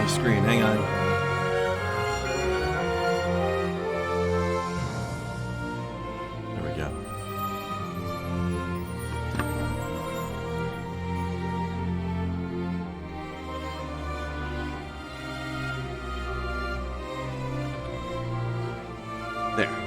wrong screen. Hang on. There we go. There. There we go.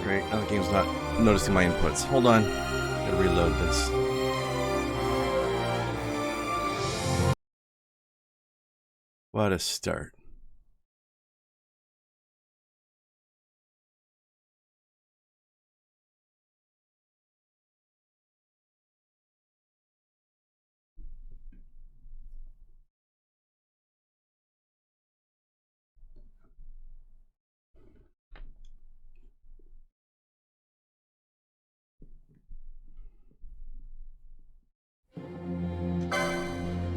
Great. Now the game's not noticing my inputs. Hold on. Gotta reload this. What a start.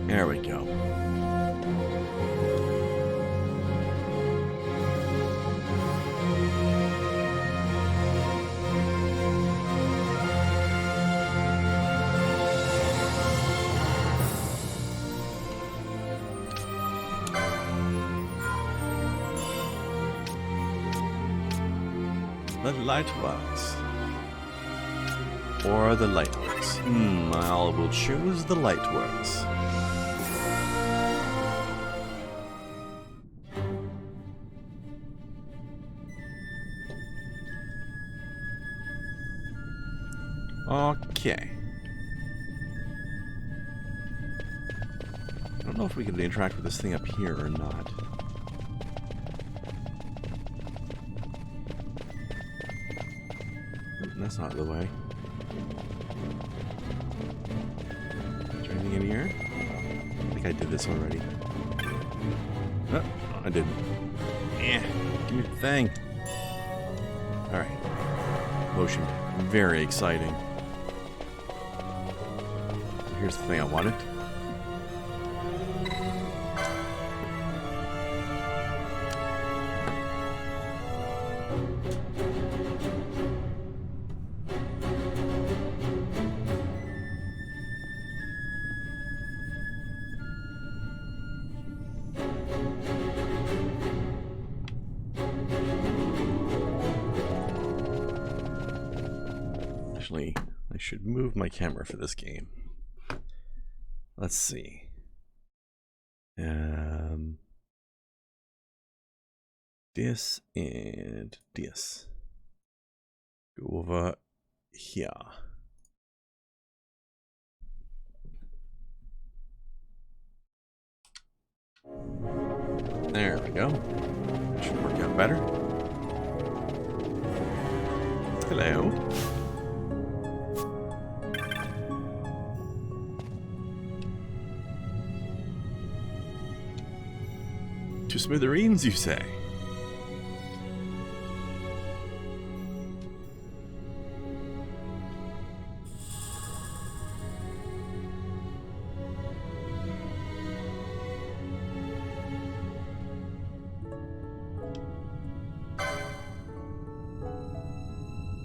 There we go. The Lightworks. Or the Lightworks. I will choose the Lightworks. Okay. I don't know if we can interact with this thing up here or not. That's not the way. Is there anything in here? I think I did this already. No, I didn't. Yeah, give me the thing. Alright. Motion. Very exciting. Here's the thing I wanted. Actually, I should move my camera for this game. Let's see. This and this. Go over here. There we go. Should work out better. Hello. To smithereens, you say?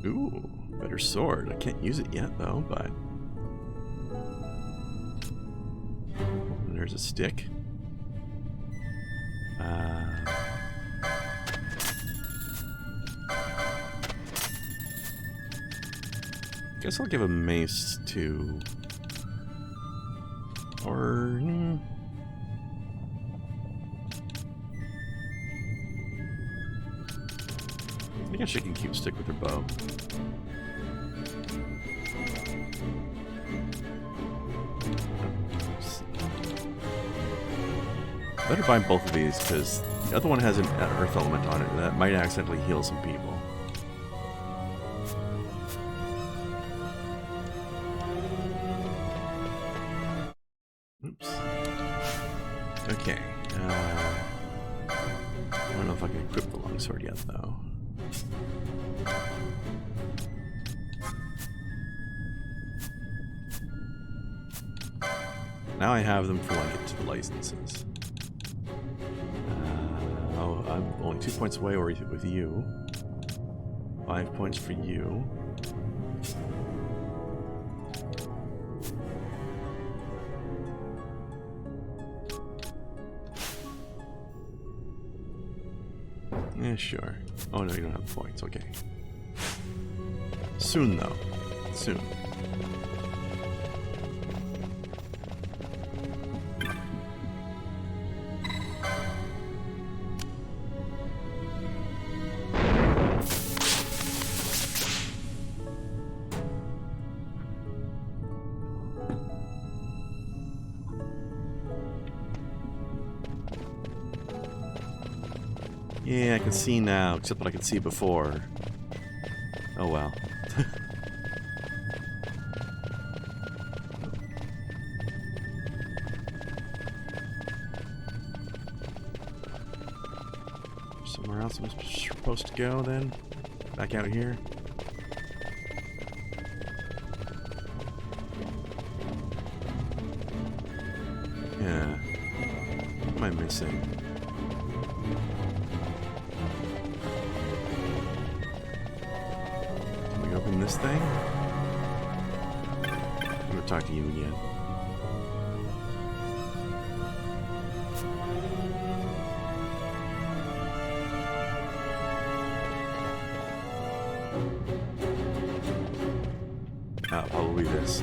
Ooh, better sword. I can't use it yet, though, but... There's a stick. Guess I'll give a mace to... Or... I guess she can stick with her bow. Better buy both of these because the other one has an earth element on it and that might accidentally heal some people. Oops. Okay. I don't know if I can equip the longsword yet, though. Now I have them for when I get to the licenses. I'm only 2 points away with you. 5 points for you. Yeah, sure. Oh no, you don't have points. Okay. Soon, though. Soon. Yeah, I can see now, except what I could see before. Oh well. Somewhere else I'm supposed to go then? Back out here? Yeah. What am I missing? Open this thing? I'm gonna talk to you again. Probably this.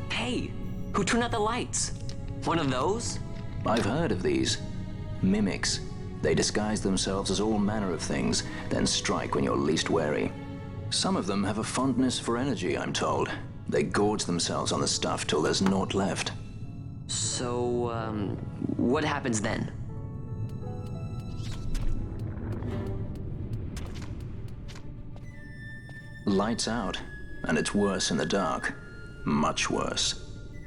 Hey, who turned out the lights? One of those? I've heard of these. Mimics. They disguise themselves as all manner of things, then strike when you're least wary. Some of them have a fondness for energy, I'm told. They gorge themselves on the stuff till there's naught left. So, what happens then? Lights out, and it's worse in the dark. Much worse.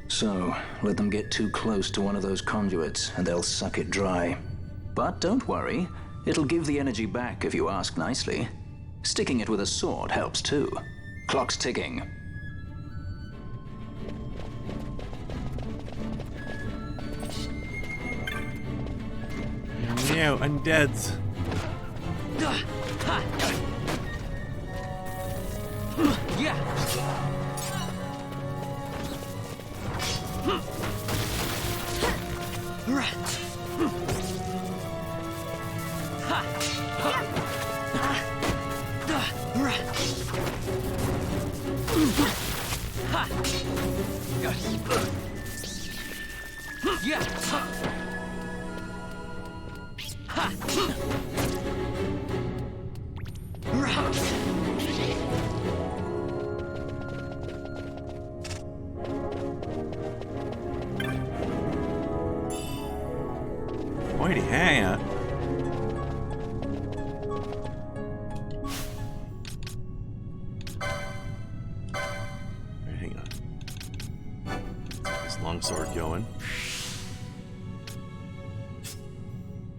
So, let them get too close to one of those conduits, and they'll suck it dry. But don't worry, it'll give the energy back if you ask nicely. Sticking it with a sword helps too. Clock's ticking. No, undeads. Yeah. Pointy hat. Alright, hang on. This longsword going.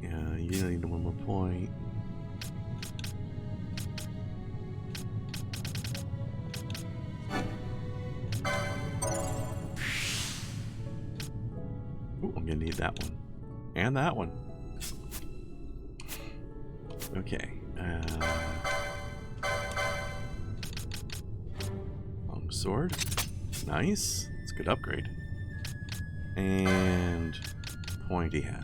Yeah, you need one more point. Ooh, I'm gonna need that one. And that one. Okay. Long sword. Nice. It's a good upgrade. And pointy hat.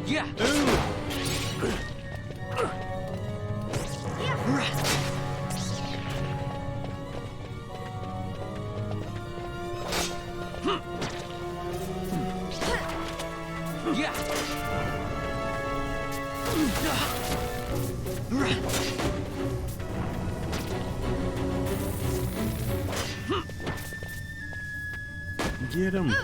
Yeah. Yeah. Get him.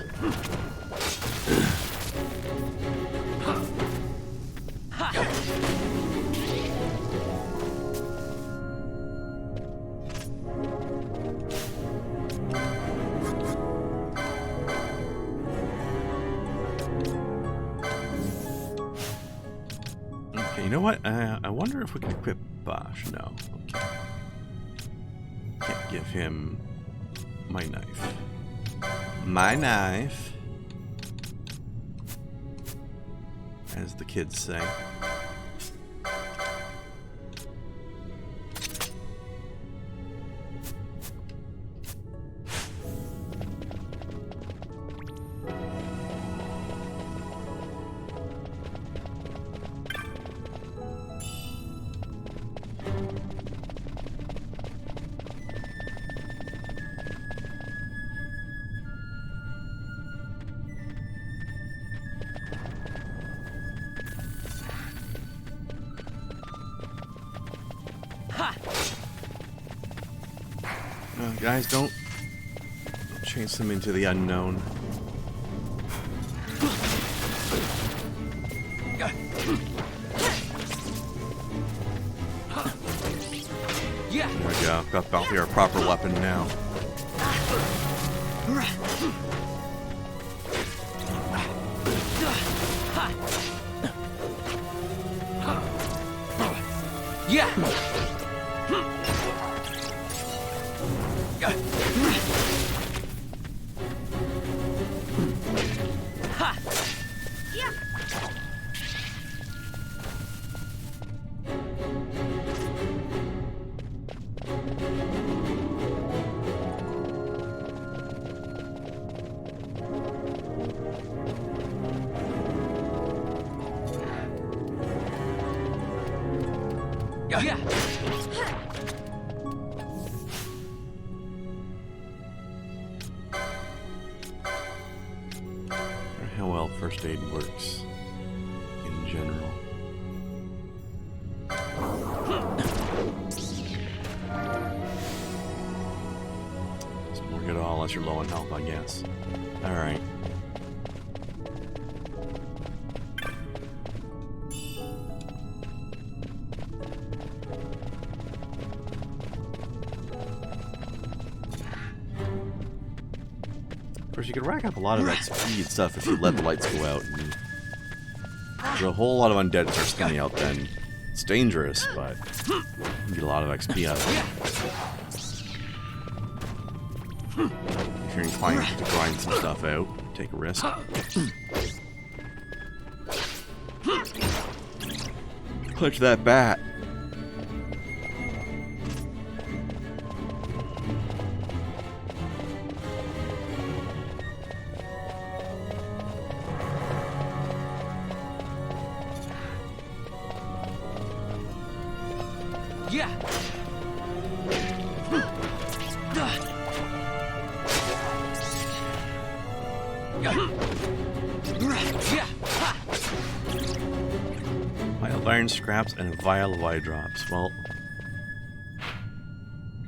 Okay, you know what? I wonder if we can equip Bosch. No. Okay. Can't give him my knife. My knife. As the kids say. Guys, don't chase them into the unknown. Yeah. There we go. Got about here a proper weapon now. Yeah. Yeah. How well first aid works in general. Doesn't work at all unless you're low on health, I guess. Alright. Of course, you could rack up a lot of XP and stuff if you let the lights go out. And there's a whole lot of undead start spawning out then. It's dangerous, but you can get a lot of XP out of it. If you're inclined to grind some stuff out, take a risk. Clutch that bat. Yeah. Vial of iron scraps and a vial of eye drops. Well,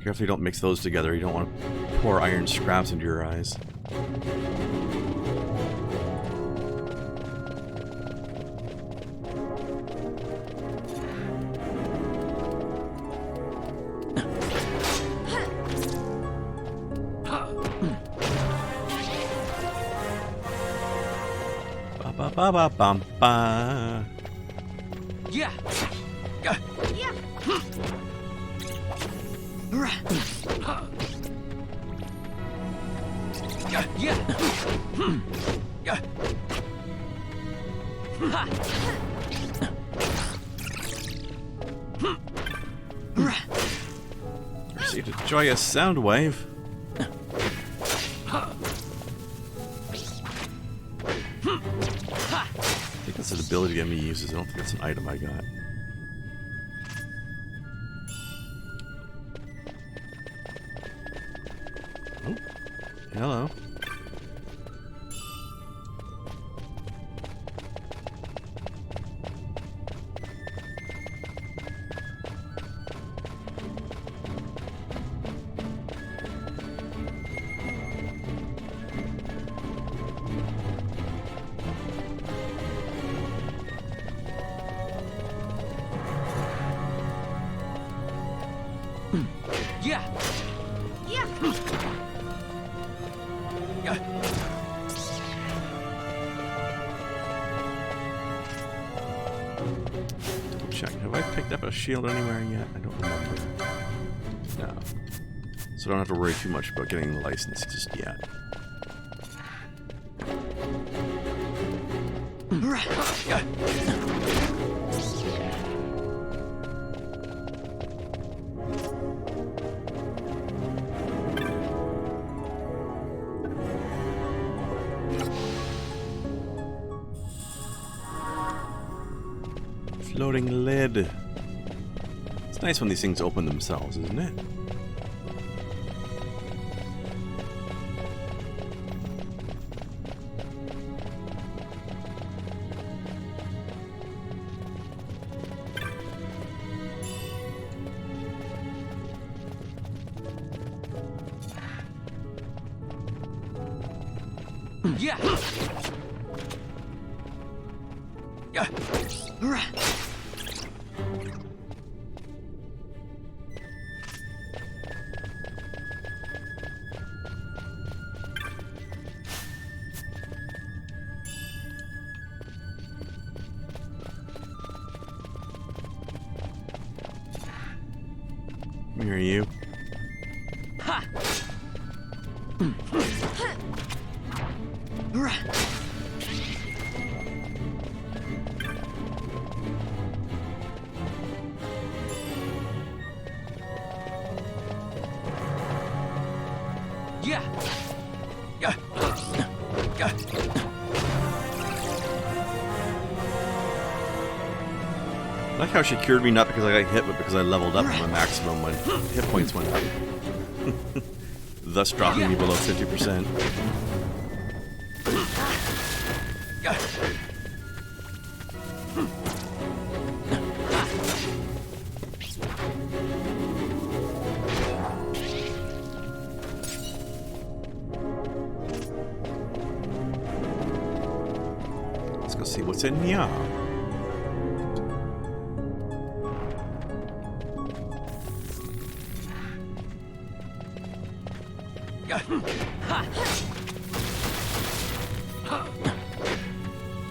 careful you don't mix those together. You don't want to pour iron scraps into your eyes. ba ba ba bum ba. Yeah. Yeah. Yeah. Yeah. Received a joyous sound wave. I think that's an ability Emmy uses. I don't think that's an item I got. Oh, hello. Yeah. Yeah. Yeah. Double check. Have I picked up a shield anywhere yet? I don't remember. No. So I don't have to worry too much about getting the license just yet. Floating lid. It's nice when these things open themselves, isn't it? Yeah. Yeah. Where are you? Ha. Yeah. Yeah. Yeah. I like how she cured me not because I got hit, but because I leveled up and my maximum when hit points went up. Thus dropping me below 50%. Yeah. Let's go see what's in here.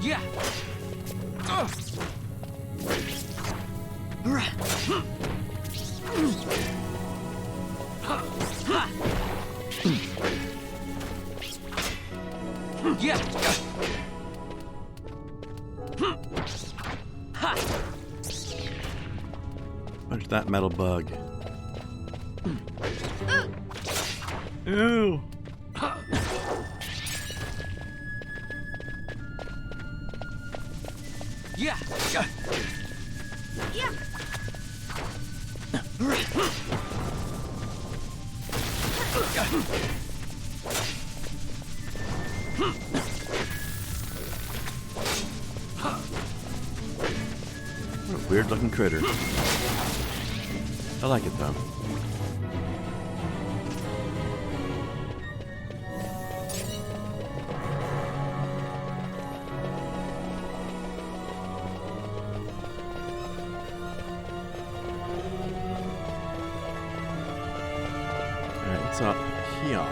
Yeah. Yeah. Where's that metal bug? Ooh. Yeah. Yeah. Yeah. What a weird looking critter. I like it though. Alright, what's up here?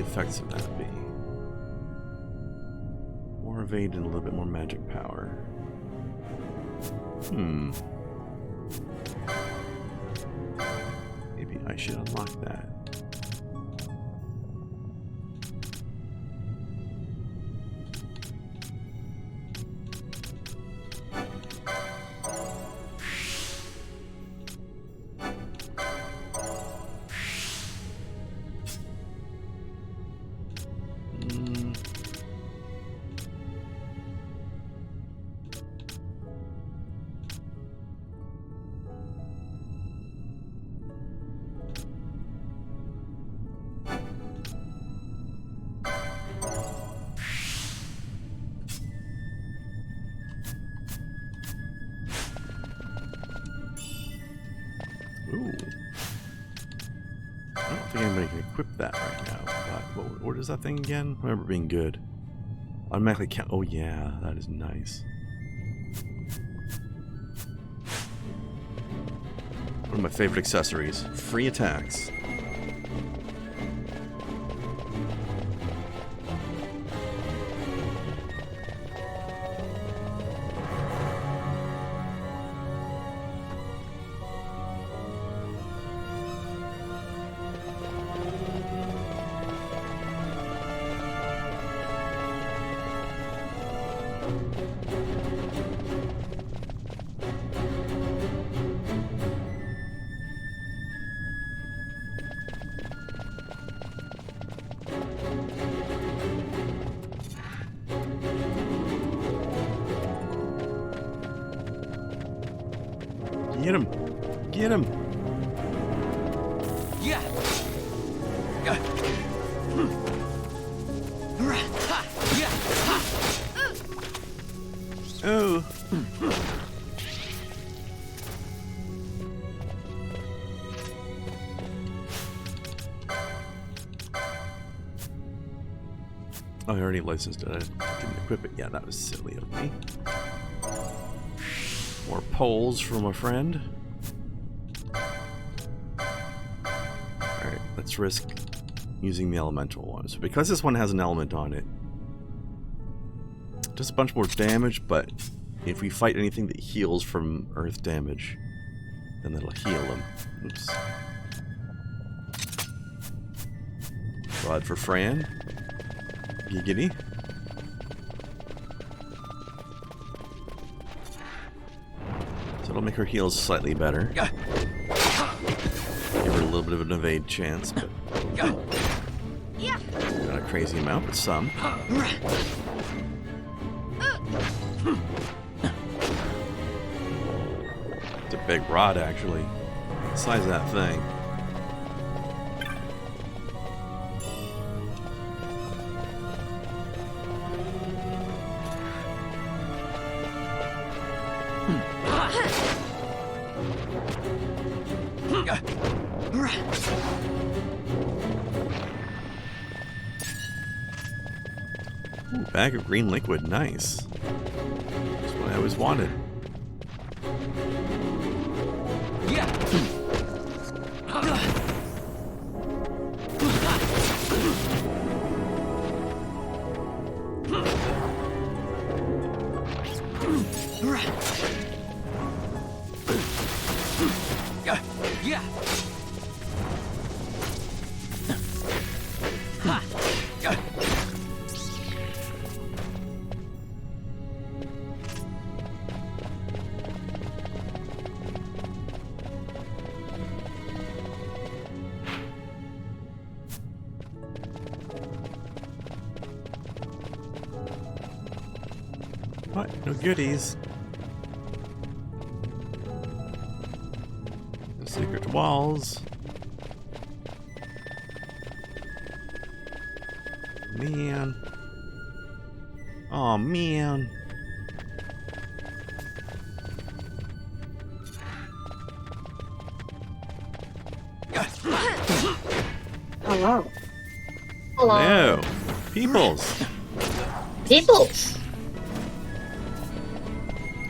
effects of that be? More evade and a little bit more magic power. Maybe I should unlock that. Ooh. I don't think anybody can equip that right now. But what is that thing again? I remember it being good. Automatically count. Oh yeah, that is nice. One of my favorite accessories. Free attacks. Get him! Get him! Yeah. Oh! Oh, I already licensed it. I didn't equip it. Yeah, that was silly of me. More poles from a friend. Alright, let's risk using the elemental one. So because this one has an element on it, it does a bunch more damage, but if we fight anything that heals from earth damage, then that'll heal them. Oops. Rod for Fran. Giggity. So it'll make her heals slightly better. Give her a little bit of an evade chance, but not a crazy amount, but some. It's a big rod, actually. The size of that thing. Ooh, bag of green liquid, nice. That's what I always wanted. What? No goodies. No secret walls. Man. Oh man. Hello. Hello. No. Peoples. Peoples.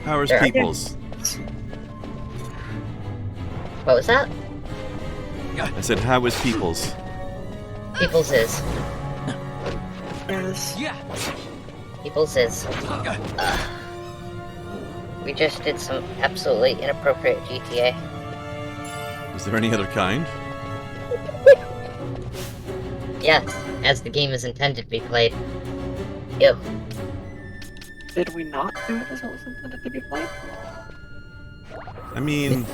How's There are Peoples? What was that? I said, how is Peoples? Peoples is. Yes. Peoples is. We just did some absolutely inappropriate GTA. Is there any other kind? Yes, as the game is intended to be played. Ew. Did we not do it as it was intended to be played? I mean,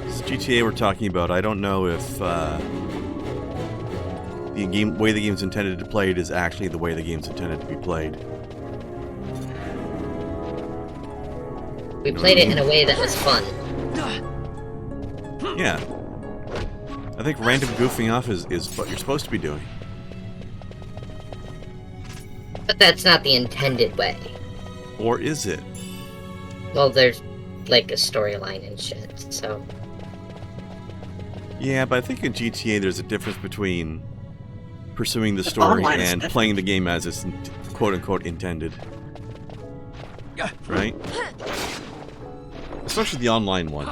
this GTA we're talking about, I don't know if the way the game's intended to be played is actually the way the game's intended to be played. We played it in a way that was fun. Yeah. I think random goofing off is what you're supposed to be doing. But that's not the intended way. Or is it? Well, there's like a storyline and shit, so... Yeah, but I think in GTA there's a difference between pursuing the story online is and different. playing the game as it's quote-unquote intended. Right? Especially the online one.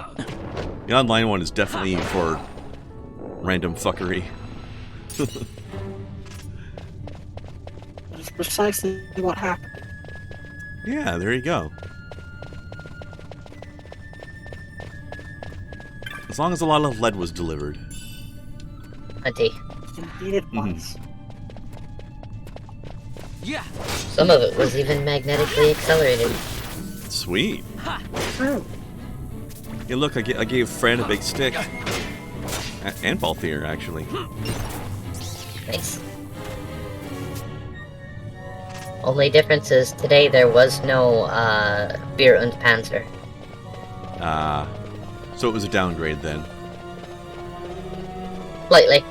The online one is definitely for random fuckery. That's precisely what happened. Yeah, there you go. As long as a lot of lead was delivered. Plenty. Indeed it was. Some of it was even magnetically accelerated. Sweet. True. Hey, look, I gave Fred a big stick. And Balthier, actually. Nice. Only difference is today there was no Beer und Panzer. So it was a downgrade then. Slightly.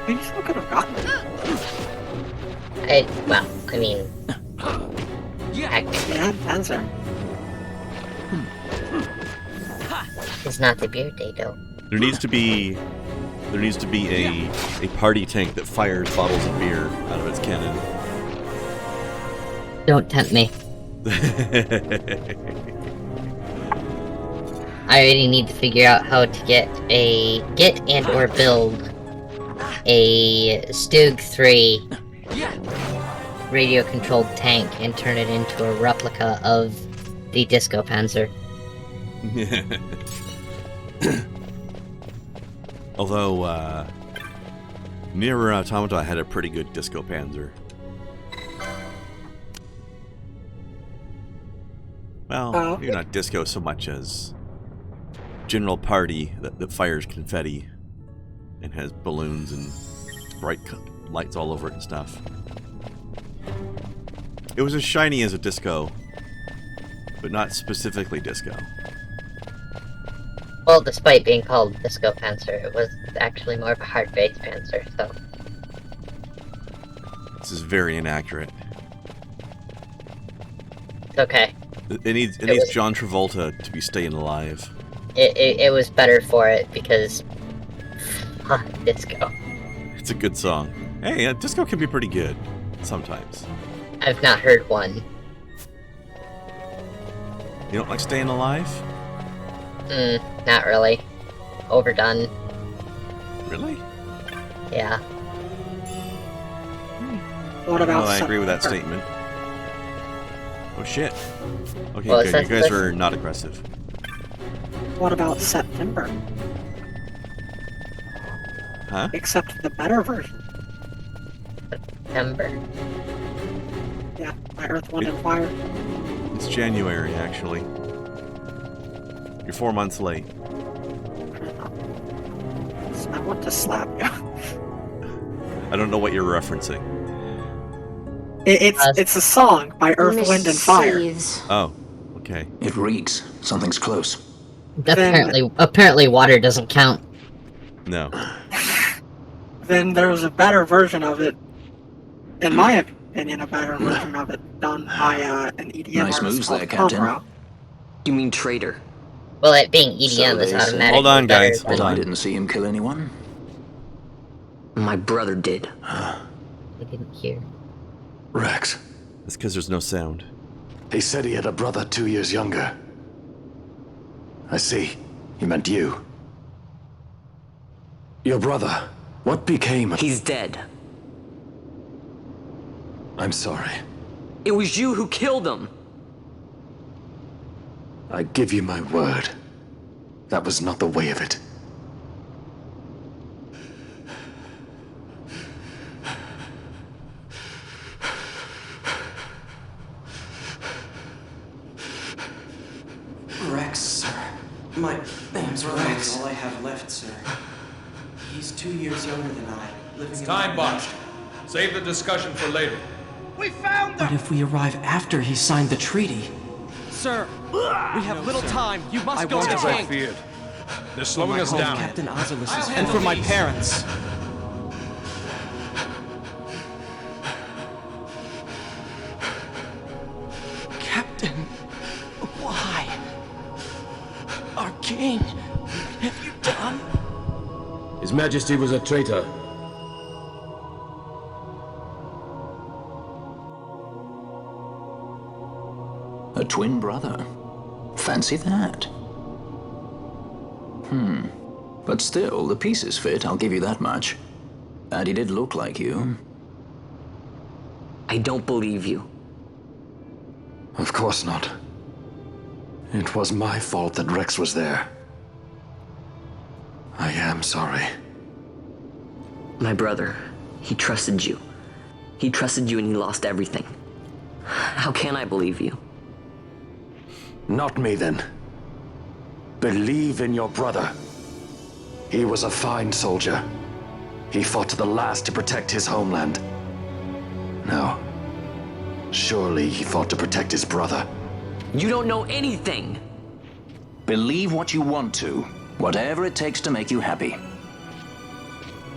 We still could have gotten it. Well, I mean... Technically, We had Panzer. it's not the beer day, though. There needs to be a party tank that fires bottles of beer out of its cannon. Don't tempt me. I already need to figure out how to get and or build a Stug 3 radio-controlled tank and turn it into a replica of the Disco Panzer. Although, Nier Automata had a pretty good Disco Panzer. Well, maybe not disco so much as general party that fires confetti and has balloons and bright lights all over it and stuff. It was as shiny as a disco, but not specifically disco. Well, despite being called Disco Panzer, it was actually more of a hard-based Panzer, so... This is very inaccurate. It's okay. It needs John Travolta to be staying alive. It was better for it, because... Fuck disco. It's a good song. Hey, disco can be pretty good. Sometimes. I've not heard one. You don't like staying alive? Not really. Overdone. Really? Yeah. What about Well, I agree with that September? statement. Oh shit. Okay, Well, good. You guys are not aggressive. What about September? Huh? Except the better version. September. Yeah, by Earth, Wind, and Fire. It's January, actually. You're 4 months late. I want to slap you. I don't know what you're referencing. It's a song by Earth, Wind, and Fire. Oh, okay. It reeks. Something's close. Apparently water doesn't count. No. Then there's a better version of it, in my opinion, a better version of it done by an EDM Nice artist moves called there, Captain. Conroe. You mean traitor? Well, it being EDM So is they say. automatically Hold on, better guys, than- hold I on. didn't see him kill anyone. My brother did. I didn't hear. Rex. It's because there's no sound. He said he had a brother 2 years younger. I see. He meant you. Your brother. What became of... He's dead. I'm sorry. It was you who killed him. I give you my word. That was not the way of it. Rex, sir. My name's Rex. All I have left, sir. He's 2 years younger than I. Living in Time botched. Save the discussion for later. But if we arrive after he signed the treaty... Sir, we have little time. You must go to the As I king. feared. They're slowing my us home, down. Captain Ozilis, and for my parents. Captain, why? Our king, what have you done? His Majesty was a traitor. A twin brother. Fancy that. But still, the pieces fit, I'll give you that much. And he did look like you. I don't believe you. Of course not. It was my fault that Rex was there. I am sorry. My brother, he trusted you. He trusted you and he lost everything. How can I believe you? Not me, then. Believe in your brother. He was a fine soldier. He fought to the last to protect his homeland. No. Surely he fought to protect his brother. You don't know anything! Believe what you want to. Whatever it takes to make you happy.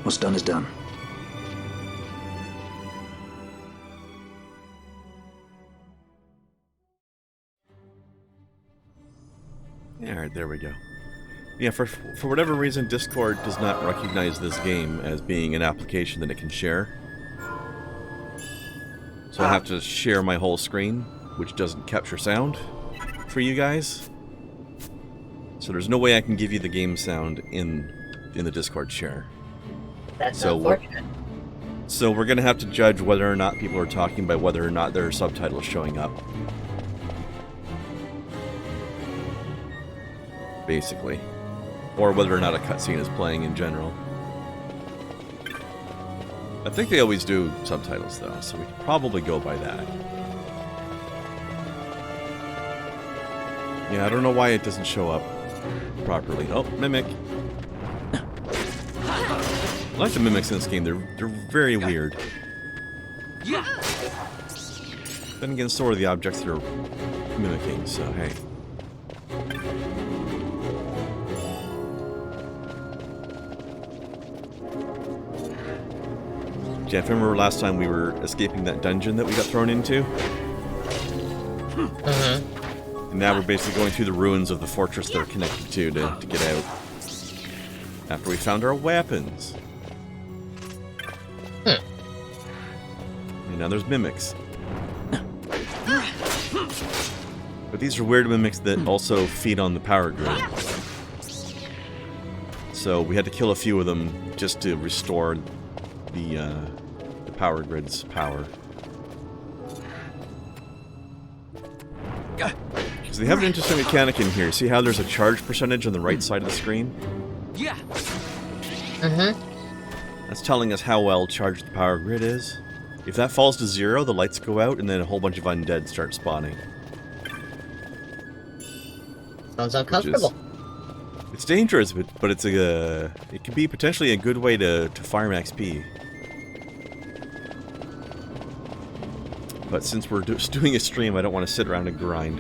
What's done is done. Alright, there we go. Yeah, for whatever reason, Discord does not recognize this game as being an application that it can share. So I have to share my whole screen, which doesn't capture sound for you guys. So there's no way I can give you the game sound in the Discord share. That's So unfortunate. So we're gonna have to judge whether or not people are talking by whether or not there are subtitles showing up. Basically. Or whether or not a cutscene is playing in general. I think they always do subtitles though, so we can probably go by that. Yeah, I don't know why it doesn't show up properly. Oh, Mimic. I like the mimics in this game, they're very weird. Then again, so are the objects that are mimicking, so hey. Yeah, if I remember last time we were escaping that dungeon that we got thrown into. And now we're basically going through the ruins of the fortress they're connected to get out. After we found our weapons. And now there's mimics. But these are weird mimics that also feed on the power grid. So we had to kill a few of them just to restore the power grid's power. Because they have an interesting mechanic in here. See how there's a charge percentage on the right side of the screen? Yeah. That's telling us how well charged the power grid is. If that falls to 0, the lights go out and then a whole bunch of undead start spawning. Sounds uncomfortable. It's dangerous, but it's it can be potentially a good way to farm XP. But since we're just doing a stream, I don't want to sit around and grind.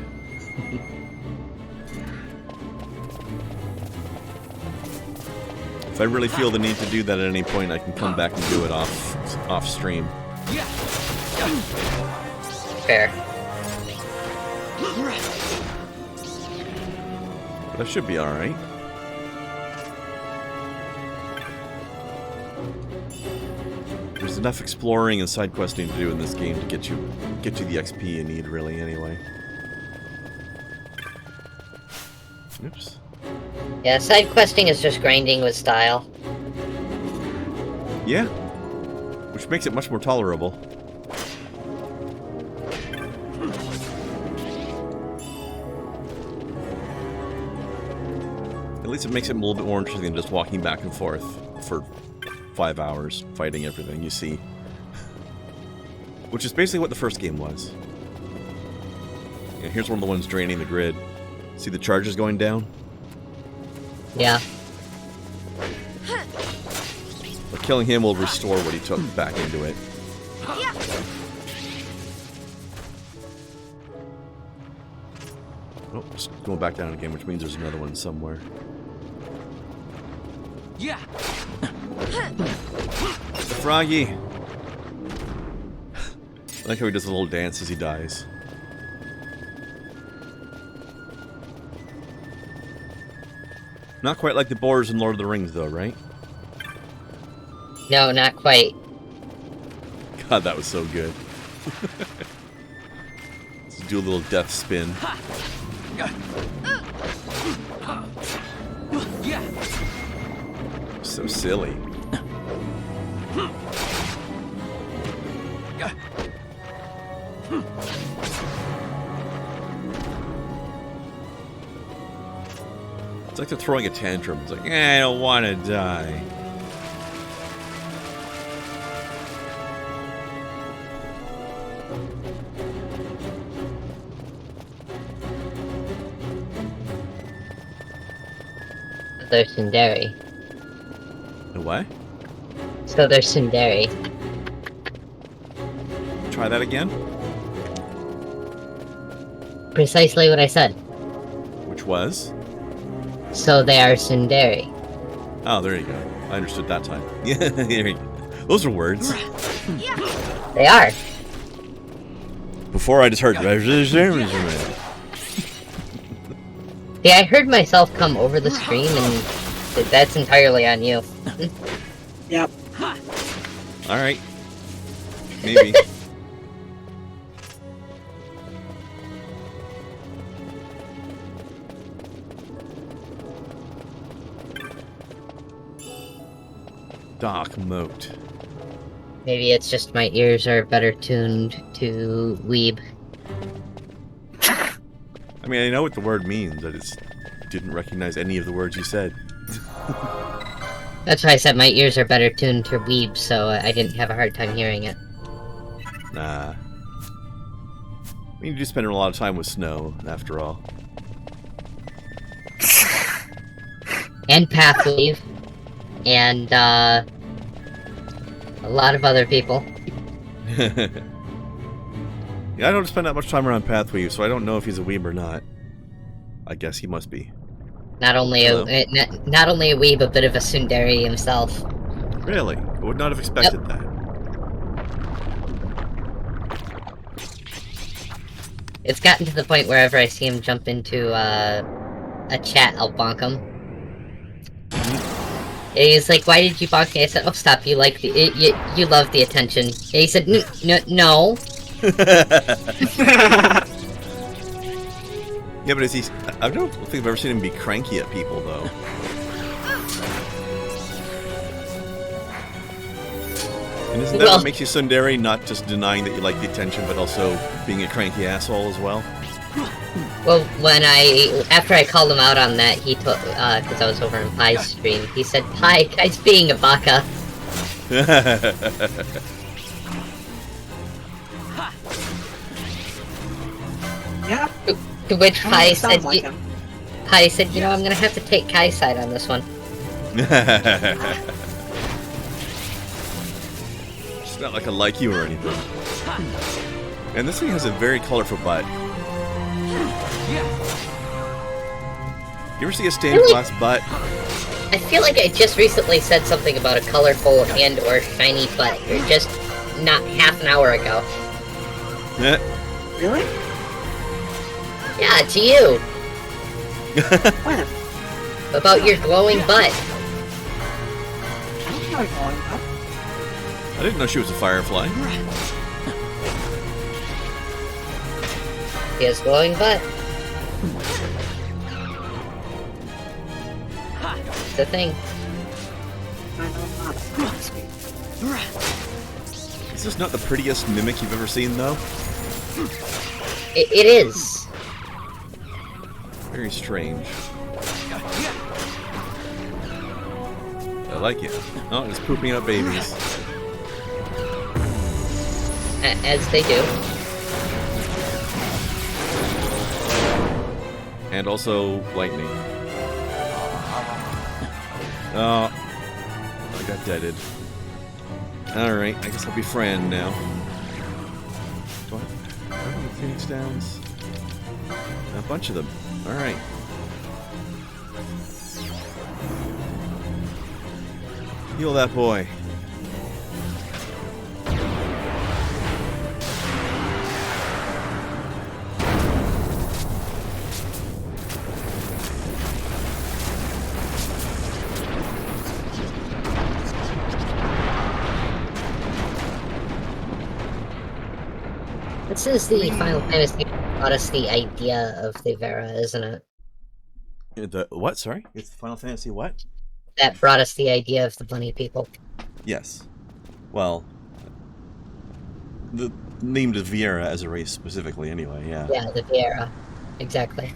If I really feel the need to do that at any point, I can come back and do it off stream. Fair. But I should be alright. There's enough exploring and side questing to do in this game to get you the XP you need, really, anyway. Oops. Yeah, side questing is just grinding with style. Yeah. Which makes it much more tolerable. least it makes it a little bit more interesting than just walking back and forth for 5 hours fighting everything you see. Which is basically what the first game was. Yeah, here's one of the ones draining the grid. See the charges going down? Yeah. But killing him will restore what he took back into it. Oh, just going back down again, which means there's another one somewhere. Yeah. The froggy! I like how he does a little dance as he dies. Not quite like the boars in Lord of the Rings, though, right? No, not quite. God, that was so good. Let's do a little death spin. So silly. It's like they're throwing a tantrum. It's like, I don't want to die. They're Tsundere. The what? So they're Tsundere. Try that again? Precisely what I said. Which was? So they are Tsundere. Oh, there you go. I understood that time. Yeah, there you go. Those are words. They are. Before I just heard... Yeah, I heard myself come over the stream, and that's entirely on you. Yep. Alright. Maybe. Dock Moat. Maybe it's just my ears are better tuned to weeb. I mean, I know what the word means. I just didn't recognize any of the words you said. That's why I said my ears are better tuned to weeb, so I didn't have a hard time hearing it. Nah. I mean, you do spend a lot of time with Snow, after all. And Pathweave. And, a lot of other people. Yeah, I don't spend that much time around Pathweave, so I don't know if he's a weeb or not. I guess he must be. Not only a not only a weeb, a bit of a tsundere himself. Really? I would not have expected that. It's gotten to the point wherever I see him jump into a chat, I'll bonk him. And he's like, "Why did you bonk me?" I said, "Oh, stop! You like the you love the attention." And he said, "No." Yeah, but is he... I don't think I've ever seen him be cranky at people, though. And isn't that what makes you tsundere? Not just denying that you like the attention, but also being a cranky asshole as well? Well, after I called him out on that, he told, because I was over in Pie's stream, he said, "Pie, guy's being a baka." Yeah. To which Pie said, like Pie said, "You know, I'm gonna have to take Kai's side on this one." It's not like I like you or anything. And this thing has a very colorful butt. You ever see a stained glass butt? I feel like I just recently said something about a colorful and or shiny butt, just not half an hour ago. Really? Yeah, to you. When? About your glowing butt. I'm not going up. I didn't know she was a firefly. He has glowing butt. It's a thing. I know not. Is this not the prettiest mimic you've ever seen, though? It is. Very strange. like it. Oh, it's pooping out babies. As they do. And also lightning. Oh, I got deaded. Alright, I guess I'll be Fran now. Do I have any Phoenix Downs? A bunch of them. Alright. Heal that boy. This is the Final Fantasy that brought us the idea of the Vera, isn't it? The what? Sorry? It's the Final Fantasy what? That brought us the idea of the bunny people. Yes. Well, the named Viera as a race specifically, anyway. Yeah. Yeah, the Vera. Exactly.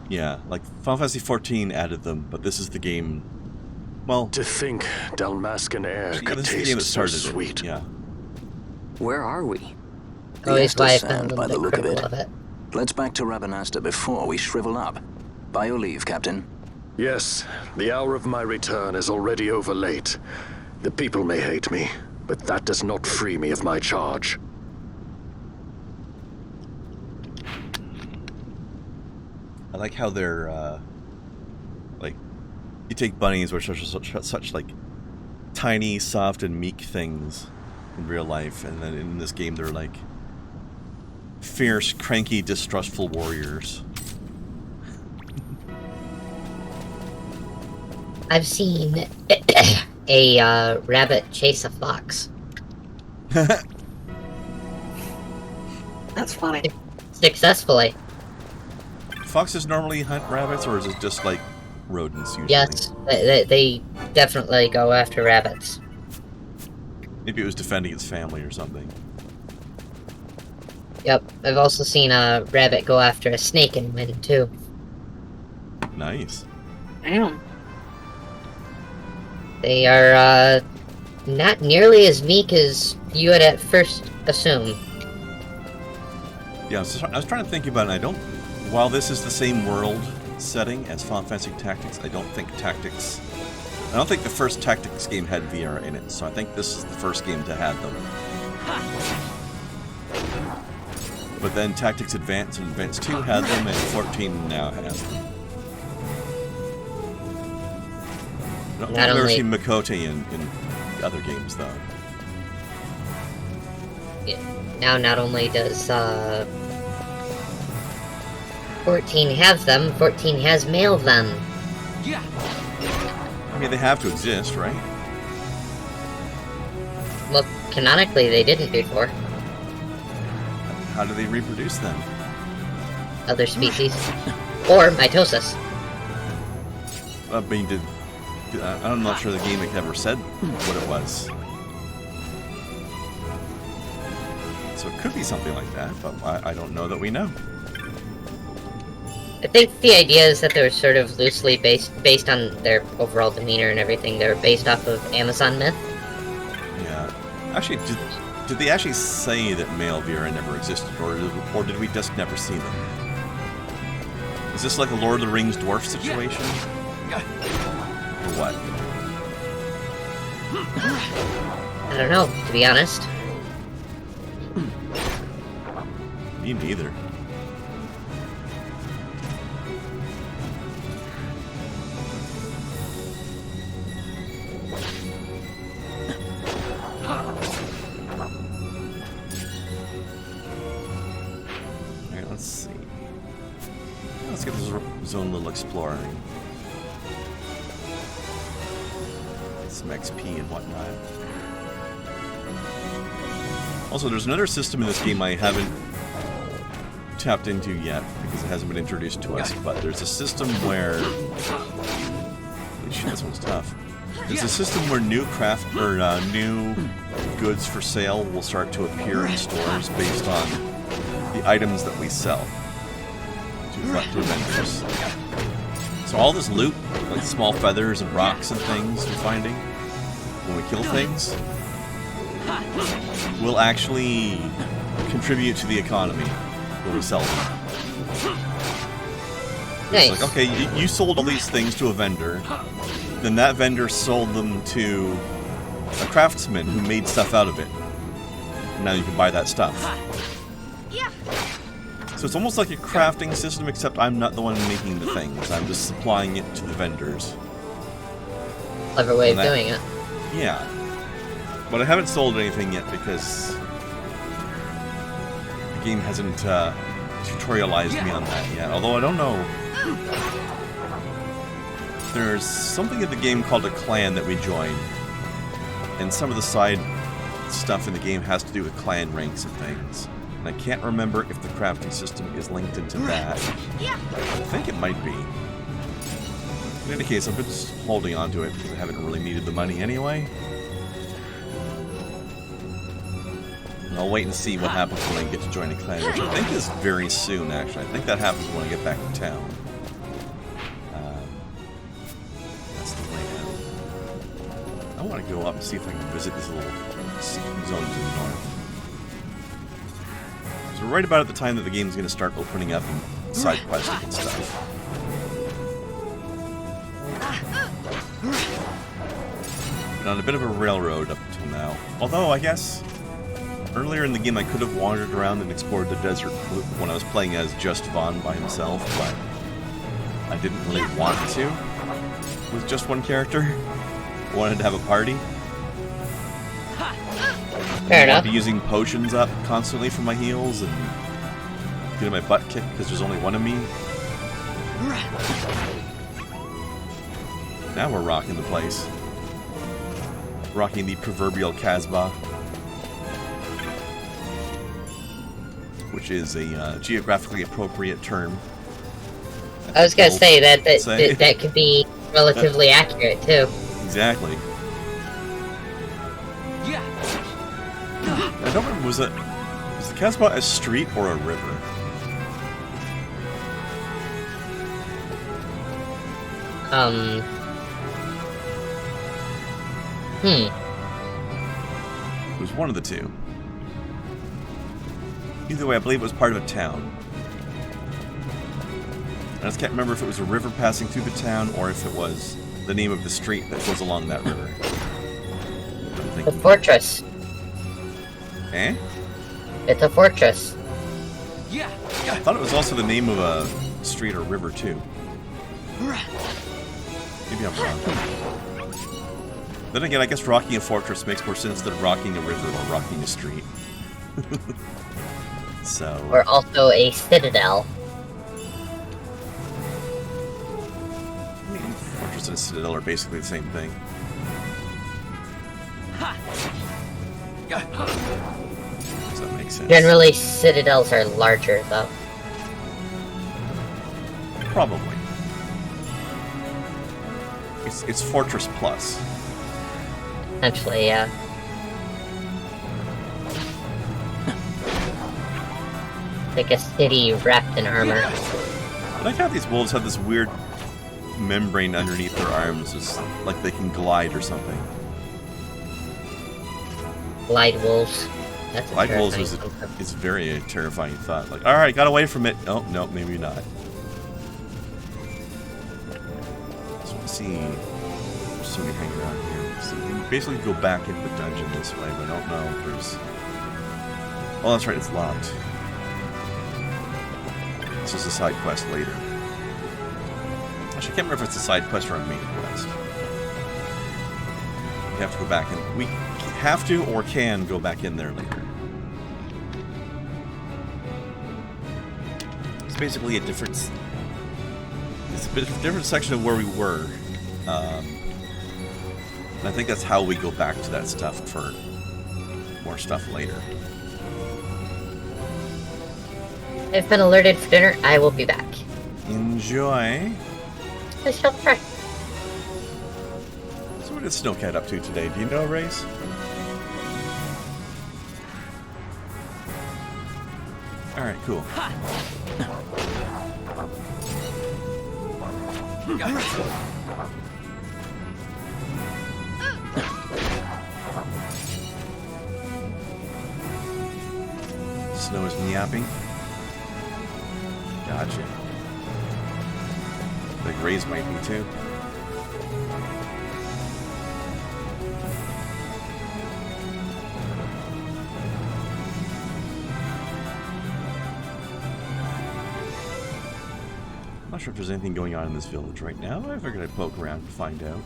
Yeah, like Final Fantasy 14 added them, but this is the game. Well, to think Dalmascan air could this is the game taste that so started sweet. Yeah. Where are we? Always why I found Sand a by the little look of critical it. of it. Let's back to Rabanasta before we shrivel up. By your leave, Captain. Yes, the hour of my return is already over late. The people may hate me, but that does not free me of my charge. I like how they're, like, you take bunnies, which are such like, tiny, soft, and meek things in real life, and then in this game they're like, fierce, cranky, distrustful warriors. I've seen a rabbit chase a fox. That's funny. Successfully. Foxes normally hunt rabbits, or is it just like rodents usually? Yes, they definitely go after rabbits. Maybe it was defending its family or something. Yep, I've also seen a rabbit go after a snake and win, too. Nice. Damn. They are, not nearly as meek as you would at first assume. Yeah, I was trying to think about it, and I don't... While this is the same world setting as Final Fantasy Tactics, I don't think the first Tactics game had VR in it, so I think this is the first game to have them. But then Tactics Advance and Advance 2 had them, and 14 now has them. I've never seen Makote in other games, though. Yeah. Now, not only does 14 have them, 14 has mailed them. Yeah. I mean, they have to exist, right? Well, canonically, they didn't before. How do they reproduce then? Other species. Or mitosis. I mean, I'm not sure the game ever said what it was. So it could be something like that, but I don't know that we know. I think the idea is that they were sort of loosely based on their overall demeanor and everything. They were based off of Amazon myth. Yeah. Actually, did they actually say that male Vera never existed, or did we just never see them? Is this like a Lord of the Rings dwarf situation? Or what? I don't know, to be honest. Me neither. Alright, let's see. Let's get this zone a little exploring. Some XP and whatnot. Also, there's another system in this game I haven't tapped into yet because it hasn't been introduced to us, but there's a system where... Holy shit, this one's tough. There's a system where new new goods for sale will start to appear in stores based on the items that we sell to vendors. So So all this loot, like small feathers and rocks and things we're finding when we kill things, will actually contribute to the economy when we sell them. Nice. It's like, okay, you sold all these things to a vendor, then that vendor sold them to a craftsman who made stuff out of it. Now you can buy that stuff. So it's almost like a crafting system, except I'm not the one making the things. I'm just supplying it to the vendors. Clever way of doing it. Yeah. But I haven't sold anything yet because the game hasn't tutorialized me on that yet. Although I don't know. There's something in the game called a clan that we join. And some of the side stuff in the game has to do with clan ranks and things. And I can't remember if the crafting system is linked into that. I think it might be. In any case, I've been just holding on to it because I haven't really needed the money anyway. And I'll wait and see what happens when I get to join a clan, which I think is very soon, actually. I think that happens when I get back to town. That's the way out. I want to go up and see if I can visit these little zones in the north. So we're right about at the time that the game's going to start opening up and side questing and stuff. Been on a bit of a railroad up until now. Although, I guess, earlier in the game I could have wandered around and explored the desert when I was playing as just Vaughn by himself, but I didn't really want to with just one character. I wanted to have a party. Fair enough. I'd be using potions up constantly for my heals and getting my butt kicked because there's only one of me. Now we're rocking the place. Rocking the proverbial Casbah, which is a geographically appropriate term. I was gonna say that could be relatively accurate too. Exactly. I don't remember, was the Casbah a street or a river? It was one of the two. Either way, I believe it was part of a town. I just can't remember if it was a river passing through the town or if it was the name of the street that goes along that river. The fortress. Eh? It's a fortress. Yeah. I thought it was also the name of a street or river too. Maybe I'm wrong. Then again, I guess rocking a fortress makes more sense than rocking a river or rocking a street. So. Or also a citadel. I mean, fortress and a citadel are basically the same thing. Does that make sense? Generally, citadels are larger, though. Probably. It's Fortress Plus. Essentially, yeah. Like a city wrapped in armor. I like how these wolves have this weird membrane underneath their arms, it's like they can glide or something. Glide wolves. That's Glide wolves is very terrifying thought. Like, alright, got away from it. Oh, no, maybe not. So let's see. There's somebody hanging around here. So we can basically go back into the dungeon this way, but I don't know if there's... Oh, that's right, it's locked. This is a side quest later. Actually, I can't remember if it's a side quest or a main quest. We have to go back and... We have to or can go back in there later. It's basically a different... It's a bit of a different section of where we were. And I think that's how we go back to that stuff for more stuff later. I've been alerted for dinner. I will be back. Enjoy. I shall try. So what is Snowcat up to today? Do you know, Race? Alright, cool. Snow is yapping. Gotcha. The Grays might be too. Not sure if there's anything going on in this village right now. I figured I'd poke around and find out.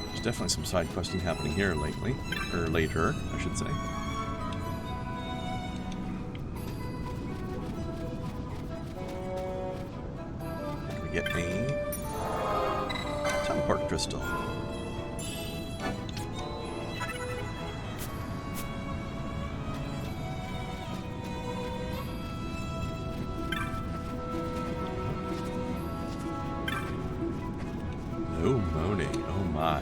There's definitely some side questing happening here lately. Or later, I should say. Can we get a teleport crystal? No moaning, oh my.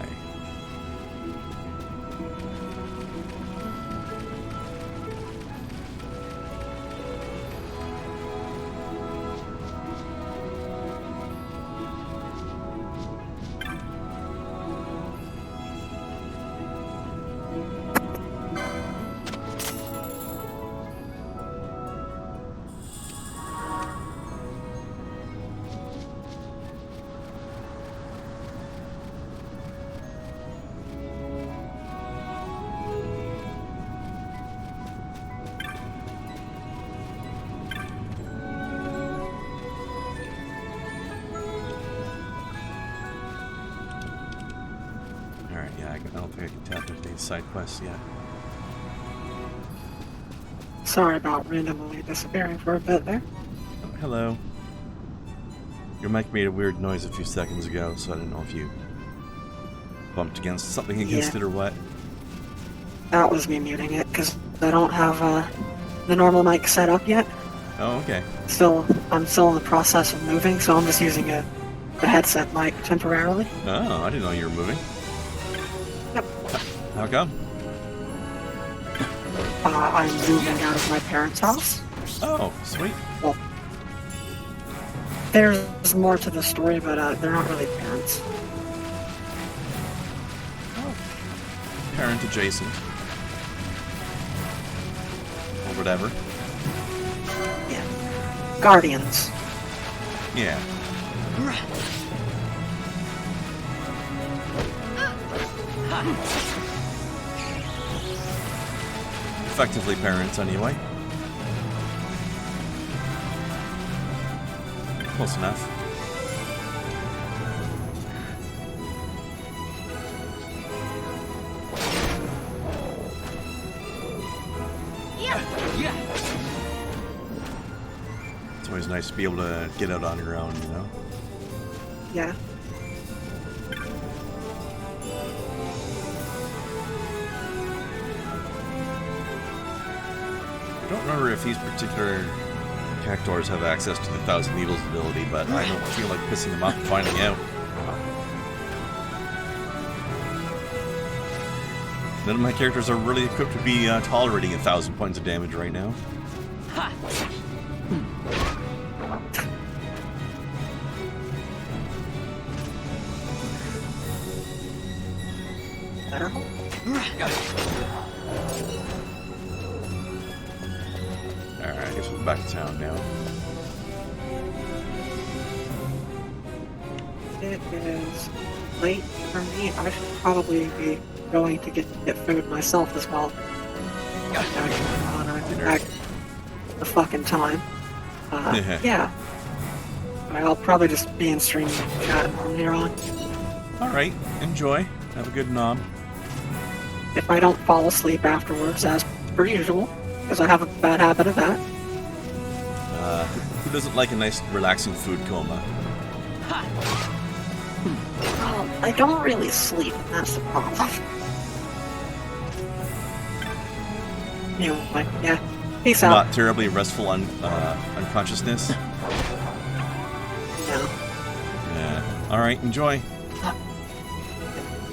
I don't think I can tap into these side quests yet. Sorry about randomly disappearing for a bit there. Oh, hello. Your mic made a weird noise a few seconds ago, so I don't know if you bumped against something against it or what. That was me muting it, because I don't have the normal mic set up yet. Oh, okay. I'm still in the process of moving, so I'm just using the headset mic temporarily. Oh, I didn't know you were moving. Yep. How come? I'm moving out of my parents' house. Oh, sweet. Well, there's more to the story, but they're not really parents. Oh. Parent adjacent. Or whatever. Yeah. Guardians. Yeah. Effectively parents, anyway. Close enough. It's always nice to be able to get out on your own, you know? Yeah. I don't remember if these particular cactuars have access to the Thousand Needles ability, but I don't feel like pissing them off and finding out. None of my characters are really equipped to be tolerating 1,000 points of damage right now. Better? Alright, I guess we're back to town now. It is late for me. I should probably be going to get food myself as well. Back the fucking time. Yeah. I'll probably just be in stream chat from here on. Alright, enjoy. Have a good nom. If I don't fall asleep afterwards, as per usual, because I have a bad habit of that. Who doesn't like a nice, relaxing food coma? Well, I don't really sleep, and that's the problem. Anyway, yeah. Peace out. Not terribly restful unconsciousness? No. Yeah. Alright, enjoy.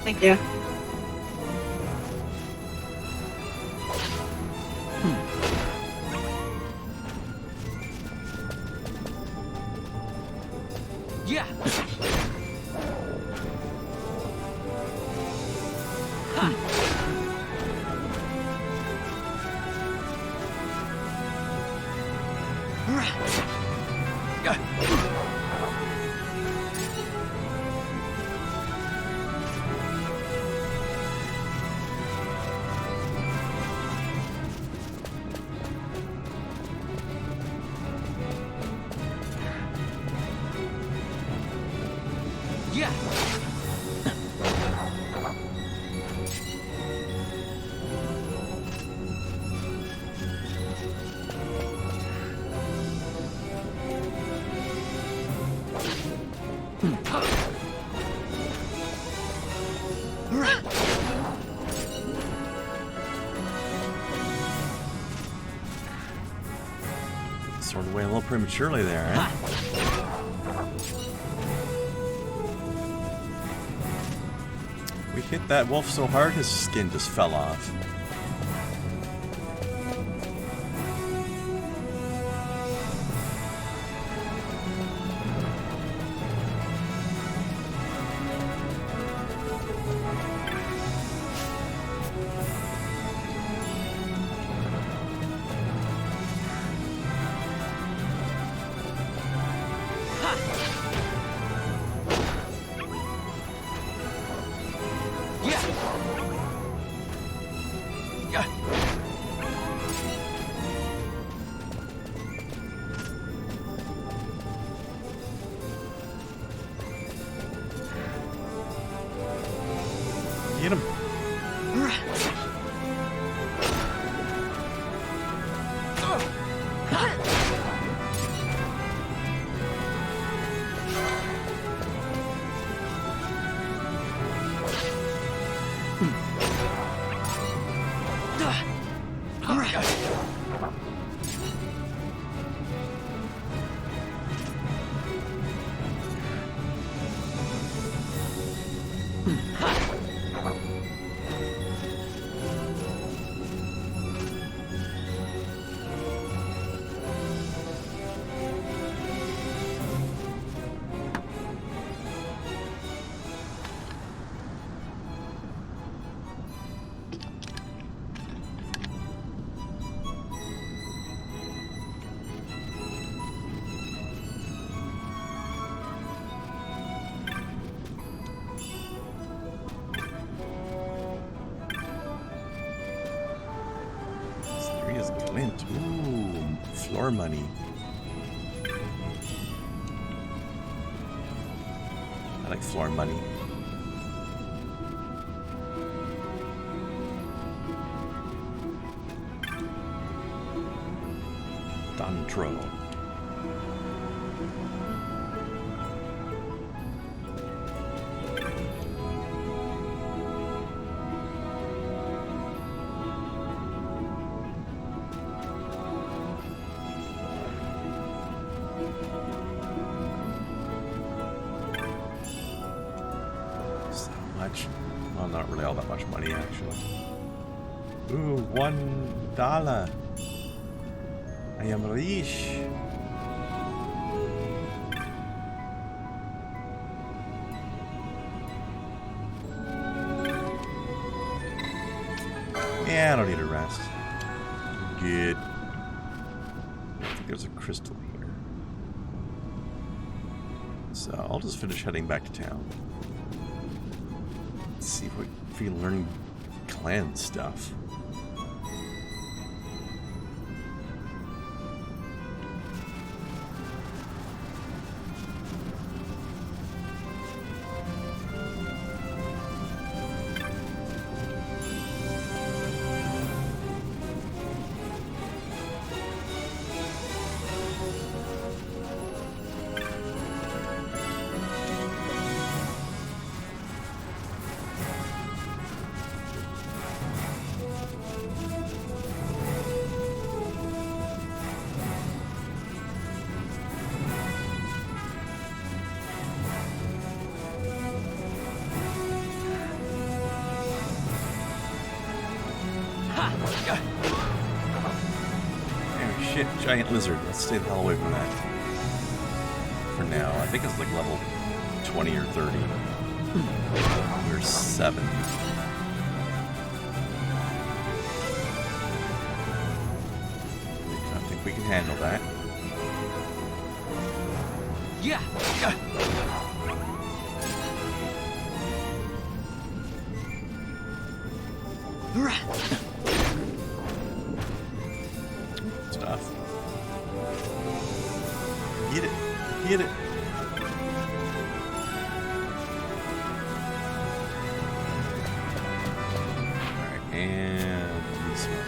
Thank you. Sort of way a little prematurely there, eh? We hit that wolf so hard his skin just fell off. Get him. Glint. Ooh, floor money. I like floor money. Dantro. Well, not really all that much money, actually. Ooh, $1. I am rich. Yeah, I don't need a rest. Good. I think there's a crystal here. So I'll just finish heading back to town. See if we can learn clan stuff. Oh shit, giant lizard. Let's stay the hell away from that. For now. I think it's like level 20 or 30. We're 7. handle that. Yeah. Stuff. Get it. Get it. Alright, and this one.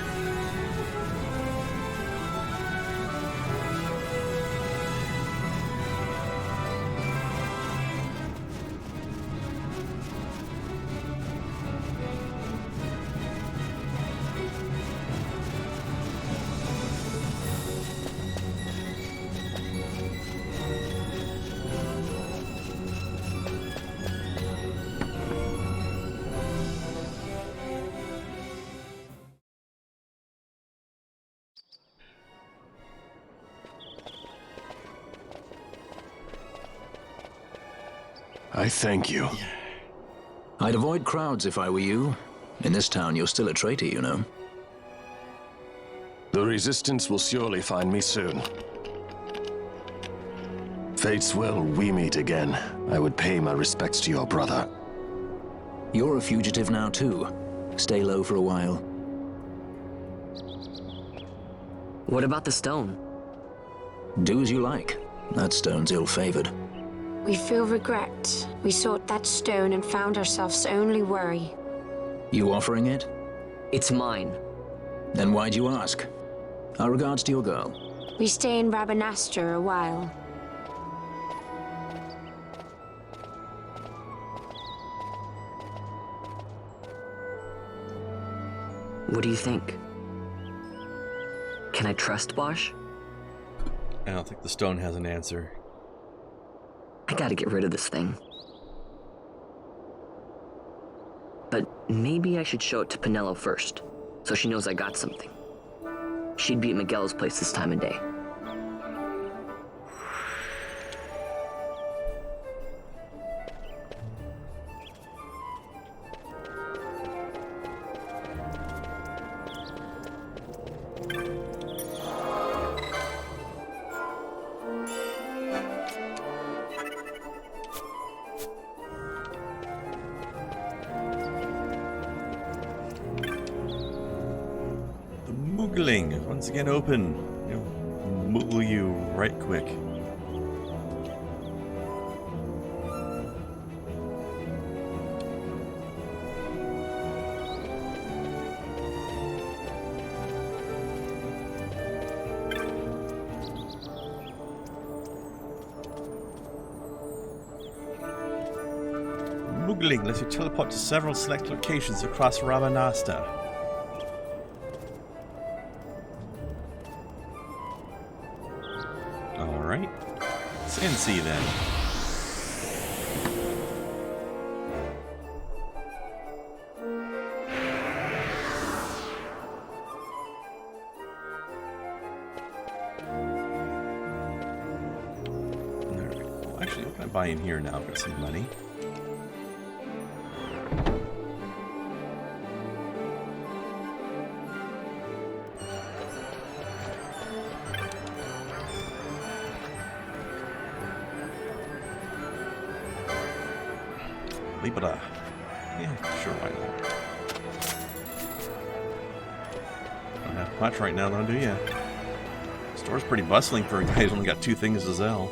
I thank you. I'd avoid crowds if I were you. In this town, you're still a traitor, you know. The Resistance will surely find me soon. Fate's will, we meet again. I would pay my respects to your brother. You're a fugitive now, too. Stay low for a while. What about the stone? Do as you like. That stone's ill-favored. We feel regret. We sought that stone and found ourselves only worry. You offering it? It's mine. Then why'd you ask? Our regards to your girl. We stay in Rabanastre a while. What do you think? Can I trust Bosch? I don't think the stone has an answer. I gotta get rid of this thing. But maybe I should show it to Pinello first, so she knows I got something. She'd be at Miguel's place this time of day. Moogling, once again open. It'll moogle you right quick. Moogling lets you teleport to several select locations across Rabanastre. Alright. CNC then. Alright. Well, actually, what can I buy in here now? I've got some money. Libra. Yeah, sure, why not? Don't have much right now, though, do ya? Store's pretty bustling for a guy who's only got 2 things to sell.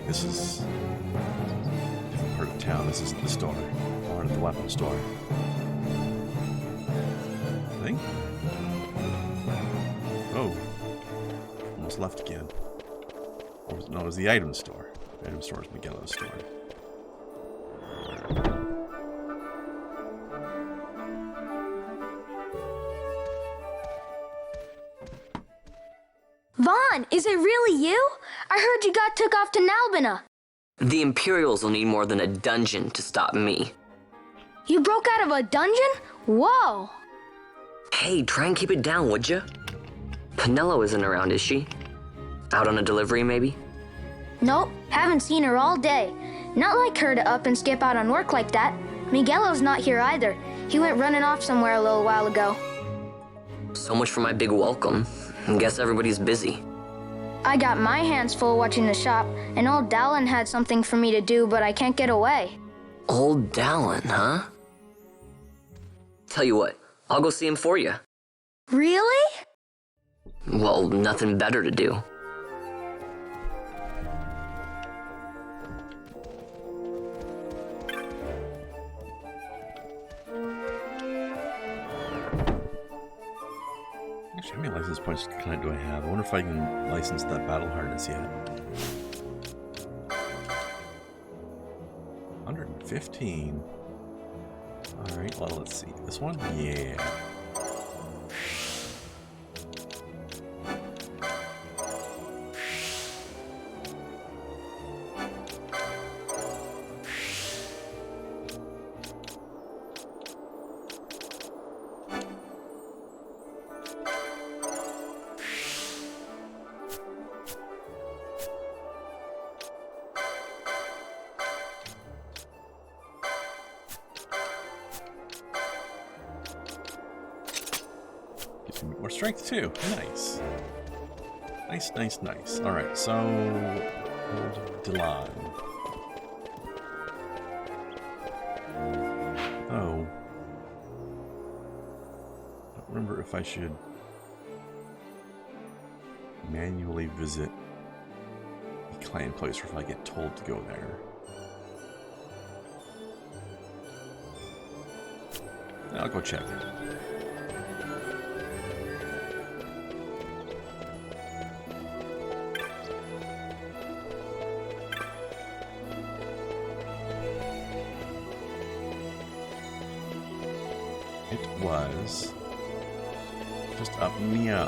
This is a different part of town. This isn't the store. Or the weapon store. I think? Oh. Almost left again. Or was, no, it was the item store. The item store is Miguel's store. on! Is it really you? I heard you got took off to Nalbina. The Imperials will need more than a dungeon to stop me. You broke out of a dungeon? Whoa! Hey, try and keep it down, would ya? Penelo isn't around, is she? Out on a delivery, maybe? Nope, haven't seen her all day. Not like her to up and skip out on work like that. Miguelo's not here either. He went running off somewhere a little while ago. So much for my big welcome. Guess everybody's busy. I got my hands full watching the shop, and old Dallin had something for me to do, but I can't get away. Old Dallin, huh? Tell you what, I'll go see him for you. Really? Well, nothing better to do. Actually, how many license points do I have? I wonder if I can license that battle harness yet. 115. Alright, well, let's see. This one? Yeah. More strength too. Nice. Nice. Alright, so Dylan. Oh. I don't remember if I should manually visit the clan place or if I get told to go there. I'll go check it. Was just up near.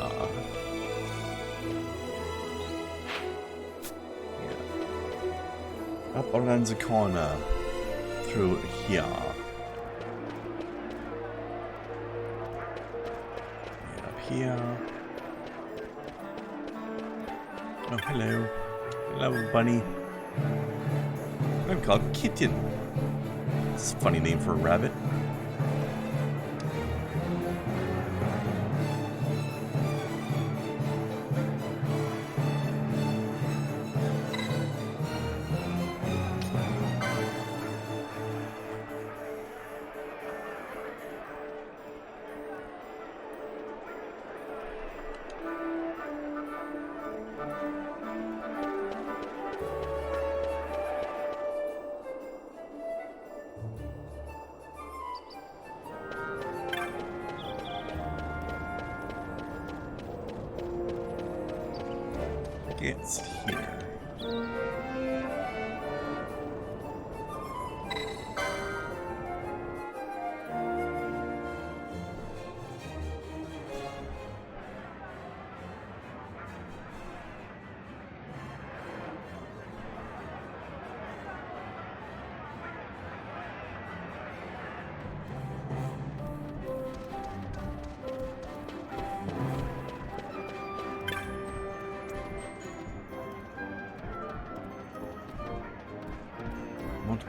Yeah. Up around the corner through here. Yeah, up here. Oh, hello. Hello, bunny. I'm called Kitten. It's a funny name for a rabbit. It's here.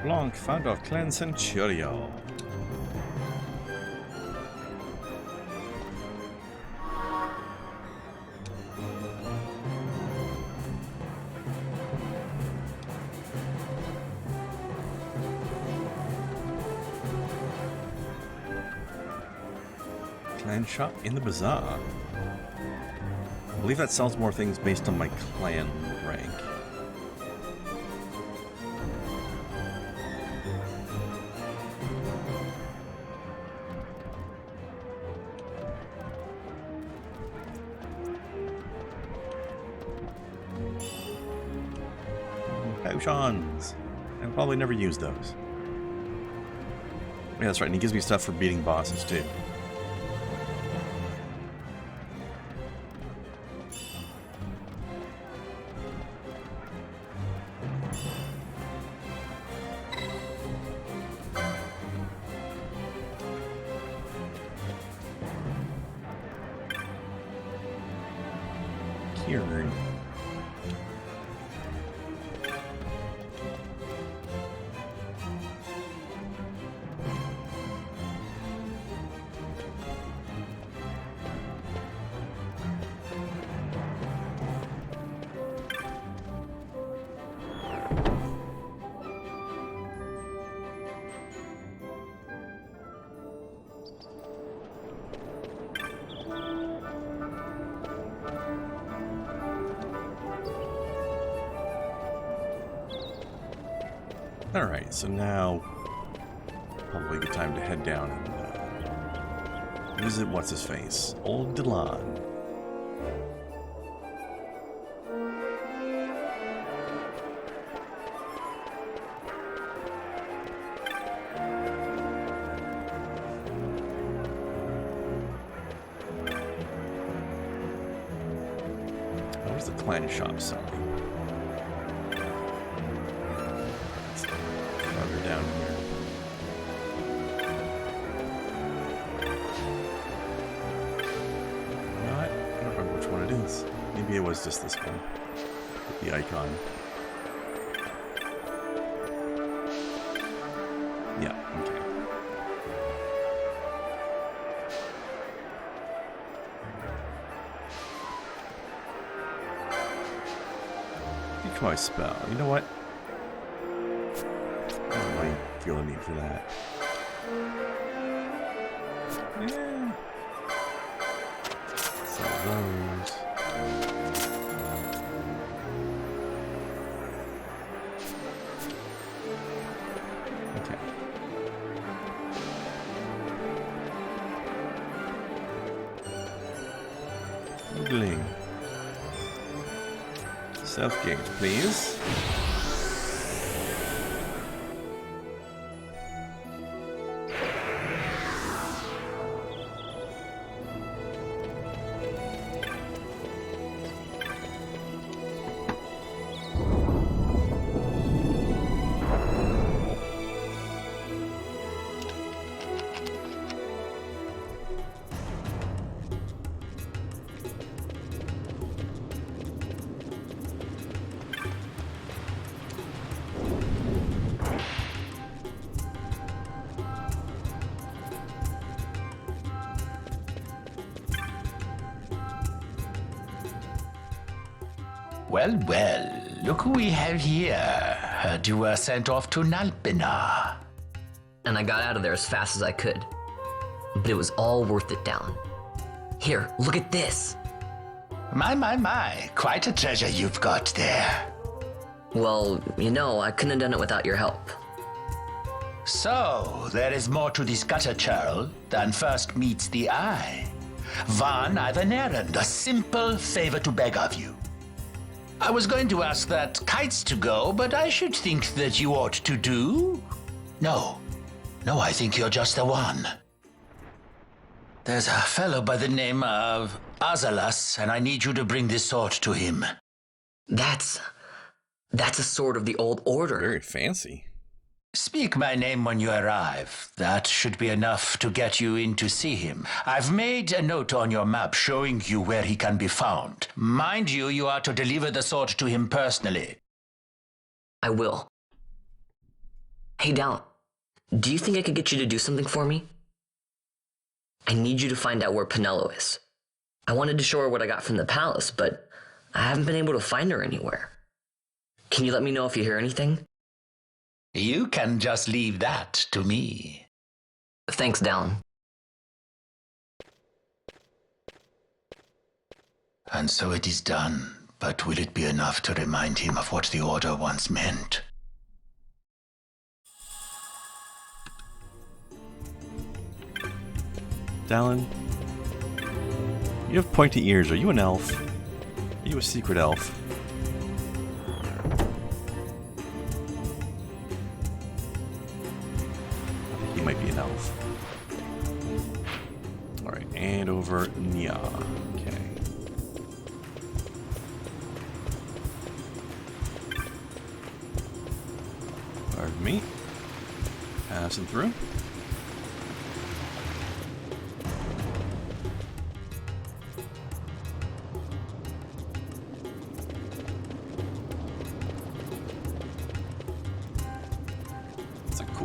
Blanc, founder of Clan Centurio. Clan shop in the bazaar. I believe that sells more things based on my clan rank. Potions. I'll probably never use those. Yeah, that's right, and he gives me stuff for beating bosses too. Here. Alright, so now probably a good time to head down and visit what's-his-face, Old Delon. Where's the clan shop sign? Down here. I don't remember which one it is. Maybe it was just this one with the icon. Yeah, okay. Try spell. You know what? I don't really feel a need for that. Yeah. Sell those. Okay. Oogling. Southgate, please. Well, well, look who we have here. Heard you were sent off to Nalpina. And I got out of there as fast as I could. But it was all worth it, Down. Here, look at this. My, quite a treasure you've got there. Well, you know, I couldn't have done it without your help. So, there is more to this gutter churl than first meets the eye. Van, I've an errand, a simple favor to beg of you. I was going to ask that kites to go, but I should think that you ought to do. No, I think you're just the one. There's a fellow by the name of Azalas, and I need you to bring this sword to him. That's a sword of the old order. Very fancy. Speak my name when you arrive. That should be enough to get you in to see him. I've made a note on your map showing you where he can be found. Mind you, you are to deliver the sword to him personally. I will. Hey, Down, do you think I could get you to do something for me? I need you to find out where Penelo is. I wanted to show her what I got from the palace, but I haven't been able to find her anywhere. Can you let me know if you hear anything? You can just leave that to me. Thanks, Down. And so it is done, but will it be enough to remind him of what the Order once meant? Dallin, you have pointy ears. Are you an elf? Are you a secret elf? He might be an elf. Alright, and over Nya. Okay. Pardon me. Passing through.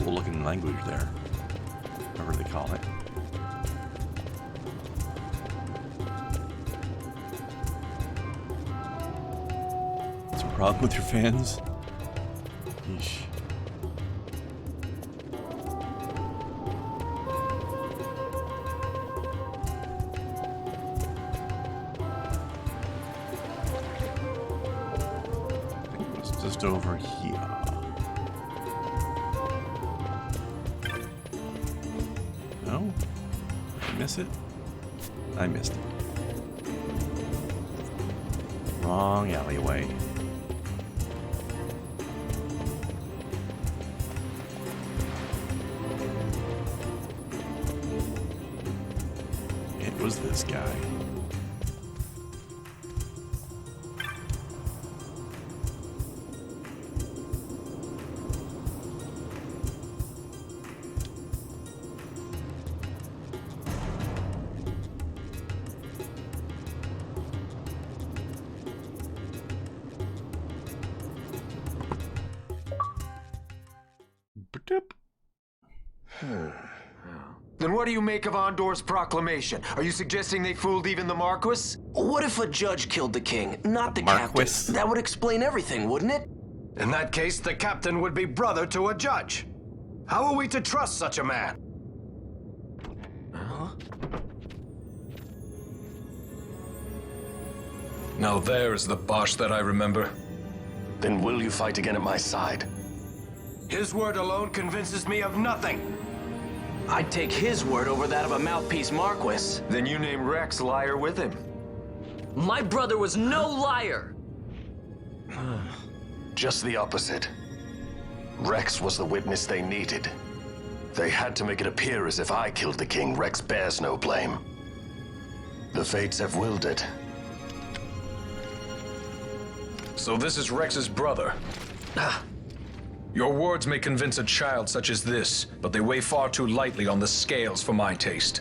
cool looking language there. Whatever they call it. What's your problem with your fans? Yeesh. Just over here. No? Did I miss it? I missed it. Wrong alleyway. It was this guy. Then what do you make of Andor's proclamation? Are you suggesting they fooled even the Marquis? What if a judge killed the king, not the Marquis? captain? That would explain everything, wouldn't it? In that case, the captain would be brother to a judge. How are we to trust such a man? Now there's the Bosch that I remember. Then will you fight again at my side? His word alone convinces me of nothing. I'd take his word over that of a mouthpiece Marquis. Then you name Rex liar with him. My brother was no liar! Just the opposite. Rex was the witness they needed. They had to make it appear as if I killed the king. Rex bears no blame. The fates have willed it. So this is Rex's brother. Your words may convince a child such as this, but they weigh far too lightly on the scales for my taste.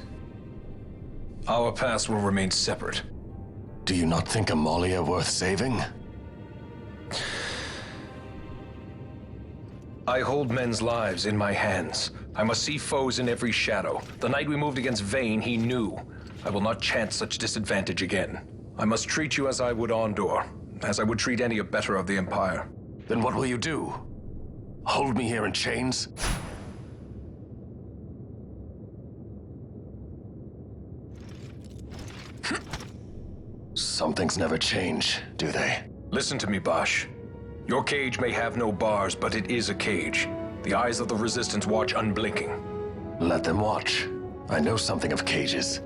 Our past will remain separate. Do you not think Amalia worth saving? I hold men's lives in my hands. I must see foes in every shadow. The night we moved against Vayne, he knew. I will not chance such disadvantage again. I must treat you as I would Andor, as I would treat any abettor of the Empire. Then what will you do? Hold me here in chains? Some things never change, do they? Listen to me, Bosch. Your cage may have no bars, but it is a cage. The eyes of the Resistance watch unblinking. Let them watch. I know something of cages.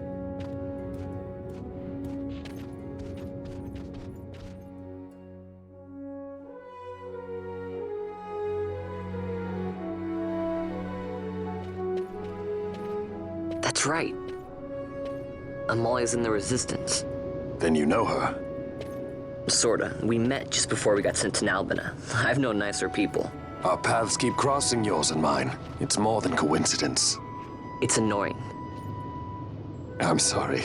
That's right. Amalia's in the Resistance. Then you know her. Sorta. We met just before we got sent to Nalbina. I've known nicer people. Our paths keep crossing, yours and mine. It's more than coincidence. It's annoying. I'm sorry.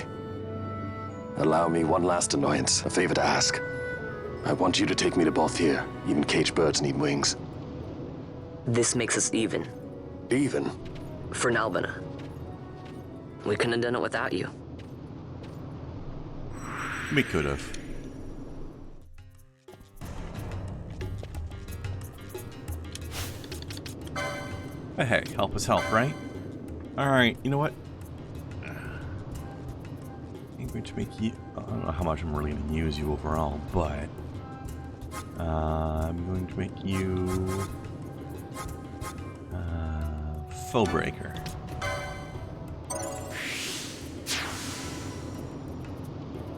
Allow me one last annoyance, a favor to ask. I want you to take me to Balthier. Even caged birds need wings. This makes us even. Even? For Nalbina. We couldn't have done it without you. We could have. But hey, help is help, right? Alright, you know what? I'm going to make you... I don't know how much I'm really going to use you overall, but... I'm going to make you... Foe Breaker.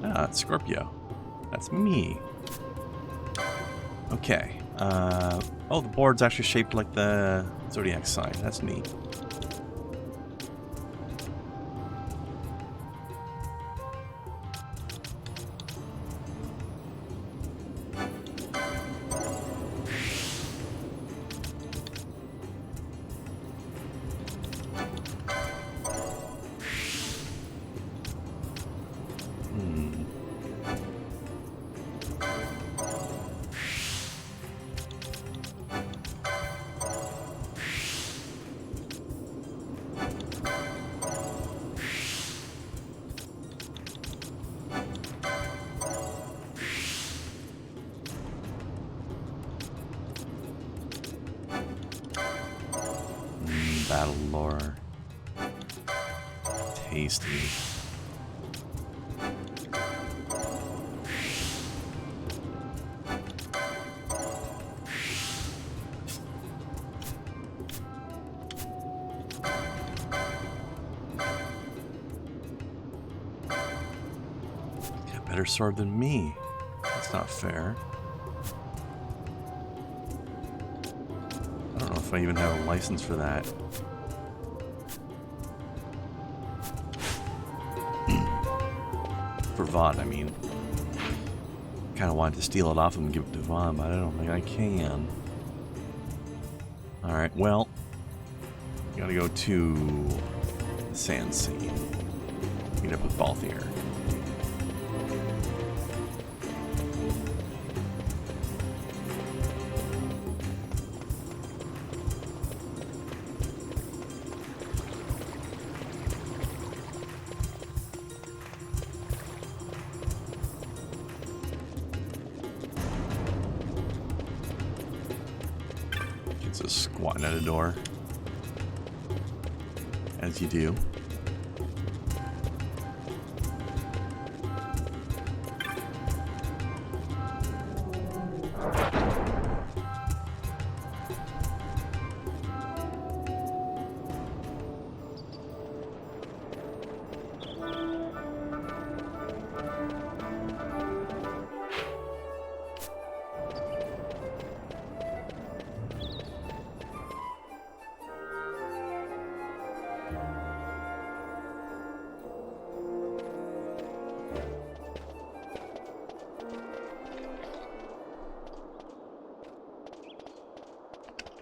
Ah, it's Scorpio. That's me. Okay. Oh, the board's actually shaped like the Zodiac sign. That's neat. hasty. Better sword than me. That's not fair. I don't know if I even have a license for that. For Vaughn, I mean. Kind of wanted to steal it off him and give it to Vaughn, but I don't think I can. Alright, well. Gotta go to the Sand Sea. Meet up with Balthier. Squatting at a door, as you do.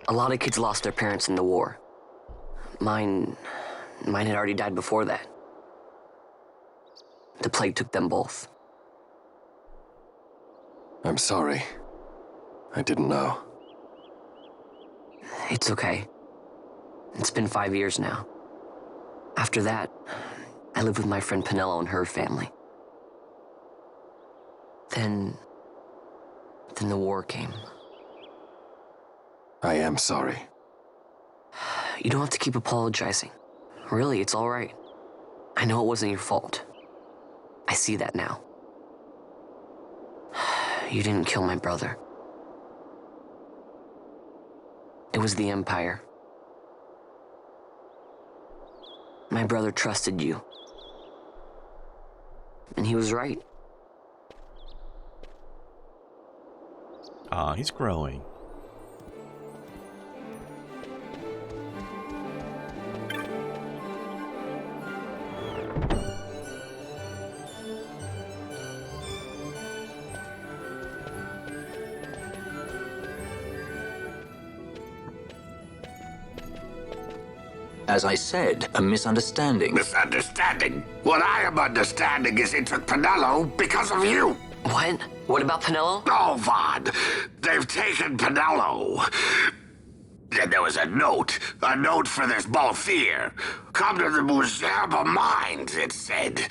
A lot of kids lost their parents in the war. Mine had already died before that. The plague took them both. I'm sorry. I didn't know. It's okay. It's been 5 years now. After that, I lived with my friend Pinello and her family. Then the war came. I am sorry. You don't have to keep apologizing. Really, it's all right. I know it wasn't your fault. I see that now. You didn't kill my brother. It was the Empire. My brother trusted you. And he was right. He's growing. As I said, a misunderstanding. Misunderstanding? What I am understanding is it took Pinello because of you. What? What about Pinello? Oh, Vaughn. They've taken Pinello. And there was a note for this Balthier. Come to the Muserba Mines, it said.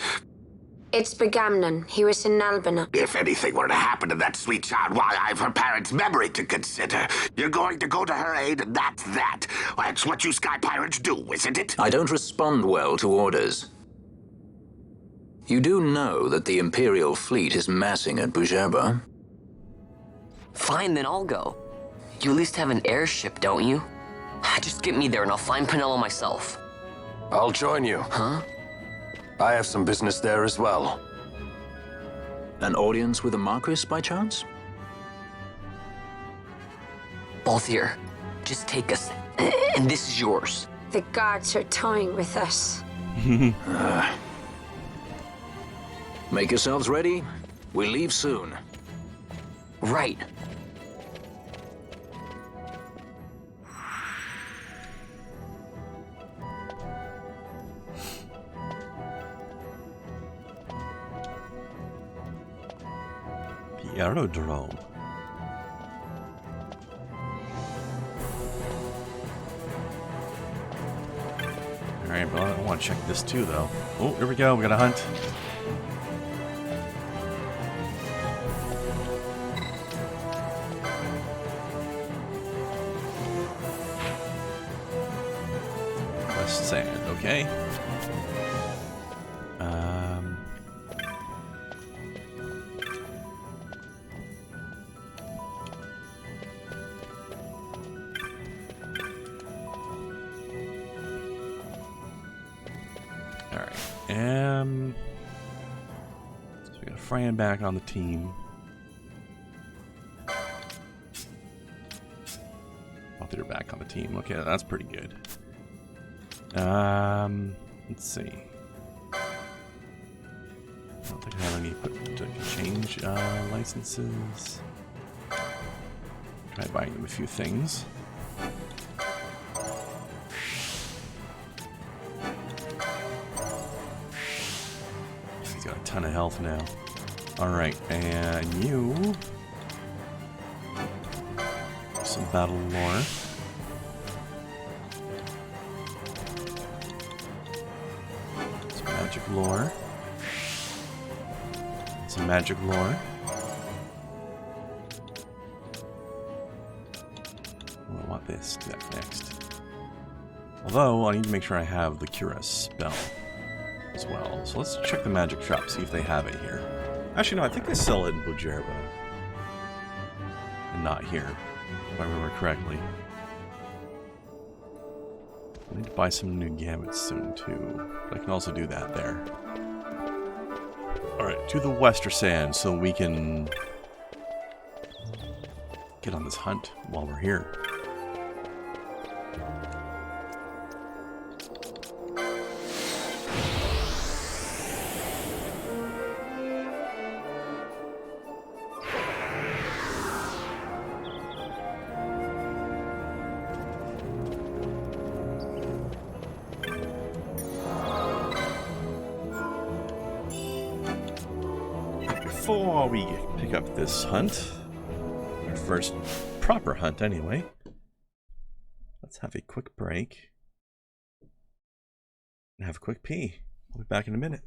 It's Begamnon. He was in Albina. If anything were to happen to that sweet child, why, I've her parents' memory to consider. You're going to go to her aid, and that's that. That's what you Sky Pirates do, isn't it? I don't respond well to orders. You do know that the Imperial fleet is massing at Bujerba? Fine, then I'll go. You at least have an airship, don't you? Just get me there and I'll find Pinello myself. I'll join you. Huh? I have some business there as well. An audience with the Marquis, by chance? Balthier, just take us, and this is yours. The guards are toying with us. Make yourselves ready. We leave soon. Right. The aerodrome. Alright, but I want to check this too, though. Oh, here we go. We got a hunt. West Sand, okay. So we got Fran back on the team. Oh, they're back on the team. Okay, that's pretty good. Let's see. I don't think I have any to change licenses. Try buying them a few things. He's got a ton of health now. Alright, and you... some battle lore. Some magic lore. Some magic lore. Oh, I want this. Do that next. Although, I need to make sure I have the Cura spell as well. So let's check the magic shop, see if they have it here. Actually, no, I think they sell it in Bujerba. And not here, if I remember correctly. I need to buy some new gamuts soon, too. But I can also do that there. Alright, to the Wester Sand, so we can get on this hunt while we're here. Before we pick up this hunt, our first proper hunt anyway, let's have a quick break and have a quick pee. I'll be back in a minute.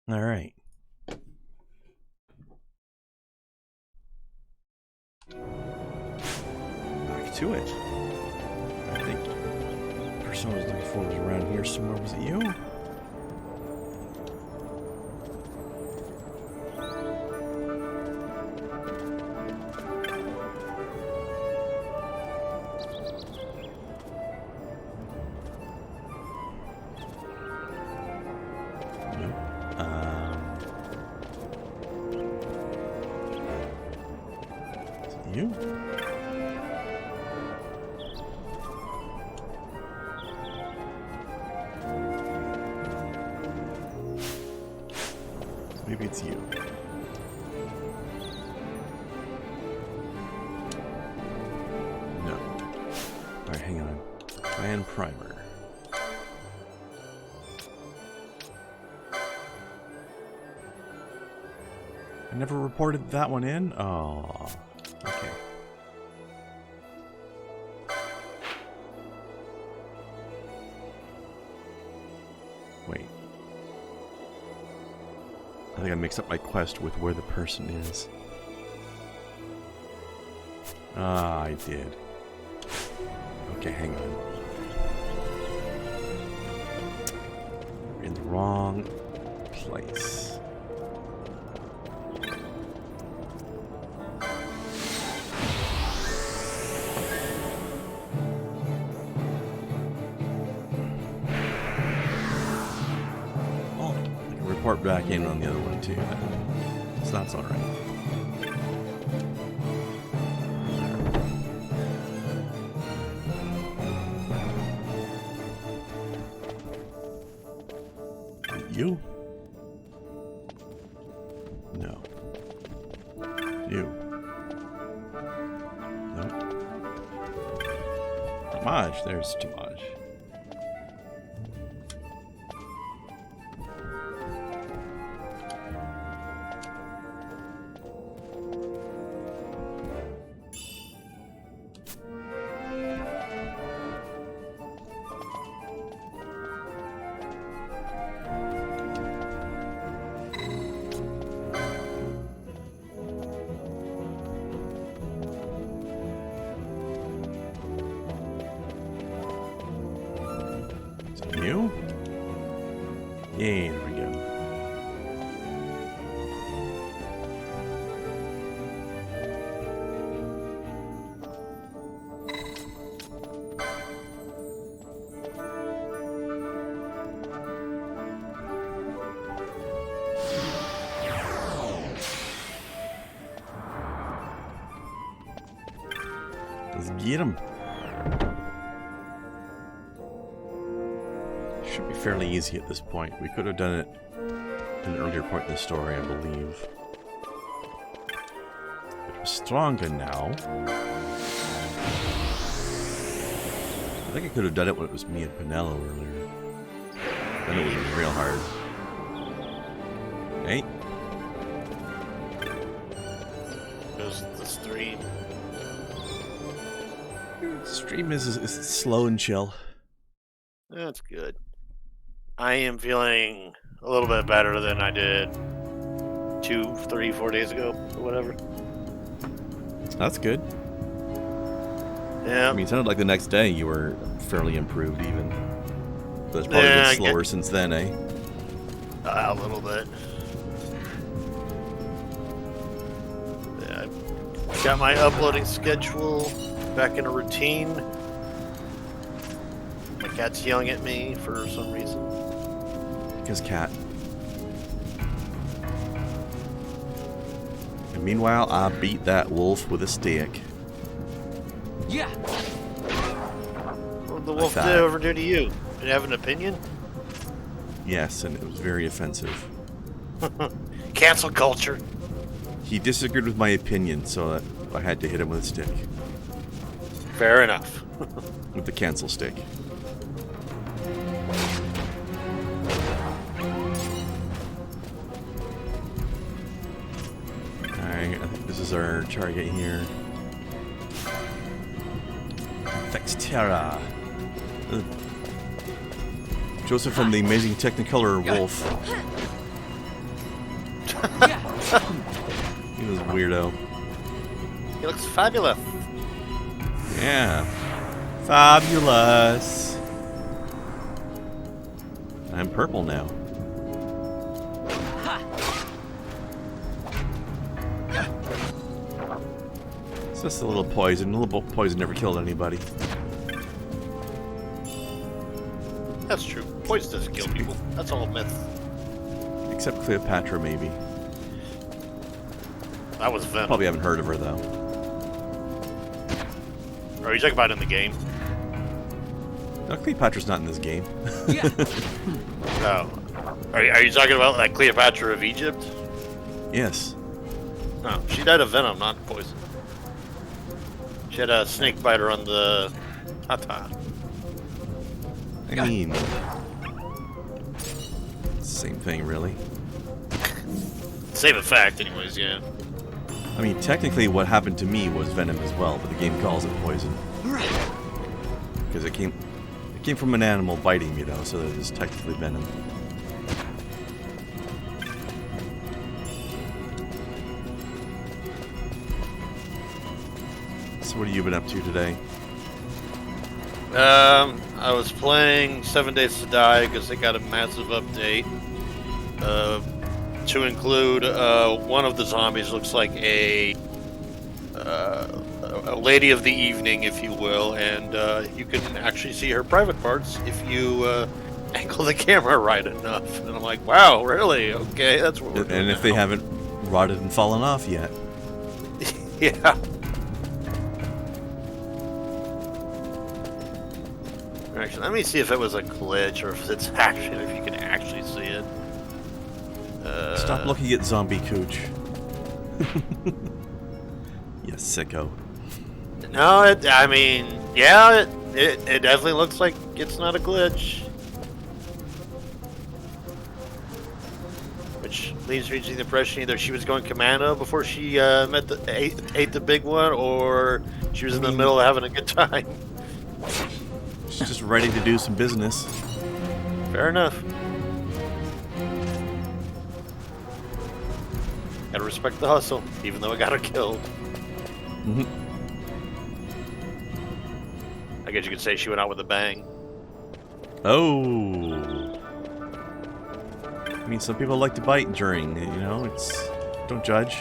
All right. Back to it. I think the person I was looking for was around here somewhere. Was it you? You? Maybe it's you. No. Alright, hang on. Plan primer. I never reported that one in? Oh. Okay. Wait. I think I mixed up my quest with where the person is. Ah, I did. Okay, hang on. We're in the wrong place. Report back in on the other one too. So that's all right. You? No. You? No. Tamaj, there's Tamaj. You? Yeah, there we go. Let's get him. Should be fairly easy at this point. We could have done it at an earlier point in the story, I believe. But we're stronger now. I think I could have done it when it was me and Pinello earlier. Then it would have been real hard. Hey. Goes the stream. Stream is slow and chill. That's good. I am feeling a little bit better than I did 2, 3, 4 days ago, or whatever. That's good. Yeah. I mean, it sounded like the next day you were fairly improved, even. But it's probably been slower since then, eh? A little bit. Yeah, I got my uploading schedule back in a routine. My cat's yelling at me for some reason. Because cat. And meanwhile, I beat that wolf with a stick. Yeah. What did the wolf ever do to you? Did you have an opinion? Yes, and it was very offensive. Cancel culture. He disagreed with my opinion, so I had to hit him with a stick. Fair enough. With the cancel stick. Alright, I think this is our target here. Vexterra. Joseph and the Amazing Technicolor Wolf. He was a weirdo. He looks fabulous. Yeah. Fabulous. I'm purple now. It's just a little poison. A little poison never killed anybody. That's true. Poison doesn't kill people. That's all a myth. Except Cleopatra, maybe. That was Venom. Probably haven't heard of her, though. Are you talking about in the game? No, Cleopatra's not in this game. No. Are you talking about like Cleopatra of Egypt? Yes. No, she died of venom, not poison. She had a snake biter on the tata. I mean, same thing, really. Same effect, anyways. Yeah. I mean, technically, what happened to me was venom as well, but the game calls it poison because it came from an animal biting me, though, so that it's technically venom. So, what have you been up to today? I was playing 7 Days to Die because they got a massive update. To include one of the zombies looks like a lady of the evening, if you will, and you can actually see her private parts if you angle the camera right enough. And I'm like, wow, really? Okay, that's what we're doing. And if they haven't rotted and fallen off yet. Yeah. Actually, let me see if it was a glitch or if it's actually, if you can actually see it. Stop looking at zombie cooch. You sicko. No, I mean, yeah, it definitely looks like it's not a glitch. Which leaves me to the impression either she was going commando before she ate the big one, or she was in the middle of having a good time. She's just ready to do some business. Fair enough. Gotta respect the hustle, even though it got her killed. Mm-hmm. I guess you could say she went out with a bang. Oh. I mean, some people like to bite during, you know, it's... Don't judge.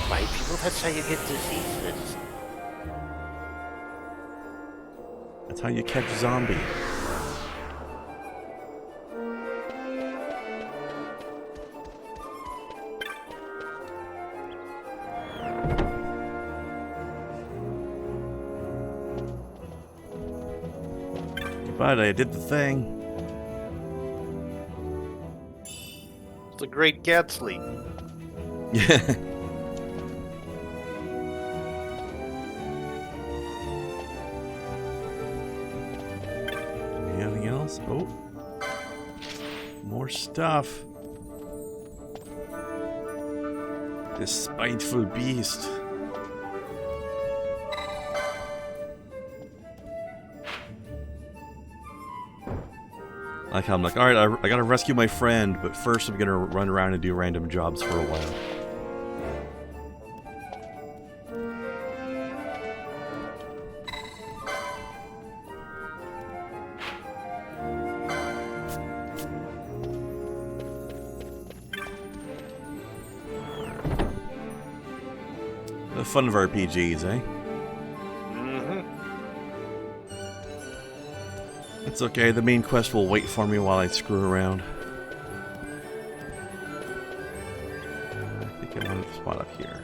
Bite people? That's how you get diseases. That's how you catch zombie. But I did the thing. It's a great cat sleep. Yeah. Anything else? Oh. More stuff. This spiteful beast. Like how I'm like, alright, I gotta rescue my friend, but first I'm gonna run around and do random jobs for a while. The fun of RPGs, eh? It's okay, the main quest will wait for me while I screw around. I think I wanted to spot up here.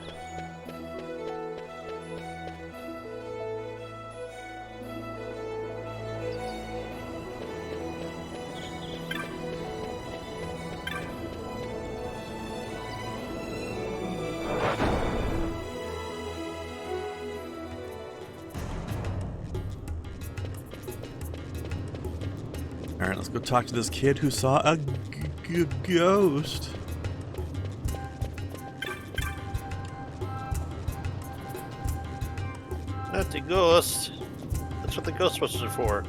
Alright, let's go talk to this kid who saw a ghost. Not the ghost. That's what the Ghostbusters are for.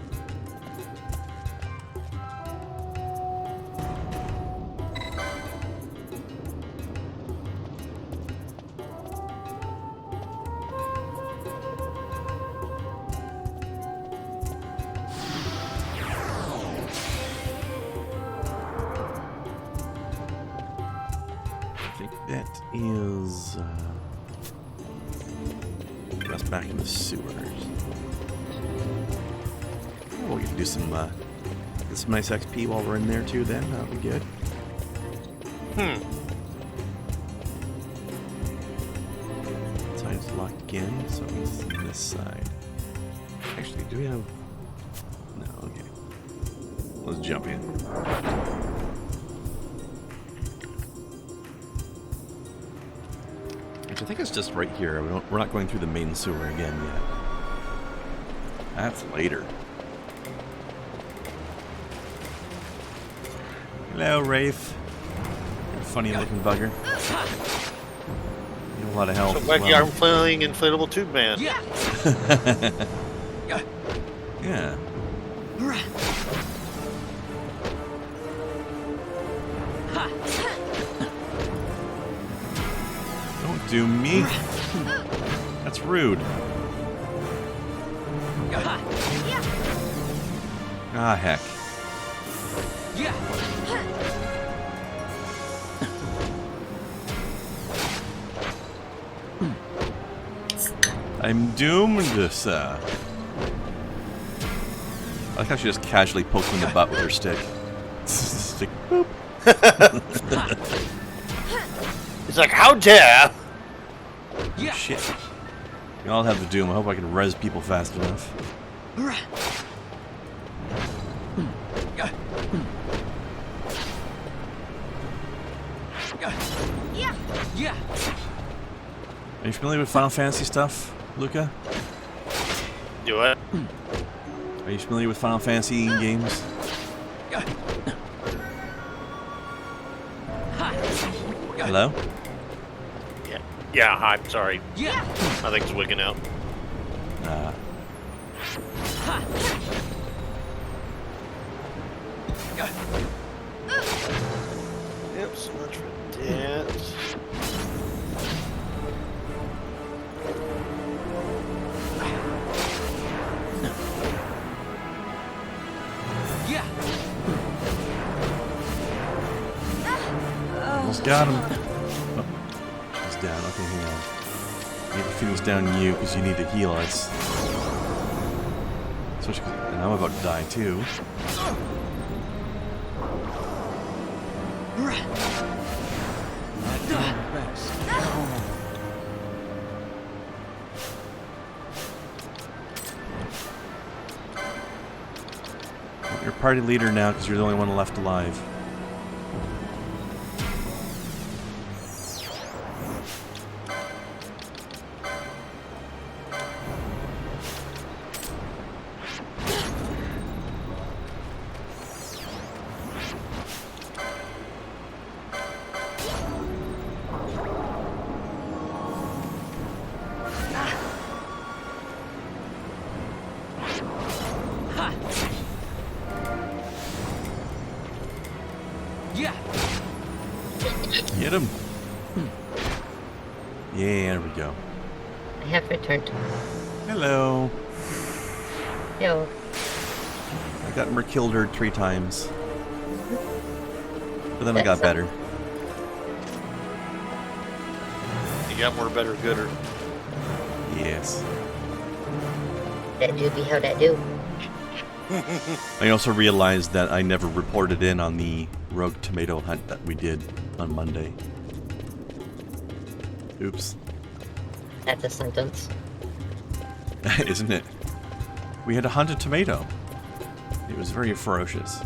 I think that is us back in the sewers. Oh, we can do some get some nice XP while we're in there too. Then that'll be good. Side's locked again, so it's this side. Actually, do we have? No. Okay. Let's jump in. Which I think it's just right here. We're not going through the main sewer again yet. That's later. Hello, Wraith. You funny looking bugger. You have a lot of health. So wacky arm flailing inflatable tube man. Yeah. Yeah. Don't do me. That's rude. Ah, heck. I'm doomed, sir. I like how she just casually poked him in the butt with her stick. Stick, boop. He's like, how dare! Oh, shit. We all have the doom. I hope I can res people fast enough. Are you familiar with Final Fantasy stuff, Luca? Do it. Are you familiar with Final Fantasy games? Hello? Yeah, I'm sorry. I think it's wigging out. Yep, so much for that. Almost got him. Oh, he's down. Okay, hang on. Maybe Phoenix down you because you need to heal us. Especially, and I'm about to die too. You're party leader now because you're the only one left alive. Get him. Yeah, there we go. I have returned. Hello. Yo. I got killed her 3 times. But then I got better. You got more better gooder. Yes. That do be how that do. I also realized that I never reported in on the rogue tomato hunt that we did on Monday. Oops. That's a sentence. Isn't it? We had to hunt a tomato. It was very ferocious.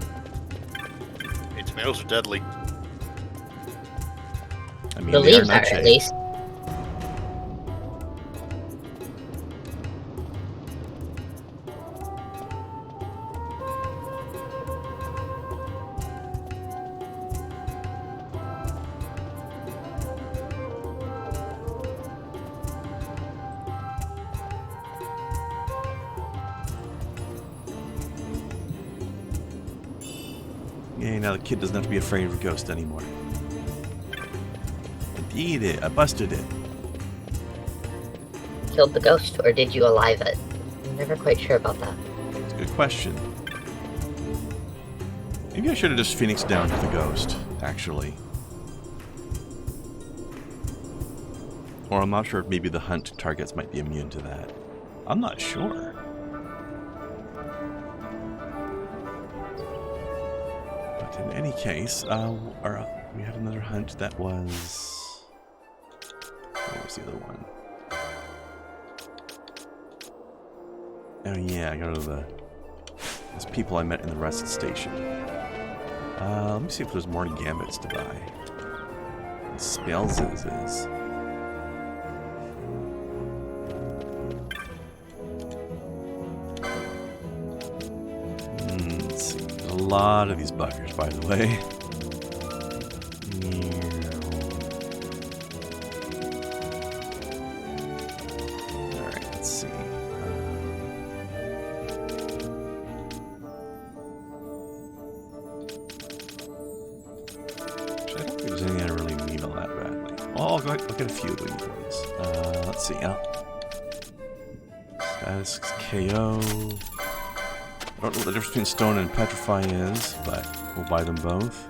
Hey, tomatoes are deadly. I mean, The they are leaves are, nightshade. at least. Yay, now the kid doesn't have to be afraid of a ghost anymore. I did it. I busted it. Killed the ghost, or did you alive it? I'm never quite sure about that. It's a good question. Maybe I should have just phoenixed down the ghost, actually. Or I'm not sure if maybe the hunt targets might be immune to that. I'm not sure. But in any case, we had another hunt that was... What was the other one? Oh yeah, I go to those people I met in the rest station. Let me see if there's more gambits to buy. Spells is. Let's see. There's a lot of these buggers, by the way. Alright, let's see. I don't think there's anything I really need all that badly. Well, I'll go look at a few of these ones. Let's see. Status KO. I don't know what the difference between stone and petrify is, but we'll buy them both.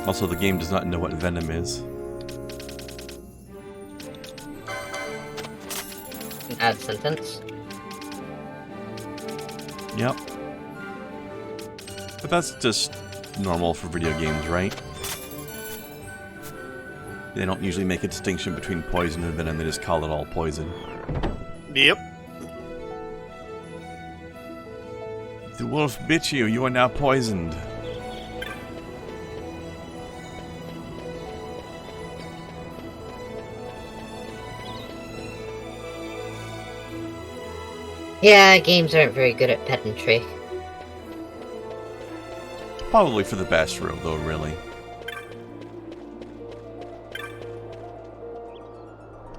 Also, the game does not know what venom is. Add sentence. Yep. But that's just normal for video games, right? They don't usually make a distinction between poison and venom, they just call it all poison. Yep. The wolf bit you, you are now poisoned. Yeah, games aren't very good at pedantry. Probably for the best, though, really.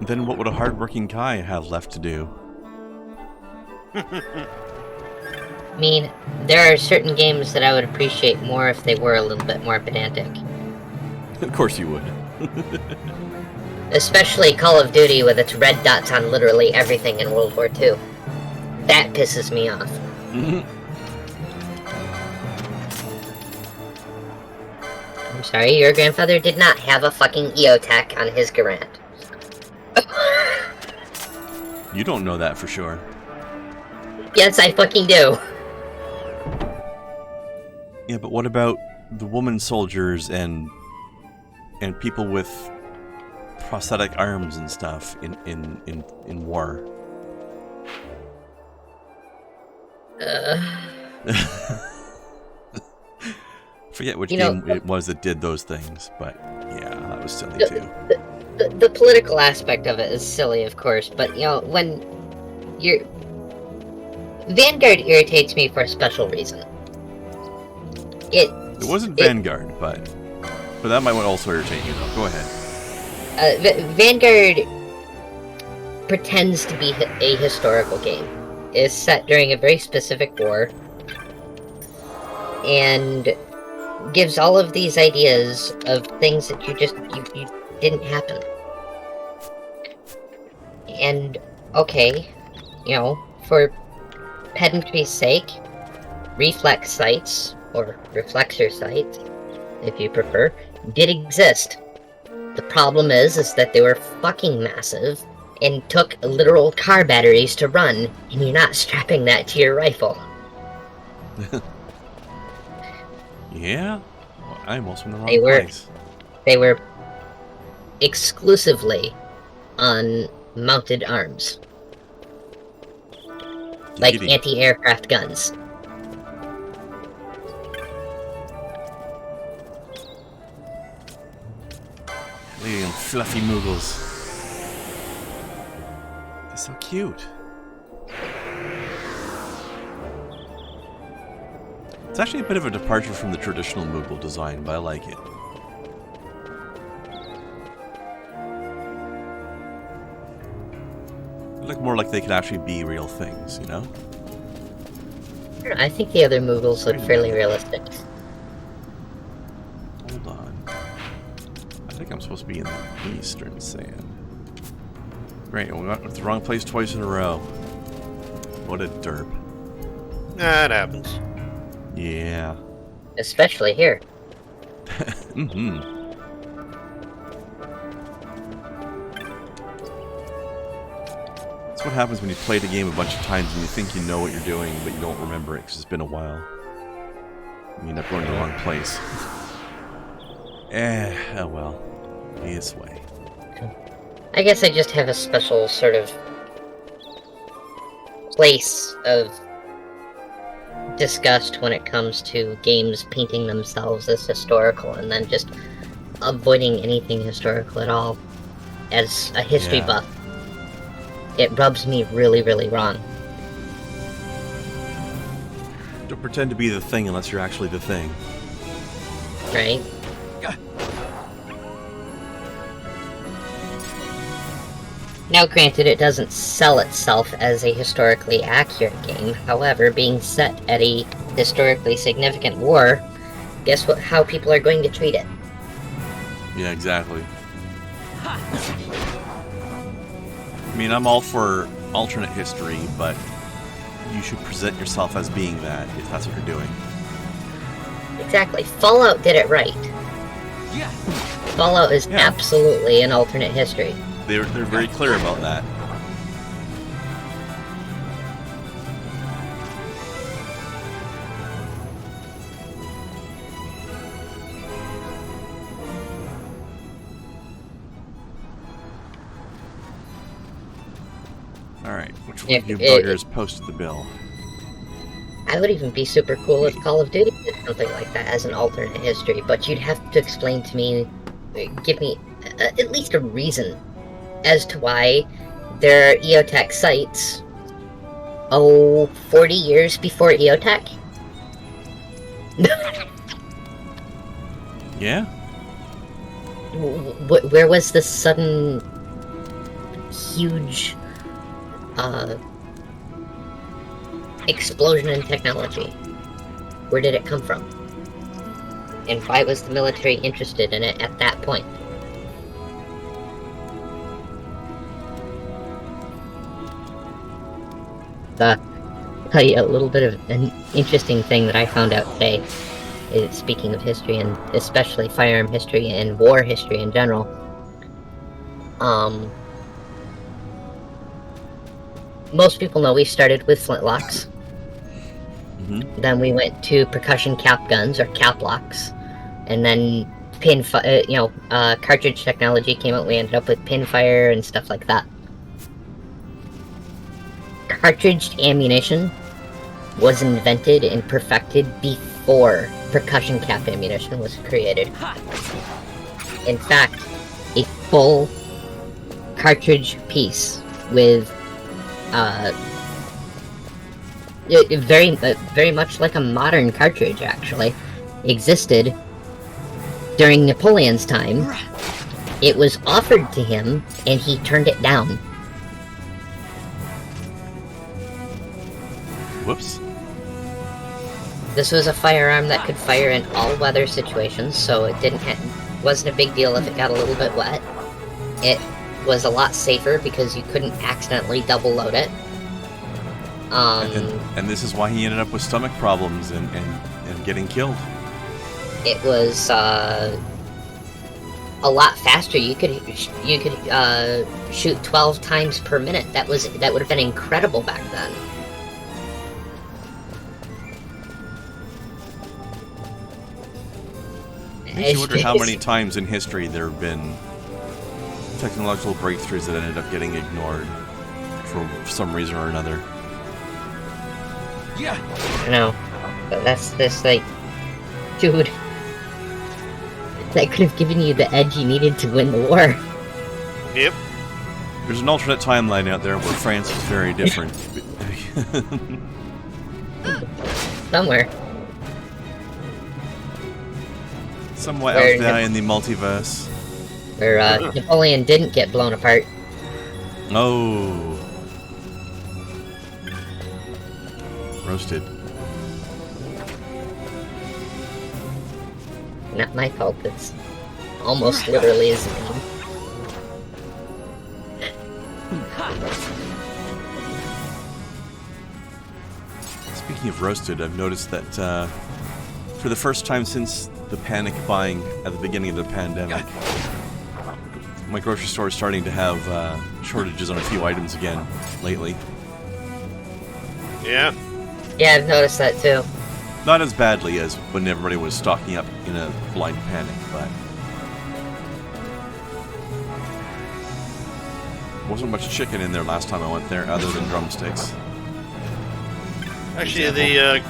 Then what would a hardworking guy have left to do? I mean, there are certain games that I would appreciate more if they were a little bit more pedantic. Of course you would. Especially Call of Duty with its red dots on literally everything in World War II. That pisses me off. I'm sorry, your grandfather did not have a fucking EOTech on his Garand. You don't know that for sure. Yes, I fucking do. Yeah, but what about the woman soldiers and people with prosthetic arms and stuff in war? Forget which game it was that did those things, but yeah, that was silly too. The political aspect of it is silly, of course, but you know, when you're... Vanguard irritates me for a special reason. It wasn't Vanguard, but that might also irritate you, though. Go ahead. Vanguard pretends to be a historical game. It is set during a very specific war, and gives all of these ideas of things that you didn't happen. And, okay, you know, for pedantry's sake, reflex sights, or reflexor sights, if you prefer, did exist. The problem is that they were fucking massive, and took literal car batteries to run, and you're not strapping that to your rifle. Yeah? Well, I'm also in the wrong place. They were exclusively on mounted arms. Like anti-aircraft guns. Little fluffy moogles. They're so cute. It's actually a bit of a departure from the traditional Moogle design, but I like it. look more like they could actually be real things, you know? I think the other Moogles look fairly realistic. Hold on. I think I'm supposed to be in the eastern sand. Great, we went to the wrong place twice in a row. What a derp. That happens. Yeah. Especially here. Mm-hmm. That's what happens when you play the game a bunch of times and you think you know what you're doing, but you don't remember it because it's been a while. You end up going to the wrong place. Oh well. This way. I guess I just have a special sort of place of disgust when it comes to games painting themselves as historical and then just avoiding anything historical at all. As a history buff, it rubs me really, really wrong. Don't pretend to be the thing unless you're actually the thing. Right? Now granted, it doesn't sell itself as a historically accurate game, however, being set at a historically significant war, guess what? How people are going to treat it. Yeah, exactly. I mean, I'm all for alternate history, but you should present yourself as being that, if that's what you're doing. Exactly. Fallout did it right. Yeah. Fallout is absolutely an alternate history. They're very clear about that. Alright, which one of you buggers posted the bill? I would even be super cool if Call of Duty did something like that as an alternate history, but you'd have to explain to me, give me at least a reason as to why there are EOTech sites, 40 years before EOTech? Yeah? Where was this sudden, huge, explosion in technology? Where did it come from? And why was the military interested in it at that point? Tell you a little bit of an interesting thing that I found out today, is, speaking of history, and especially firearm history and war history in general. Most people know we started with flintlocks. Mm-hmm. Then we went to percussion cap guns, or cap locks. And then cartridge technology came out, we ended up with pinfire and stuff like that. Cartridged ammunition was invented and perfected before percussion cap ammunition was created. In fact, a full cartridge piece with very much like a modern cartridge actually existed during Napoleon's time. It was offered to him and he turned it down. Whoops. This was a firearm that could fire in all weather situations, so it wasn't a big deal if it got a little bit wet. It was a lot safer because you couldn't accidentally double load it. And this is why he ended up with stomach problems and getting killed. It was a lot faster. You could shoot 12 times per minute. That would have been incredible back then. Makes you wonder how many times in history there have been technological breakthroughs that ended up getting ignored for some reason or another. Yeah. No, but that's this dude. That could have given you the edge you needed to win the war. Yep. There's an alternate timeline out there where France is very different. Somewhere. Somewhat out there in the multiverse. Where Napoleon didn't get blown apart. Oh. roasted. Not my fault, it's almost literally his name. Speaking of roasted, I've noticed that for the first time since the panic buying at the beginning of the pandemic, my grocery store is starting to have shortages on a few items again lately. Yeah? Yeah, I've noticed that too. Not as badly as when everybody was stocking up in a blind panic, but wasn't much chicken in there last time I went there other than drumsticks. Actually, the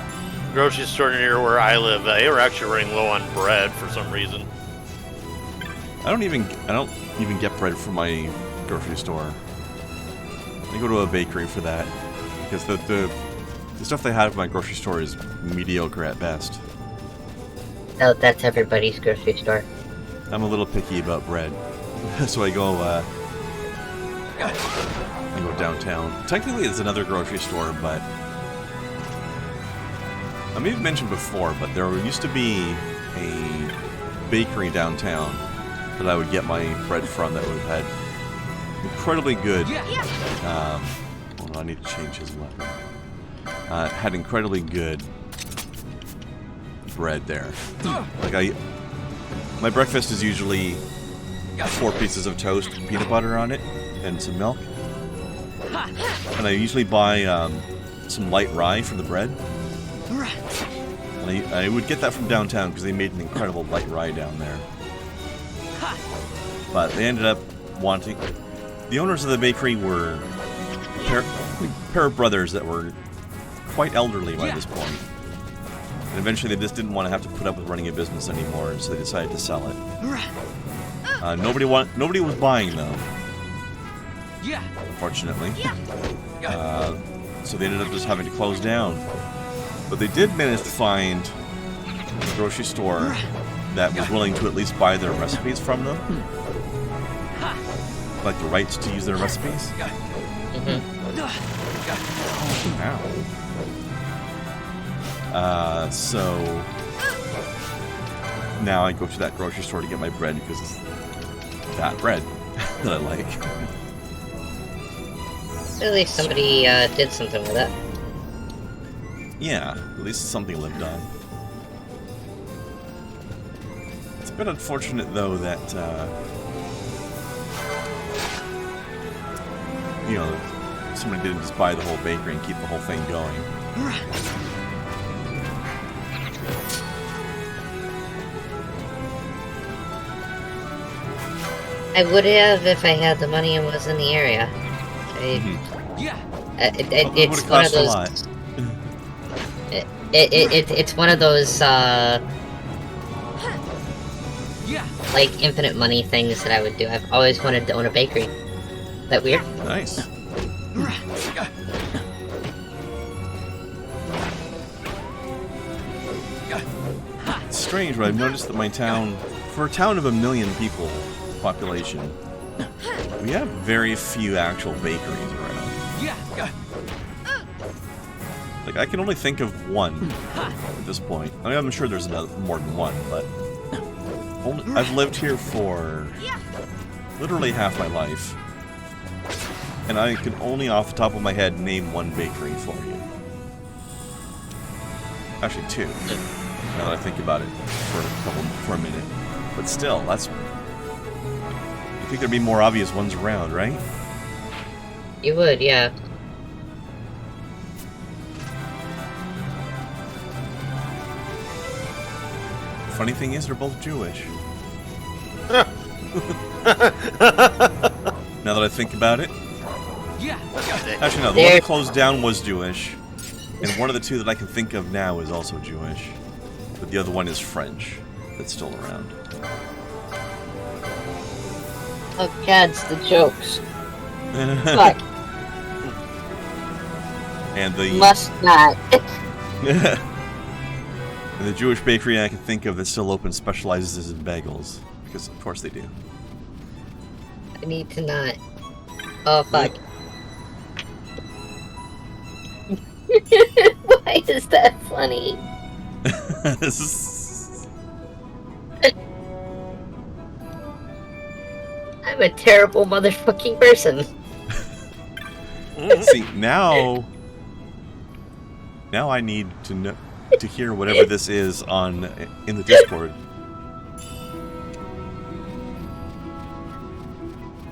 grocery store near where I live, they were actually running low on bread for some reason. I don't even get bread from my grocery store. I go to a bakery for that because the stuff they have at my grocery store is mediocre at best. Oh, that's everybody's grocery store. I'm a little picky about bread, so I go downtown. Technically, it's another grocery store, but I may have mentioned before, but there used to be a bakery downtown that I would get my bread from that would have had incredibly good. Hold on, I need to change his weapon. Had incredibly good bread there. Like my breakfast is usually 4 pieces of toast, peanut butter on it, and some milk. And I usually buy some light rye for the bread. And I would get that from downtown because they made an incredible light rye down there. But they ended up wanting... The owners of the bakery were a pair of brothers that were quite elderly by this point. And eventually they just didn't want to have to put up with running a business anymore, and so they decided to sell it. Nobody was buying though. Unfortunately. So they ended up just having to close down. But they did manage to find a grocery store that was willing to at least buy their recipes from them. Like the rights to use their recipes. Wow. So now I go to that grocery store to get my bread because it's that bread that I like. At least somebody did something with it. Yeah, at least something lived on. It's a bit unfortunate though that you know, somebody didn't just buy the whole bakery and keep the whole thing going. I would have if I had the money and was in the area. It's one of those. It's one of those like infinite money things that I would do. I've always wanted to own a bakery. Is that weird? Nice. It's strange, but I've noticed that my town, for a town of 1 million people population, we have very few actual bakeries around. Like, I can only think of one at this point. I mean, I'm sure there's more than one, but I've lived here for literally half my life. And I can only off the top of my head name one bakery for you. Actually 2. Now that I think about it for a minute. But still, that's... I think there'd be more obvious ones around, right? You would, yeah. Funny thing is, they're both Jewish. Now that I think about it. Actually, no, the one that closed down was Jewish. And one of the 2 that I can think of now is also Jewish. But the other one is French. That's still around. Oh god, it's the jokes. Fuck. And the... Must not. And the Jewish bakery I can think of that still open specializes in bagels. Because of course they do. I need to not. Oh fuck. Why? is that funny? I'm a terrible motherfucking person. See, now I need to know to hear whatever this is in the Discord.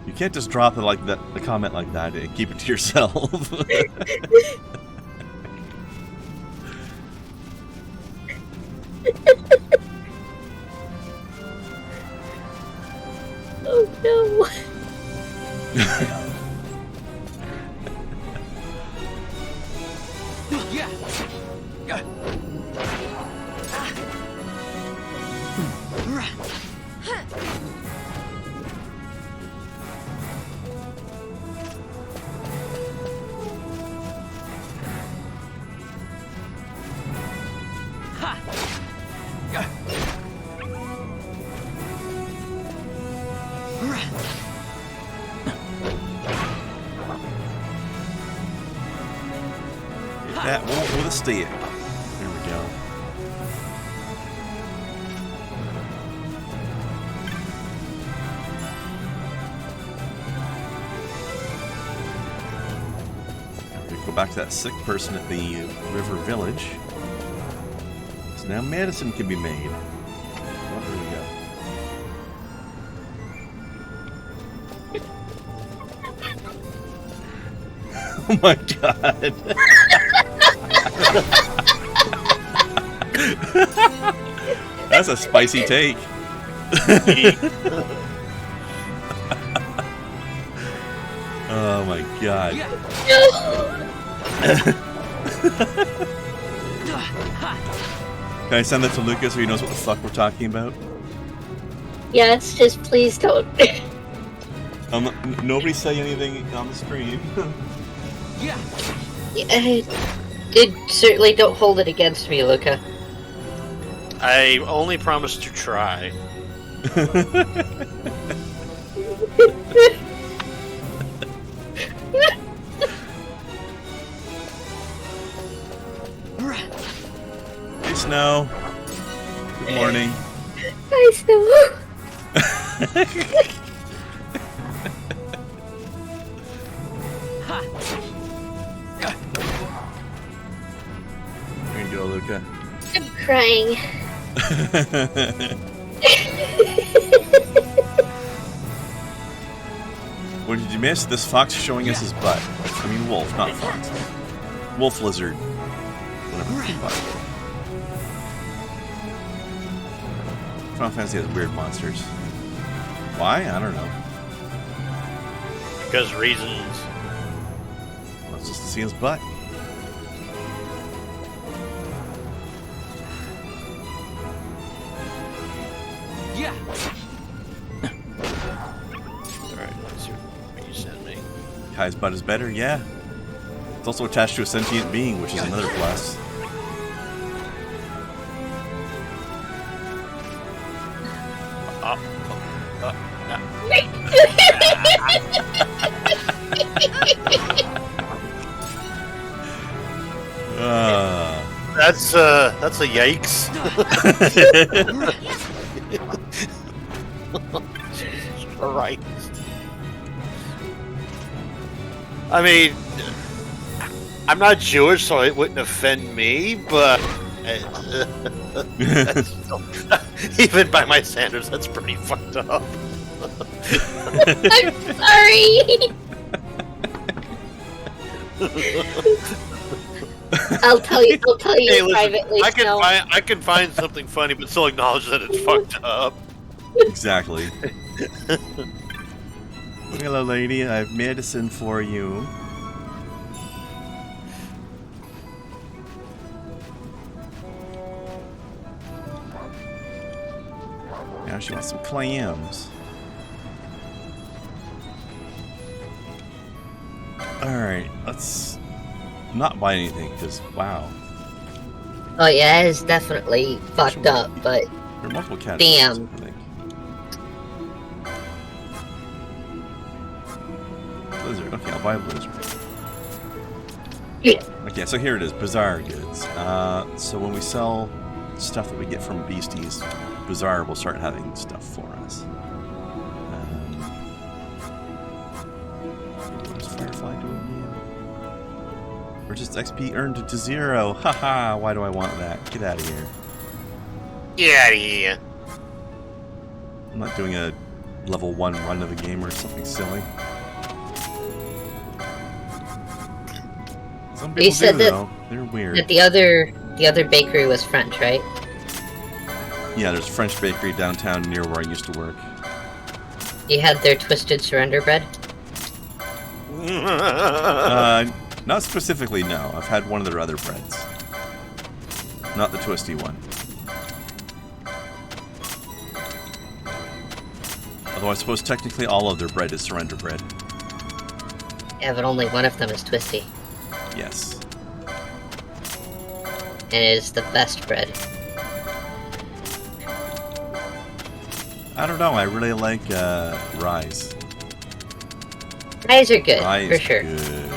You can't just drop it like that, a comment like that, and keep it to yourself. Oh no. That won't with a stick. There we go. We go back to that sick person at the river village. So now medicine can be made. Oh, there we go. Oh my god. That's a spicy take. Oh my god. Can I send that to Lucas so he knows what the fuck we're talking about? Yes, just please don't. Nobody say anything on the stream. Certainly don't hold it against me, Luca. I only promise to try. Hey, Snow. Good morning. Hi, Snow. Here you go, Luca. I'm crying. What did you miss? This fox showing us his butt. I mean wolf, not fox. Wolf lizard. Whatever. Butt. Final Fantasy has weird monsters. Why? I don't know. Because reasons. Let's just see his butt. Yeah. Alright, let's see what you sent me. Kai's butt is better, yeah. It's also attached to a sentient being, which is another plus. That's a yikes. Jesus Christ. I mean, I'm not Jewish, so it wouldn't offend me, but that's still, even by my standards, that's pretty fucked up. I'm sorry. I'll tell you Hey, listen, privately. I can find something funny, but still acknowledge that it's fucked up. Exactly. Hello, lady. I have medicine for you. Now she wants some clams. Alright, let's not buy anything, because, wow. Oh yeah, it's definitely fucked up, but There are multiple categories, damn. I think. Blizzard, okay, I'll buy a blizzard. Okay, so here it is, Bazaar goods. So when we sell stuff that we get from beasties, Bazaar will start having stuff for us. What does Firefly do again? Or just XP earned to 0. Haha, why do I want that? Get out of here. Get out of here. I'm not doing a level 1 run of the game or something silly. Some people You said do, that, though. They're weird. that the other bakery was French, right? Yeah, there's a French bakery downtown near where I used to work. You had their twisted surrender bread? Not specifically, no. I've had one of their other breads. Not the twisty one. Although I suppose technically all of their bread is surrender bread. Yeah, but only one of them is twisty. Yes. And it is the best bread. I don't know, I really like Rise. Fries are good, Rye for is sure. good.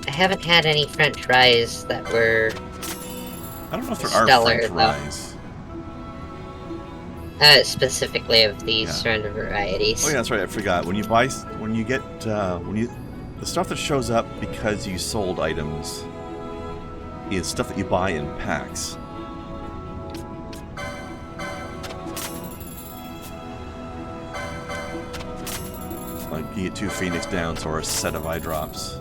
I haven't had any French fries that were I don't know if there stellar, are French Rise. Specifically of these surrender varieties. Oh yeah, that's right. I forgot. When you get the stuff that shows up because you sold items is stuff that you buy in packs. Like you get 2 Phoenix Downs or a set of eye drops.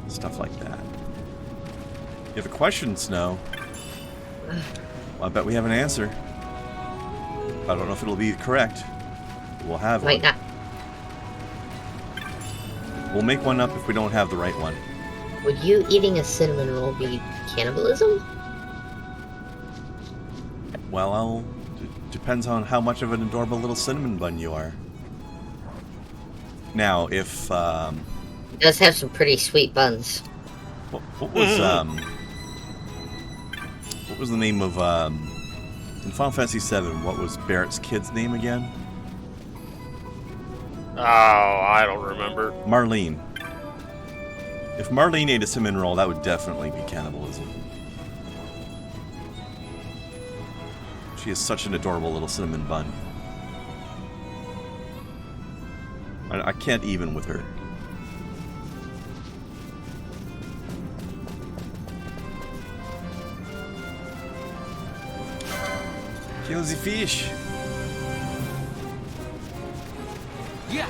Stuff like that. You have a question, Snow? Well, I bet we have an answer. I don't know if it'll be correct. We'll have Might one. not. We'll make one up if we don't have the right one. Would you eating a cinnamon roll be cannibalism? Well, depends on how much of an adorable little cinnamon bun you are. Now, if It does have some pretty sweet buns. what was what was the name of in Final Fantasy VII? What was Barrett's kid's name again? Oh, I don't remember. Marlene. If Marlene ate a cinnamon roll, that would definitely be cannibalism. She is such an adorable little cinnamon bun. I can't even with her. Kill the fish. Yeah.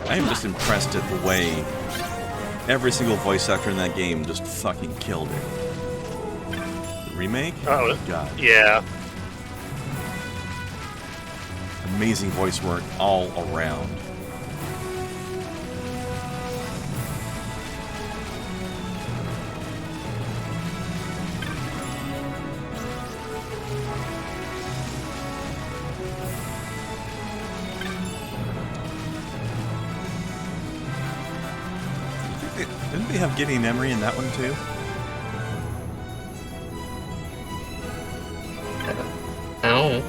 I am just impressed at the way every single voice actor in that game just fucking killed it. The remake? Oh, God. Yeah. Amazing voice work all around. Didn't they have Gideon Emery in that one too? Oh.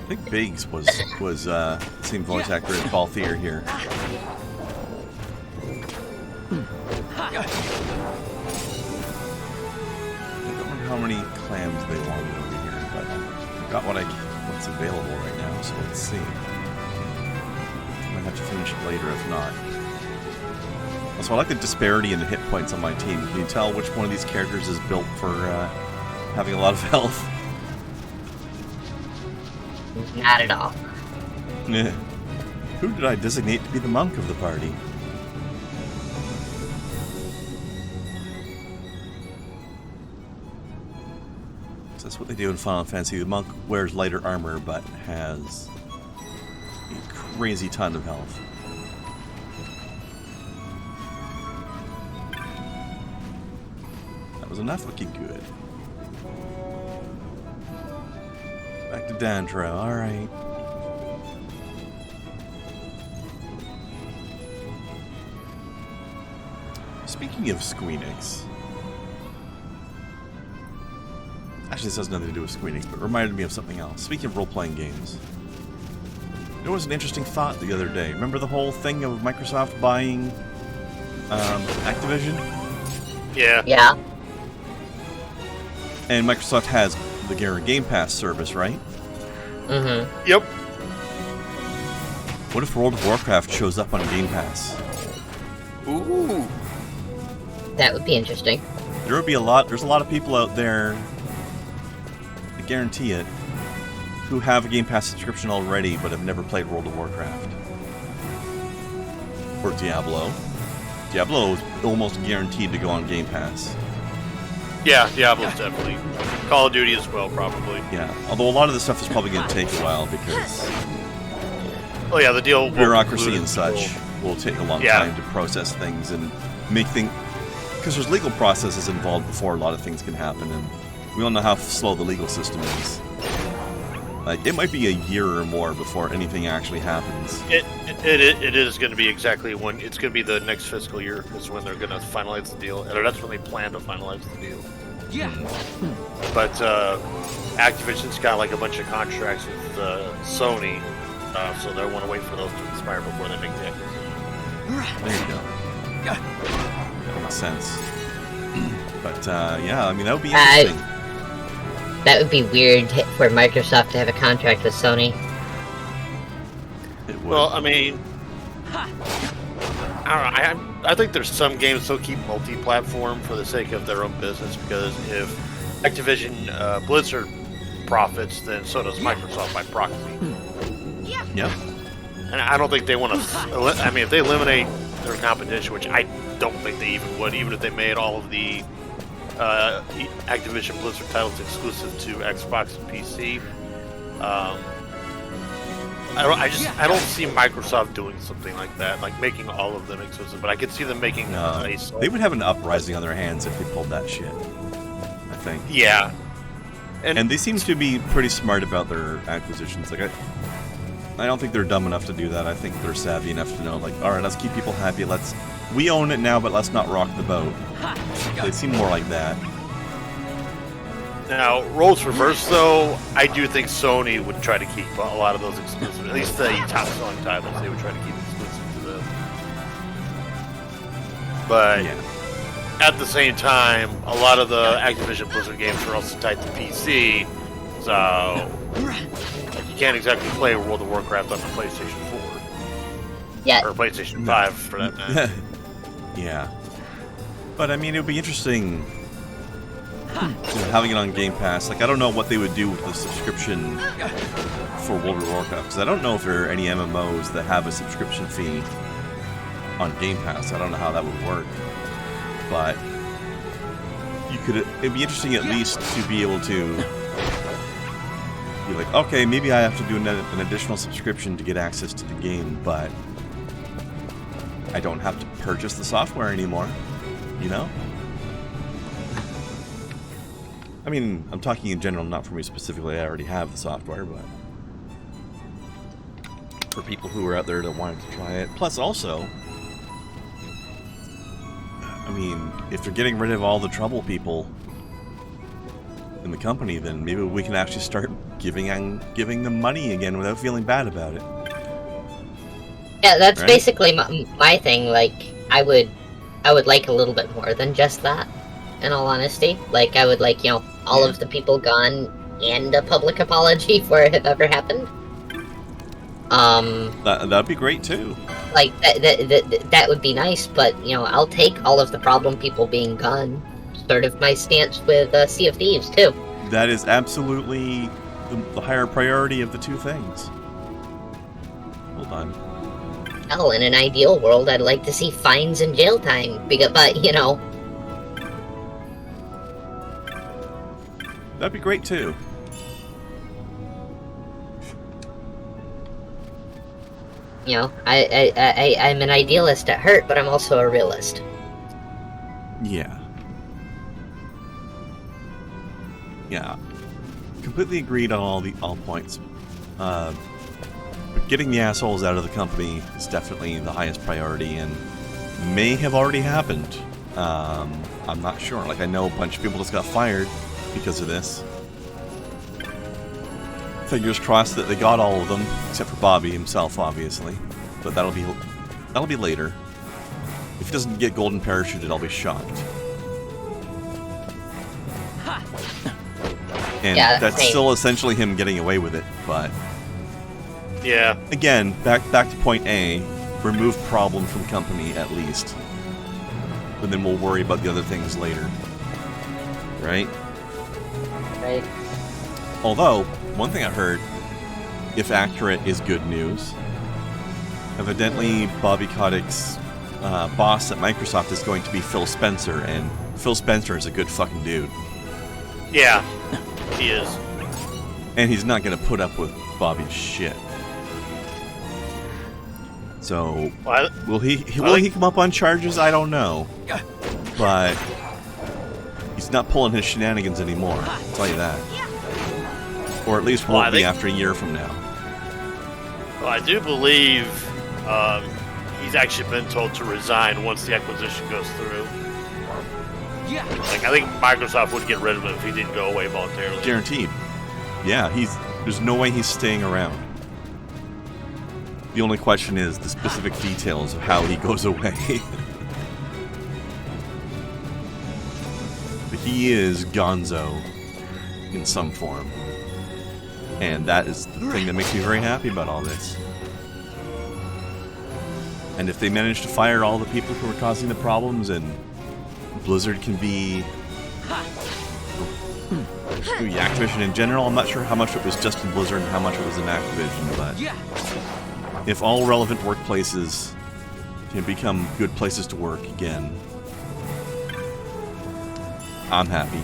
I think Biggs was the same voice actor as Balthier here. I don't remember how many clams they wanted over here, but I've got what's available right now, so let's see. Might have to finish it later if not. Also, I like the disparity in the hit points on my team. Can you tell which one of these characters is built for having a lot of health? Not at all. Who did I designate to be the monk of the party? So that's what they do in Final Fantasy. The monk wears lighter armor but has a crazy ton of health. That was enough looking good. Back to Dandro, alright. Speaking of Squeenix, actually this has nothing to do with Squeenix, but it reminded me of something else. Speaking of role-playing games, there was an interesting thought the other day. Remember the whole thing of Microsoft buying Activision? Yeah. Yeah. And Microsoft has the Game Pass service, right? Mm-hmm. Yep. What if World of Warcraft shows up on Game Pass? Ooh. That would be interesting. There's a lot of people out there, I guarantee it, who have a Game Pass subscription already but have never played World of Warcraft. Or Diablo. Diablo is almost guaranteed to go on Game Pass. Yeah, Diablo's definitely. Call of Duty as well, probably. Yeah, although a lot of this stuff is probably going to take a while because... Oh yeah, the deal... bureaucracy and such will take a long time to process things and make things... Because there's legal processes involved before a lot of things can happen, and we all know how slow the legal system is. Like, it might be a year or more before anything actually happens. It is going to be exactly when it's going to be the next fiscal year is when they're going to finalize the deal, and that's when they plan to finalize the deal. Yeah. But Activision's got like a bunch of contracts with Sony, so they want to wait for those to expire before they make the acquisition. There you go. That makes sense. But yeah, I mean that would be interesting. That would be weird for Microsoft to have a contract with Sony. It would. Well, I mean, I don't know. I think there's some games they'll keep multi-platform for the sake of their own business, because if Activision Blizzard profits, then so does Microsoft by proxy. Yeah. And I don't think they want to. I mean, if they eliminate their competition, which I don't think they even would, even if they made all of the Activision Blizzard titles exclusive to Xbox and PC. I don't see Microsoft doing something like that, like making all of them exclusive. But I could see them making. They would have an uprising on their hands if they pulled that shit, I think. Yeah. And they seem to be pretty smart about their acquisitions. Like I don't think they're dumb enough to do that. I think they're savvy enough to know, like, all right, let's keep people happy. We own it now, but let's not rock the boat. They seem more like that. Now, roles reversed, though, I do think Sony would try to keep a lot of those exclusive, at least the top-selling titles, they would try to keep exclusive to them. But at the same time, a lot of the Activision Blizzard games are also tied to PC, so you can't exactly play World of Warcraft on the PlayStation 4. Yeah. Or PlayStation 5, for that matter. Yeah. But, I mean, it would be interesting having it on Game Pass. Like, I don't know what they would do with the subscription for World of Warcraft, because I don't know if there are any MMOs that have a subscription fee on Game Pass. I don't know how that would work. But it'd be interesting at least to be able to be like, okay, maybe I have to do an additional subscription to get access to the game, but I don't have to purchase the software anymore, you know? I mean, I'm talking in general, not for me specifically. I already have the software, but for people who are out there that wanted to try it. Plus, also, I mean, if they're getting rid of all the trouble people in the company, then maybe we can actually start giving them money again without feeling bad about it. Yeah, that's basically my thing. Like, I would like a little bit more than just that, in all honesty. Like, I would like, all of the people gone and a public apology for it ever happened. That'd be great too. Like, that would be nice, but, I'll take all of the problem people being gone. Sort of my stance with Sea of Thieves, too. That is absolutely the higher priority of the two things. Hold on. Hell, in an ideal world, I'd like to see fines and jail time, but, That'd be great, too. I'm an idealist at heart, but I'm also a realist. Yeah. Yeah. Completely agreed on all points. But getting the assholes out of the company is definitely the highest priority, and may have already happened. I'm not sure. Like, I know a bunch of people just got fired because of this. Fingers crossed that they got all of them, except for Bobby himself, obviously. But that'll be later. If he doesn't get golden parachuted, I'll be shocked. And yeah, that's still essentially him getting away with it, but... Yeah. Again, back to point A. Remove problem from company, at least. And then we'll worry about the other things later. Right? Right. Although, one thing I heard, if accurate, is good news. Evidently, Bobby Kotick's boss at Microsoft is going to be Phil Spencer, and Phil Spencer is a good fucking dude. Yeah, he is. And he's not going to put up with Bobby's shit. So, will he come up on charges? I don't know. But he's not pulling his shenanigans anymore, I'll tell you that. Or at least won't be after a year from now. Well, I do believe he's actually been told to resign once the acquisition goes through. Yeah. Like, I think Microsoft would get rid of him if he didn't go away voluntarily. Guaranteed. Yeah, there's no way he's staying around. The only question is the specific details of how he goes away. But he is Gonzo in some form. And that is the thing that makes me very happy about all this. And if they manage to fire all the people who are causing the problems, and Blizzard can be... Activision in general, I'm not sure how much it was just in Blizzard and how much it was in Activision, but... If all relevant workplaces can become good places to work again, I'm happy.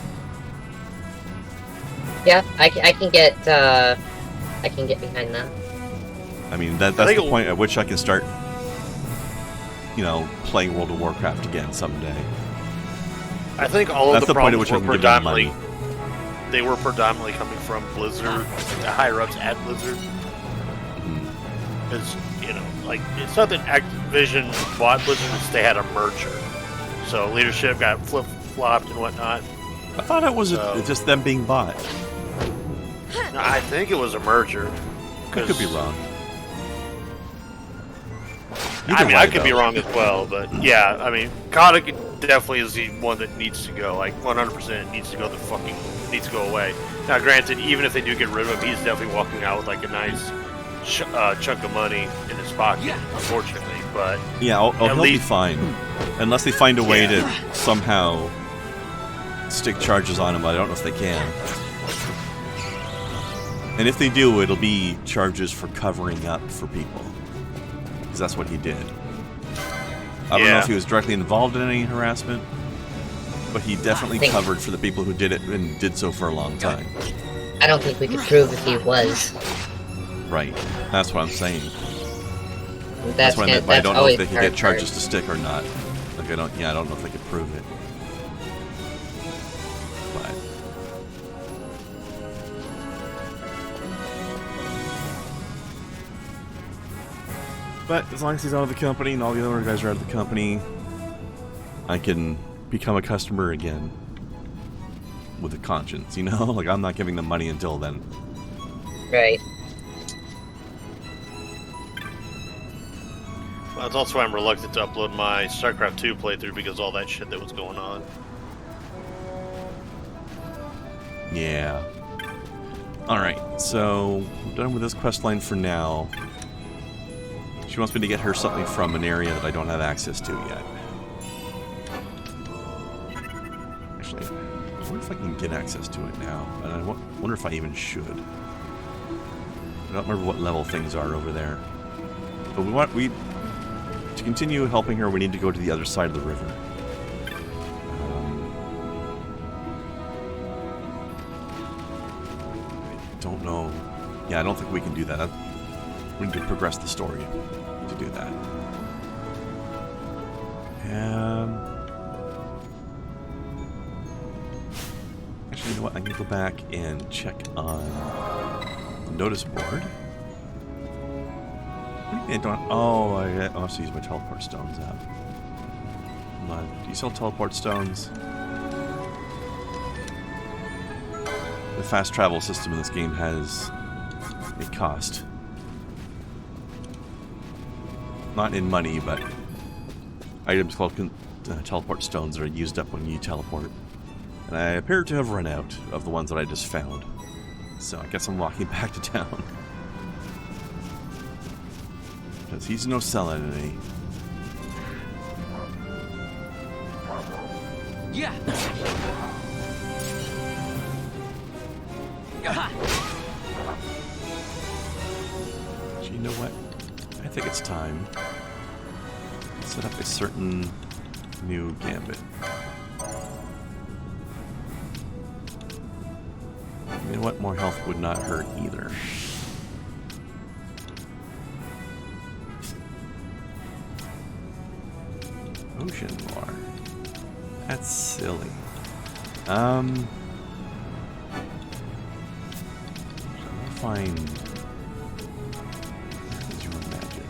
Yeah, I can get behind that. I mean, that's the point at which I can start, playing World of Warcraft again someday. I think all of the problems were predominantly money. coming from Blizzard, the higher ups at Blizzard. Because, it's not that Activision bought Blizzard, it's they had a merger. So leadership got flip-flopped and whatnot. I thought it was just them being bought. I think it was a merger. I could be wrong. I could be wrong as well, but yeah, Kotick definitely is the one that needs to go. Like, 100% needs to go away. Now, granted, even if they do get rid of him, he's definitely walking out with, like, a nice chunk of money in his pocket, unfortunately, but... Yeah, he'll be fine. Unless they find a way to somehow stick charges on him, but I don't know if they can. And if they do, it'll be charges for covering up for people. Because that's what he did. I don't know if he was directly involved in any harassment, but he definitely covered for the people who did it and did so for a long time. I don't think we could prove if he was. Right. That's what I'm saying. That's what I meant by I don't know if they could get charges to stick or not. Like, I don't know if they could prove it. But as long as he's out of the company and all the other guys are out of the company, I can become a customer again with a conscience, Like, I'm not giving them money until then. Right. Well, that's also why I'm reluctant to upload my StarCraft 2 playthrough, because of all that shit that was going on. Yeah. Alright, so we're done with this quest line for now. She wants me to get her something from an area that I don't have access to yet. Actually, I wonder if I can get access to it now. And I wonder if I even should. I don't remember what level things are over there. But to continue helping her, we need to go to the other side of the river. I don't know. Yeah, I don't think we can do that. We need to progress the story to do that. Actually, you know what? I need to go back and check on the notice board. I don't. Oh, I have to use my teleport stones up. Hold on. Do you sell teleport stones? The fast travel system in this game has a cost. Not in money, but items called teleport stones that are used up when you teleport. And I appear to have run out of the ones that I just found. So I guess I'm walking back to town. Because he's no selling any. Yeah. So you know what? I think it's time to set up a certain new gambit. You know what? More health would not hurt either. Ocean lore. That's silly. I'll find. Where's your magic?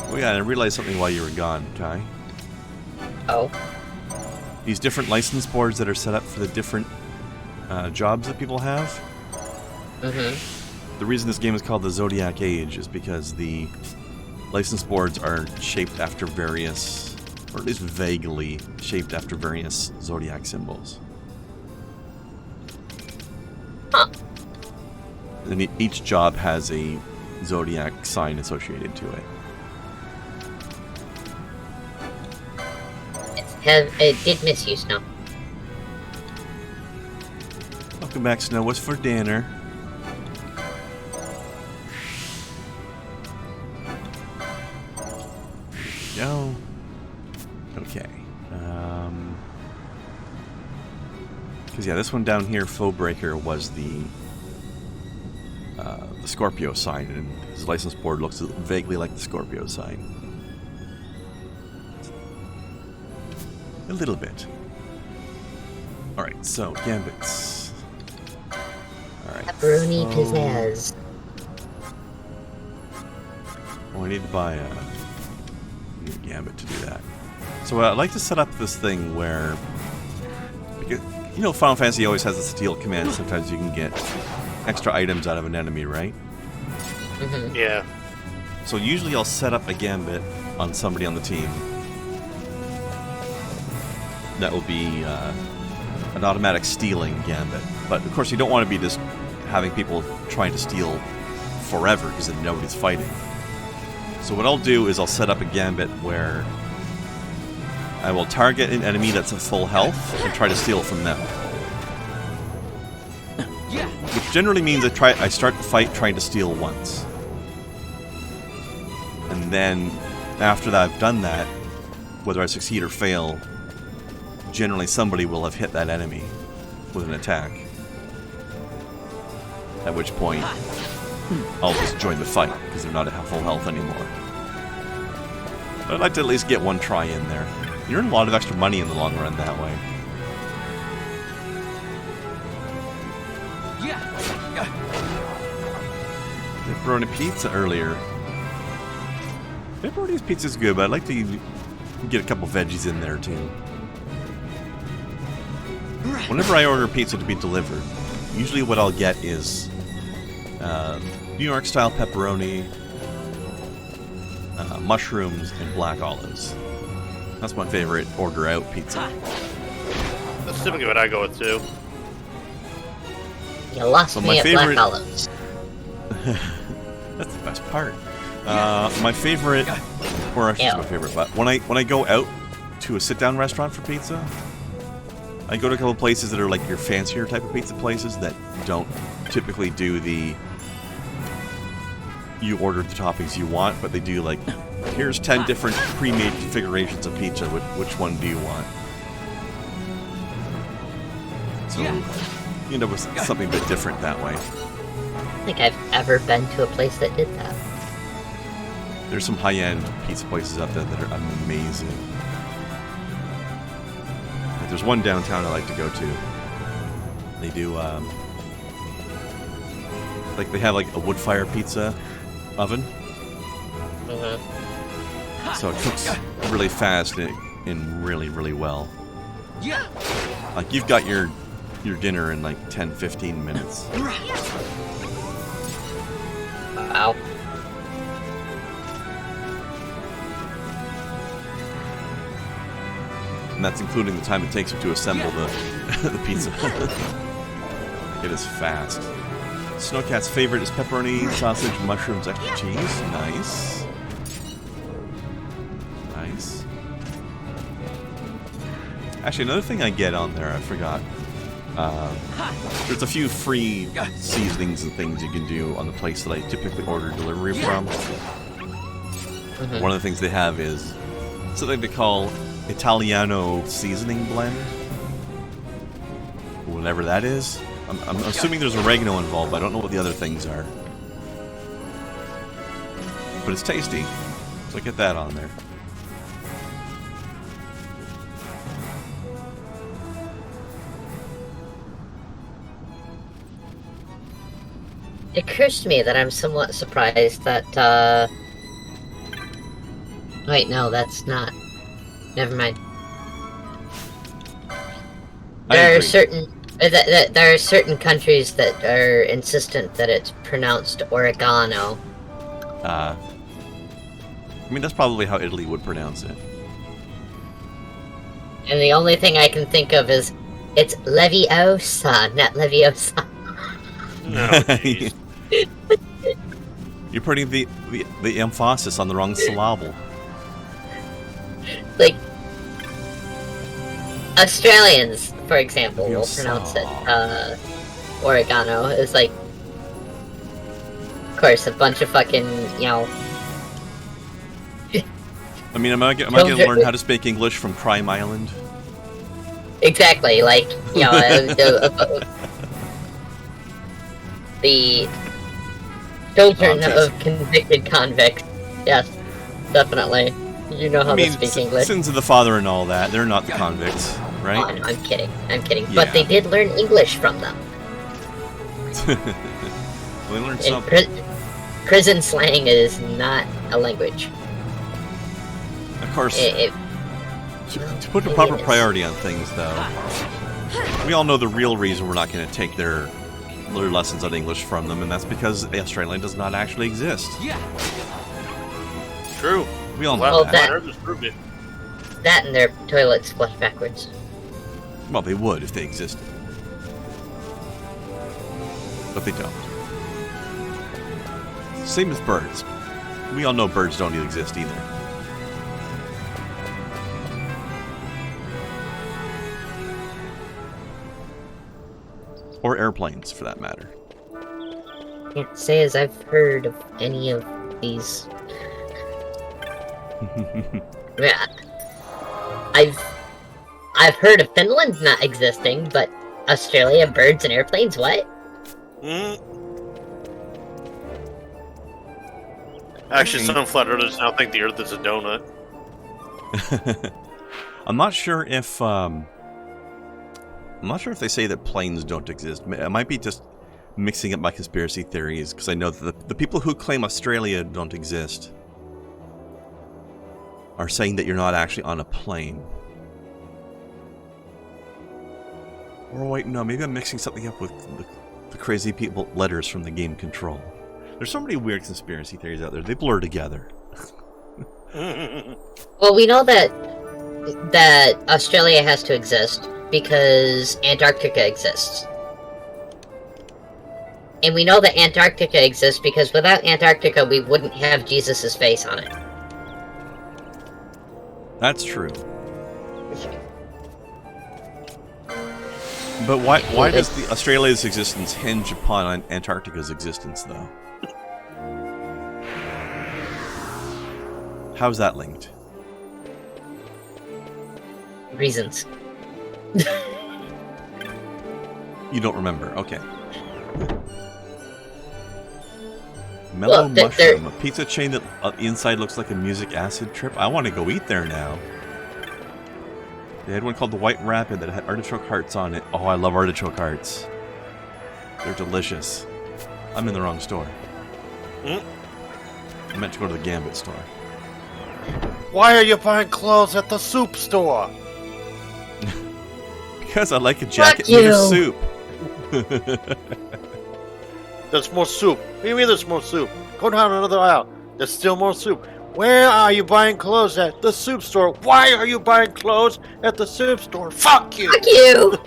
Oh yeah, I realized something while you were gone, Kai. Oh. These different license boards that are set up for the different jobs that people have. Mm-hmm. The reason this game is called the Zodiac Age is because the license boards are shaped after various, or at least vaguely shaped after various zodiac symbols. Huh. And each job has a zodiac sign associated to it. It did miss you, Snow. Welcome back, Snow. What's for dinner? Go. Okay. Because yeah, this one down here, Foebreaker, was the Scorpio sign, and his license board looks vaguely like the Scorpio sign. A little bit. Alright, so, gambits. Alright. Pepperoni pizzazz. Oh, I need to buy a new gambit to do that. So I'd like to set up this thing where, because, you know, Final Fantasy always has a steal command. Sometimes you can get extra items out of an enemy, right? Mm-hmm. Yeah. So usually I'll set up a gambit on somebody on the team. That will be an automatic stealing gambit. But of course you don't want to be just having people trying to steal forever because then nobody's fighting. So what I'll do is I'll set up a gambit where I will target an enemy that's at full health and try to steal from them. Which generally means I start the fight trying to steal once. And then after that I've done that, whether I succeed or fail, generally somebody will have hit that enemy with an attack. At which point I'll just join the fight because they're not at full health anymore. But I'd like to at least get one try in there. You earn a lot of extra money in the long run that way. Pepperoni pizza earlier. Pepperoni's pizza's good, but I'd like to get a couple veggies in there too. Whenever I order pizza to be delivered, usually what I'll get is New York style pepperoni, mushrooms, and black olives. That's my favorite order out pizza. That's typically what I go with too. You lost me at black olives. That's the best part. My favorite, or I shouldn't say my favorite, but when I go out to a sit-down restaurant for pizza, I go to a couple places that are like your fancier type of pizza places that don't typically do the you order the toppings you want, but they do like, here's 10 different pre-made configurations of pizza. Which one do you want? So you end up with something a bit different that way. I don't think I've ever been to a place that did that. There's some high-end pizza places out there that are amazing. Like there's one downtown I like to go to. They do, like they have like a wood fire pizza oven. So it cooks really fast and really, really well. Like, you've got your dinner in like 10-15 minutes. Wow. And that's including the time it takes you to assemble the pizza. It is fast. Snowcat's favorite is pepperoni, sausage, mushrooms, extra cheese. Nice. Nice. Actually, another thing I get on there, I forgot. There's a few free seasonings and things you can do on the place that I typically order delivery from. One of the things they have is something they call Italiano seasoning blend. Whatever that is. I'm assuming there's oregano involved, but I don't know what the other things are. But it's tasty, so get that on there. It occurs to me that I'm somewhat surprised that, wait, no, that's not. Never mind. There are certain countries that are insistent that it's pronounced oregano. I mean, that's probably how Italy would pronounce it. And the only thing I can think of is it's Leviosa, not Leviosa. No, You're putting the emphasis on the wrong syllable. Like, Australians, for example, will pronounce it oregano. It's like, of course, a bunch of fucking, you know. I mean, am I going to learn how to speak English from Crime Island? Exactly, like, you know, the children of convicted convicts. Yes, definitely. You know how to speak English. Sins of the father and all that. They're not the convicts, right? Oh, no, I'm kidding. I'm kidding. Yeah. But they did learn English from them. They learned something. Prison slang is not a language. Of course. To put a proper priority on things, though, we all know the real reason we're not going to take their lessons on English from them, and that's because Australia does not actually exist. True. We all know that. That and their toilets flush backwards. Well, they would if they existed. But they don't. Same with birds. We all know birds don't exist either. Or airplanes, for that matter. Can't say as I've heard of any of these. Yeah, I've heard of Finland not existing, but Australia, birds and airplanes, what? Actually, some flat earthers now think the Earth is a donut. I'm not sure if they say that planes don't exist. It might be just mixing up my conspiracy theories, because I know that the people who claim Australia don't exist are saying that you're not actually on a plane. Or wait, no, maybe I'm mixing something up with the crazy people letters from the game Control. There's so many weird conspiracy theories out there. They blur together. Well, we know that Australia has to exist because Antarctica exists. And we know that Antarctica exists because without Antarctica, we wouldn't have Jesus' face on it. That's true. But why does the Australia's existence hinge upon Antarctica's existence, though? How's that linked? Reasons. You don't remember, okay. Mellow Mushroom, a pizza chain that inside looks like a music acid trip. I want to go eat there now. They had one called the White Rapid that had artichoke hearts on it. Oh, I love artichoke hearts. They're delicious. I'm in the wrong store. I meant to go to the Gambit store. Why are you buying clothes at the soup store? Because I like a jacket made of soup. There's more soup. What do you mean there's more soup? Go down another aisle. There's still more soup. Where are you buying clothes at? The soup store. Why are you buying clothes at the soup store? Fuck you! Fuck you!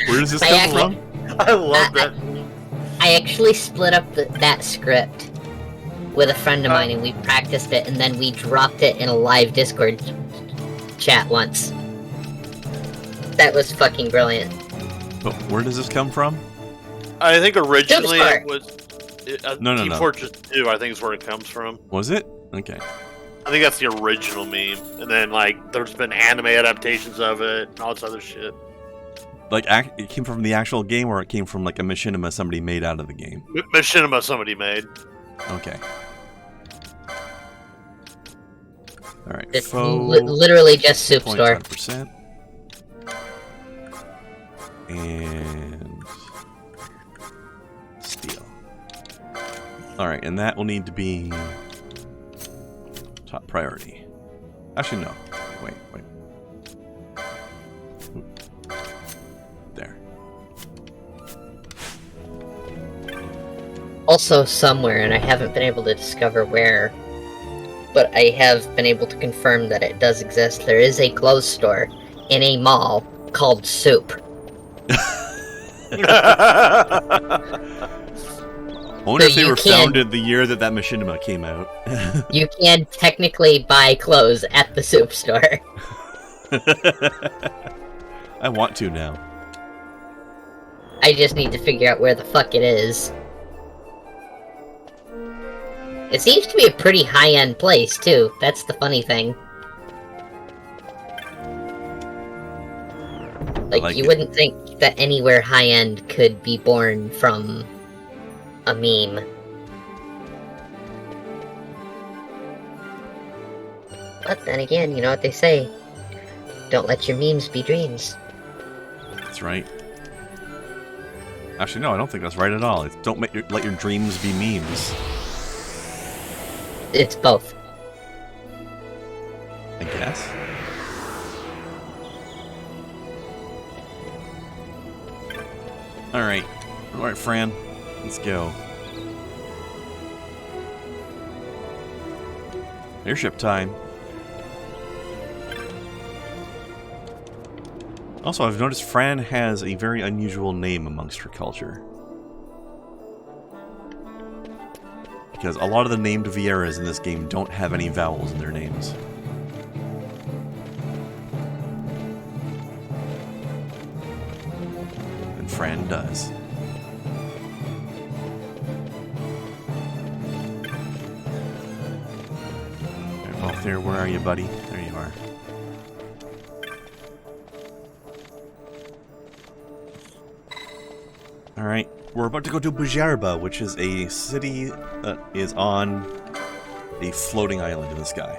Where does this come from? I love that. I actually split up that script with a friend of mine, and we practiced it, and then we dropped it in a live Discord chat once. That was fucking brilliant. But where does this come from? I think originally it was... No. Team Fortress 2, I think is where it comes from. Was it? Okay. I think that's the original meme. And then, like, there's been anime adaptations of it and all this other shit. Like, it came from the actual game, or it came from, like, a machinima somebody made out of the game? Machinima somebody made. Okay. Alright, it's literally just soup store. 0.5%. And... steel. Alright, and that will need to be... top priority. Actually, no. Wait. There. Also somewhere, and I haven't been able to discover where, but I have been able to confirm that it does exist. There is a clothes store in a mall called Soup. I wonder if they were founded the year that machinima came out. You can technically buy clothes at the soup store. I want to now. I just need to figure out where the fuck it is. It seems to be a pretty high-end place, too. That's the funny thing. Like you wouldn't think that anywhere high-end could be born from a meme. But then again, you know what they say. Don't let your memes be dreams. That's right. Actually, no, I don't think that's right at all. It's don't let your dreams be memes. It's both. I guess. Alright, Fran. Let's go. Airship time. Also, I've noticed Fran has a very unusual name amongst her culture. Because a lot of the named Vieras in this game don't have any vowels in their names. And Fran does. There, where are you, buddy? There you are. Alright, we're about to go to Bujarba, which is a city that is on a floating island in the sky.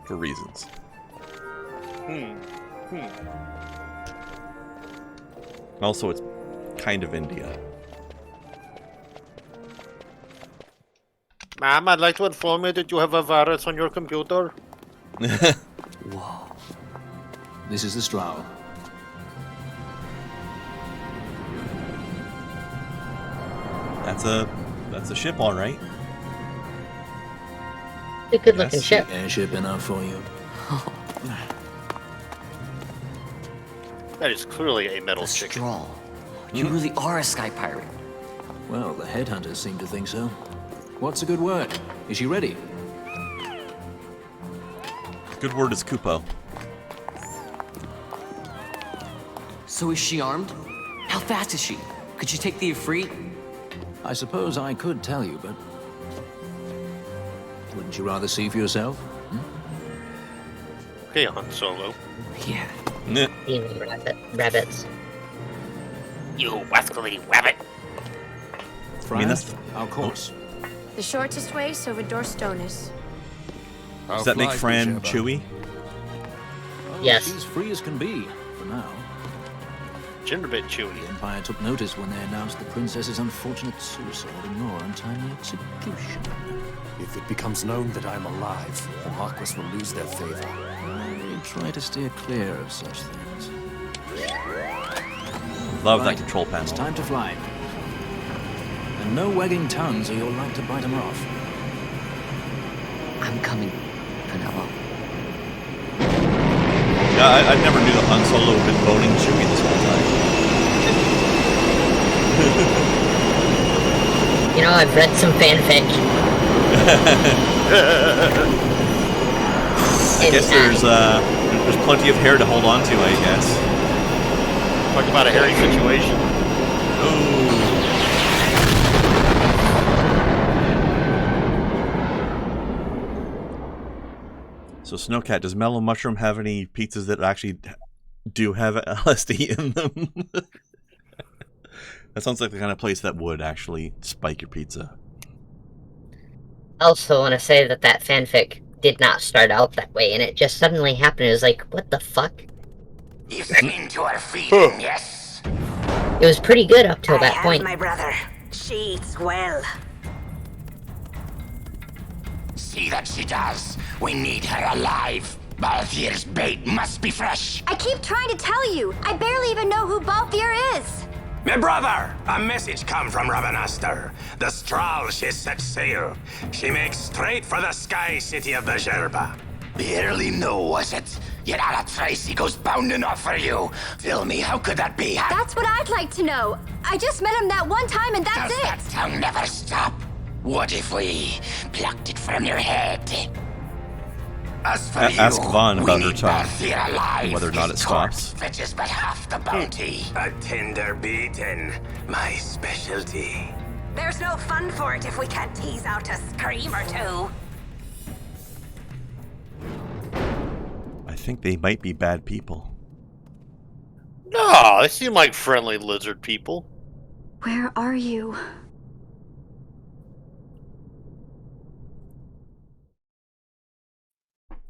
For reasons. Also, it's kind of India. Ma'am, I'd like to inform you that you have a virus on your computer. Whoa. This is the Stroud. That's a ship, all right. A good-looking ship. Airship enough for you. That is clearly a metal chicken. Straw. You really are a sky pirate. Well, the headhunters seem to think so. What's a good word? Is she ready? Good word is Kupo. So is she armed? How fast is she? Could she take the Ifrit? I suppose I could tell you, but... wouldn't you rather see for yourself? Okay, Han Solo. Yeah. Demon rabbits. You rascally rabbit. That's our course. The shortest way is over Dorstonis. Does that make Fran chewy? Oh, yes. She's free as can be, for now. chin a bit chewy. The Empire took notice when they announced the princess's unfortunate suicide and your untimely execution. If it becomes known that I'm alive, the Marquis will lose their favor. I try to steer clear of such things. Love that control panel. It's time to fly. And no wagging tongues or you'll like to bite them off. I'm coming, Penelo. Yeah, I never knew that Han Solo had been boning Chewie this whole time. You know, I've read some fanfic. I guess there's plenty of hair to hold on to, I guess. Talk about a hairy situation. So Snowcat, does Mellow Mushroom have any pizzas that actually do have LSD in them? That sounds like the kind of place that would actually spike your pizza. I also want to say that that fanfic did not start out that way, and it just suddenly happened. It was like, what the fuck? You've been to her feeding, yes? It was pretty good up till that point. My brother. She eats well. See that she does. We need her alive. Balthier's bait must be fresh. I keep trying to tell you. I barely even know who Balthier is. My brother! A message come from Ravenaster. The Strahl she set sail. She makes straight for the sky city of Bajerba. Barely know, was it? Yet Ala Tracy goes bounding off for you. Tell me, how could that be? That's what I'd like to know. I just met him that one time and that's it. That tongue never stop? What if we plucked it from your head? As for Ask Vaughn about her tongue, alive. whether or not it stops. Fetches but half the bounty. A tender beaten, my specialty. There's no fun for it if we can't tease out a scream or two. I think they might be bad people. No, they seem like friendly lizard people. Where are you?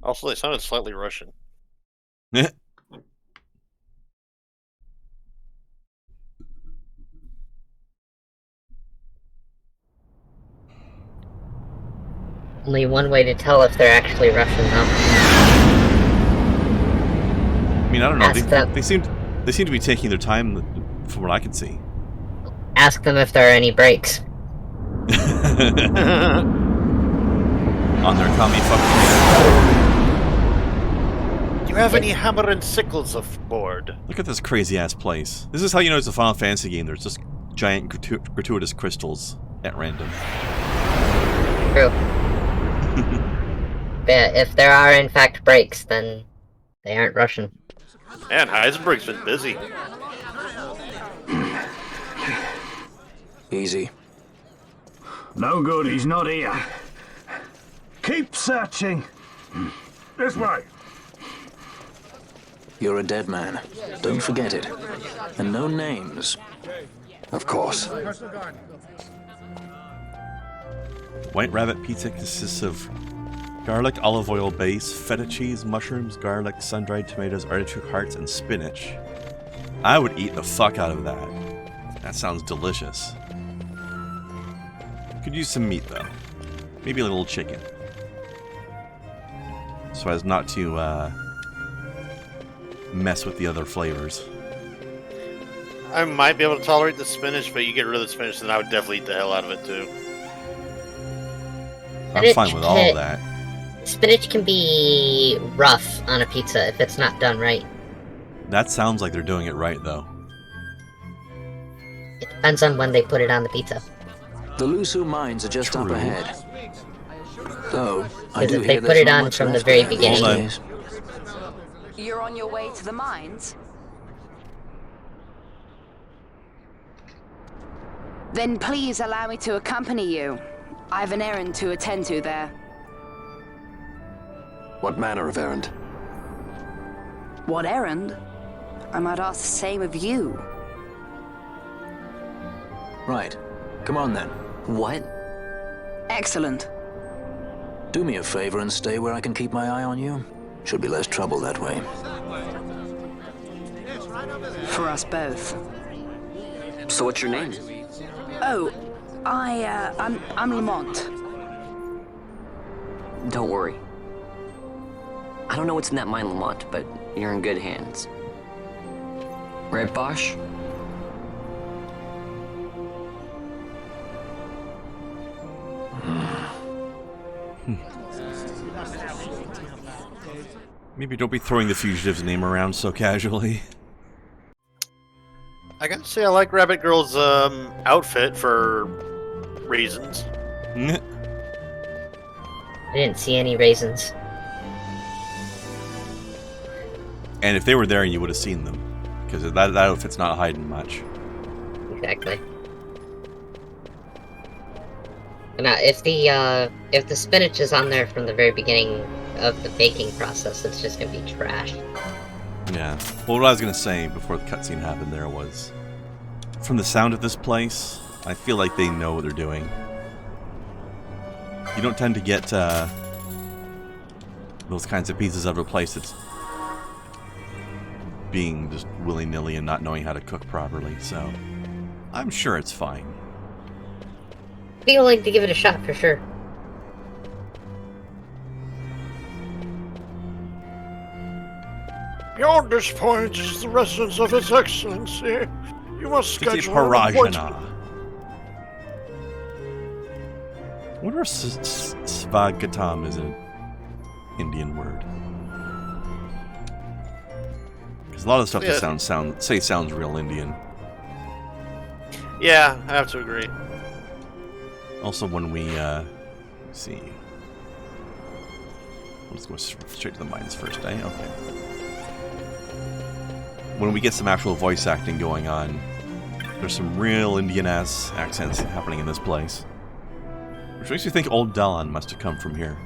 Also, they sounded slightly Russian. Only one way to tell if they're actually Russian, though. I mean, I don't know. They seem to be taking their time, from what I can see. Ask them if there are any breaks. On their commie fucking. Do you have any hammer and sickles aboard? Look at this crazy ass place. This is how you know it's a Final Fantasy game. There's just giant gratuitous crystals at random. True. But if there are in fact breaks, then they aren't Russian. Man, Heisenberg's been busy. Easy. No good, he's not here. Keep searching. This way. You're a dead man. Don't forget it. And no names. Of course. White Rabbit pizza consists of garlic, olive oil base, feta cheese, mushrooms, garlic, sun-dried tomatoes, artichoke hearts, and spinach. I would eat the fuck out of that. That sounds delicious. Could use some meat though. Maybe a little chicken. So as not to mess with the other flavors. I might be able to tolerate the spinach, but you get rid of the spinach, then I would definitely eat the hell out of it too. I'm fine with all that. Spinach can be rough on a pizza if it's not done right. That sounds like they're doing it right, though. It depends on when they put it on the pizza. The Lusu mines are just up ahead. Though, I do if they hear put it on from the very beginning. You're on your way to the mines? Then please allow me to accompany you. I have an errand to attend to there. What manner of errand? What errand? I might ask the same of you. Right. Come on then. What? Excellent. Do me a favor and stay where I can keep my eye on you. Should be less trouble that way. For us both. So what's your name? Oh, I'm Lamont. Don't worry. I don't know what's in that mine, Lamont, but you're in good hands. Right, Bosch? Maybe don't be throwing the fugitive's name around so casually. I gotta say, I like Rabbit Girl's outfit for reasons. I didn't see any raisins. And if they were there, you would have seen them. Because that outfit's not hiding much. Exactly. Now, if the spinach is on there from the very beginning of the baking process, it's just gonna be trash. Yeah. Well, what I was gonna say before the cutscene happened there was, from the sound of this place, I feel like they know what they're doing. You don't tend to get those kinds of pieces out of a place that's being just willy-nilly and not knowing how to cook properly, so I'm sure it's fine. Be willing to give it a shot for sure. Beyond this point is the residence of His Excellency. You must schedule an appointment. I wonder if Svagatam is an Indian word. Because a lot of stuff that sounds real Indian. Yeah, I have to agree. Also, when we let's see, let's go straight to the mines first, eh? Okay. When we get some actual voice acting going on, there's some real Indian-ass accents happening in this place. Which makes me think Old Dawn must have come from here.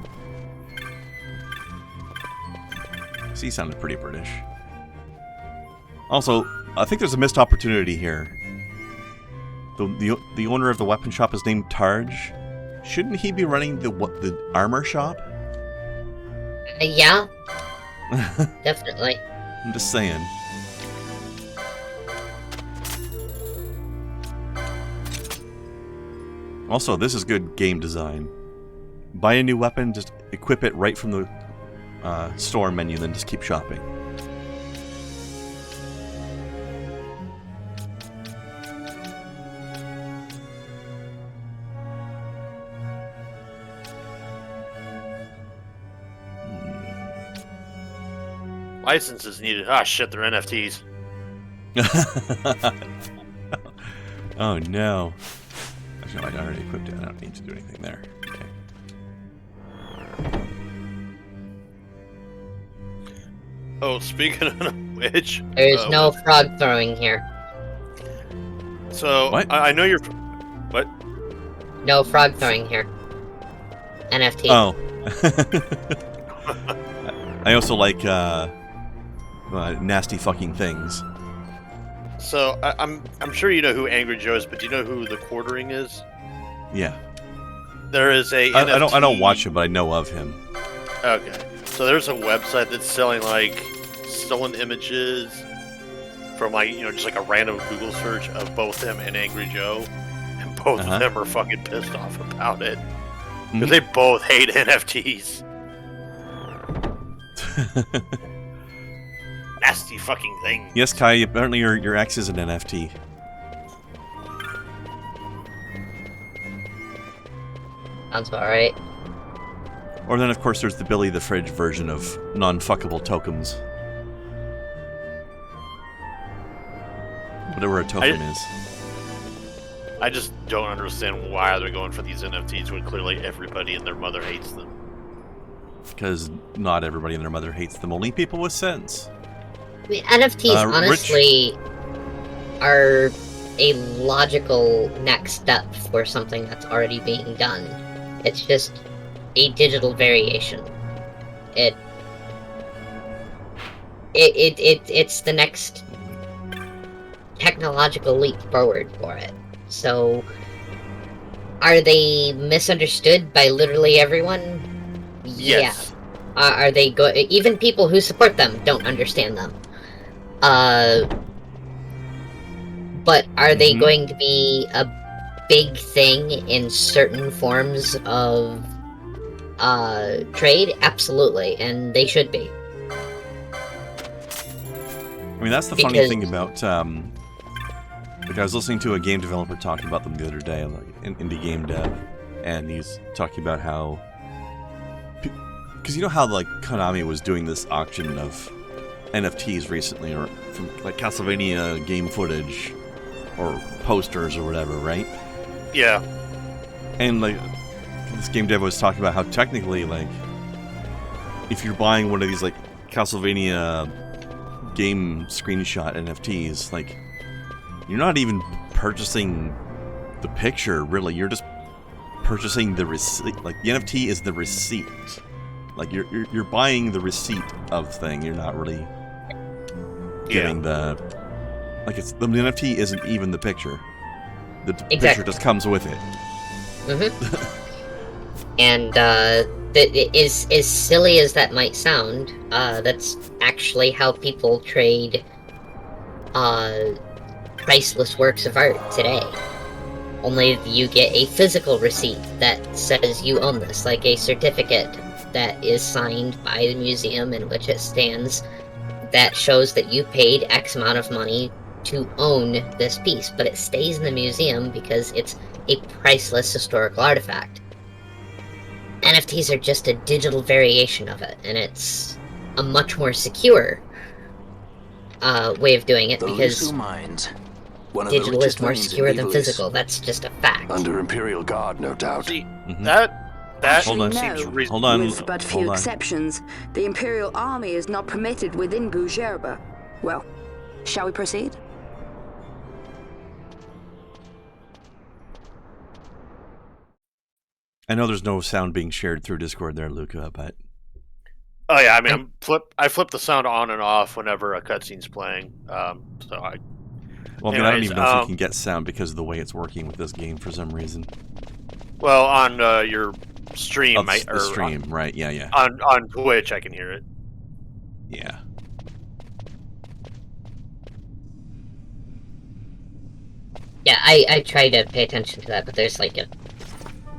He sounded pretty British. Also, I think there's a missed opportunity here. The owner of the weapon shop is named Tarj. Shouldn't he be running the armor shop? Yeah. Definitely. I'm just saying. Also, this is good game design. Buy a new weapon, just equip it right from the store menu, then just keep shopping. Licenses needed. Ah, shit, they're NFTs. Oh no. Actually, I already equipped it. I don't need to do anything there. Okay. Oh, speaking of which... There's no frog throwing here. So, what? I know you're... What? No frog throwing here. NFT. Oh. I also like nasty fucking things. So, I'm sure you know who Angry Joe is, but do you know who the Quartering is? Yeah. There is a NFT... I don't watch him, but I know of him. Okay. So there's a website that's selling, like, stolen images from, like, you know, just like a random Google search of both him and Angry Joe. And both of them are fucking pissed off about it. Because they both hate NFTs. Nasty fucking thing. Yes, Kai, apparently your ex is an NFT. Sounds alright. Or then, of course, there's the Billy the Fridge version of non-fuckable tokens. Whatever a token is. I just don't understand why they're going for these NFTs when clearly everybody and their mother hates them. Because not everybody and their mother hates them, only people with sense. I mean, NFTs, honestly, are a logical next step for something that's already being done. It's just a digital variation. It's the next technological leap forward for it. So, are they misunderstood by literally everyone? Yes. Yeah. Are they even people who support them don't understand them. But are they going to be a big thing in certain forms of trade? Absolutely, and they should be. I mean, that's the funny thing about, like, I was listening to a game developer talking about them the other day, like, indie game dev, and he's talking about how, because you know how, like, Konami was doing this auction of NFTs recently, or from, like, Castlevania game footage, or posters, or whatever, right? Yeah. And, like, this game dev was talking about how technically, like, if you're buying one of these, like, Castlevania game screenshot NFTs, like, you're not even purchasing the picture, really. You're just purchasing the receipt. Like, the NFT is the receipt. Like, you're buying the receipt of thing. You're not really getting the... Like, it's the NFT isn't even the picture. The picture just comes with it. And, as silly as that might sound, that's actually how people trade, priceless works of art today. Only you get a physical receipt that says you own this, like a certificate that is signed by the museum in which it stands that shows that you paid X amount of money to own this piece, but it stays in the museum because it's a priceless historical artifact. NFTs are just a digital variation of it, and it's a much more secure way of doing it because digital is more secure than physical. That's just a fact. Under Imperial Guard, no doubt. See, that Actually, seems no. reasonable. Hold on. With but few exceptions, the Imperial Army is not permitted within Bujerba. Well, shall we proceed? I know there's no sound being shared through Discord there, Luca, but... Oh yeah, I mean, I flip the sound on and off whenever a cutscene's playing. So I... Well, I mean, I don't even know if you can get sound because of the way it's working with this game for some reason. Well, on your stream, the stream, right? Yeah. On Twitch, I can hear it. Yeah. Yeah, I try to pay attention to that, but there's like a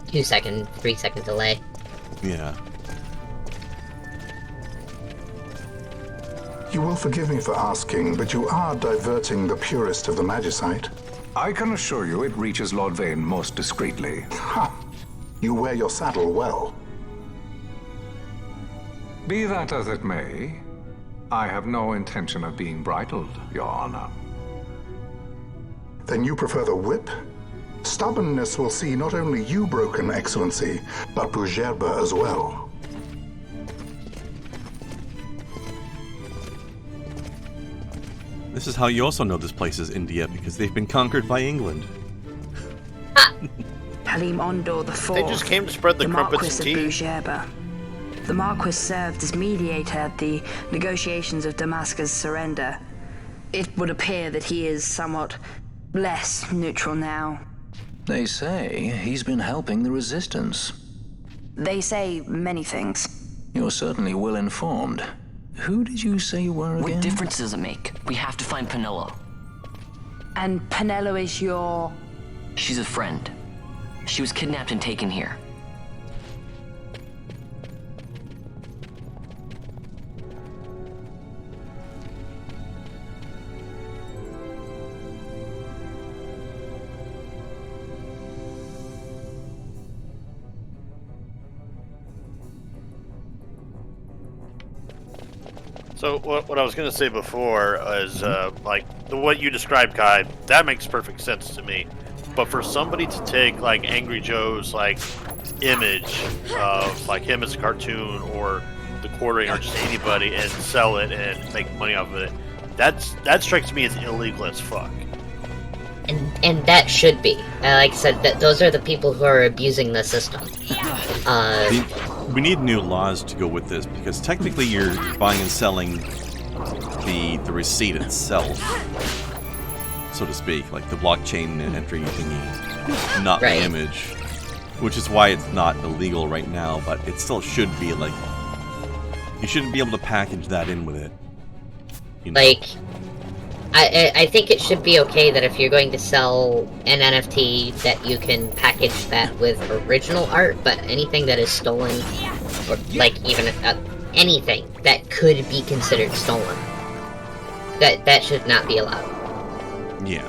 2-second, 3-second delay. Yeah. You will forgive me for asking, but you are diverting the purest of the Magicite. I can assure you it reaches Lord Vane most discreetly. Ha! You wear your saddle well. Be that as it may, I have no intention of being bridled, Your Honor. Then you prefer the whip? Stubbornness will see not only you broken, Excellency, but Bujerba as well. This is how you also know this place is India, because they've been conquered by England. Halim Ondor IV. They just came to spread the crumpets and tea. Bujerba. The Marquis served as mediator at the negotiations of Damascus' surrender. It would appear that he is somewhat less neutral now. They say he's been helping the resistance. They say many things. You're certainly well informed. Who did you say you were again? What difference does it make? We have to find Penelo. And Penelo is your... She's a friend. She was kidnapped and taken here. So what I was going to say before is, like, what you described, Kai, that makes perfect sense to me. But for somebody to take, like, Angry Joe's, like, image of, like, him as a cartoon or the Quartering or just anybody and sell it and make money off of it, that strikes me as illegal as fuck. And that should be. Like I said, those are the people who are abusing the system. We need new laws to go with this, because technically you're buying and selling the receipt itself, so to speak, like the blockchain entry thingy, not the image, which is why it's not illegal right now, but it still should be. Like, you shouldn't be able to package that in with it. You know? Like, I think it should be okay that if you're going to sell an NFT that you can package that with original art, but anything that is stolen, or like even anything that could be considered stolen, that should not be allowed. Yeah.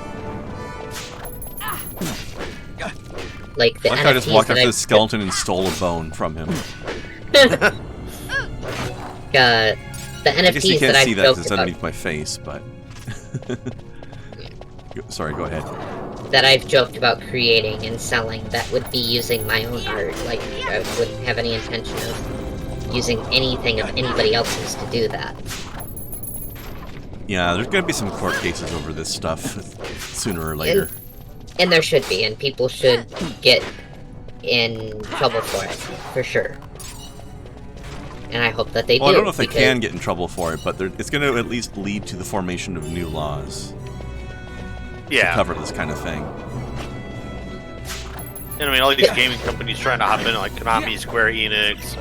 Like the What if NFTs I just walked up that to the skeleton and stole a bone from him? The I guess you NFTs can't that see I've that because joked it's about, underneath my face, but... Sorry, go ahead. that I've joked about creating and selling that would be using my own art. Like, I wouldn't have any intention of using anything of anybody else's to do that. Yeah, there's gonna be some court cases over this stuff sooner or later. And there should be, and people should get in trouble for it, for sure. And I hope that they do. Well, I don't know if they can get in trouble for it, but it's going to at least lead to the formation of new laws. To cover this kind of thing. And I mean, all these gaming companies trying to hop in, like Konami, Square Enix.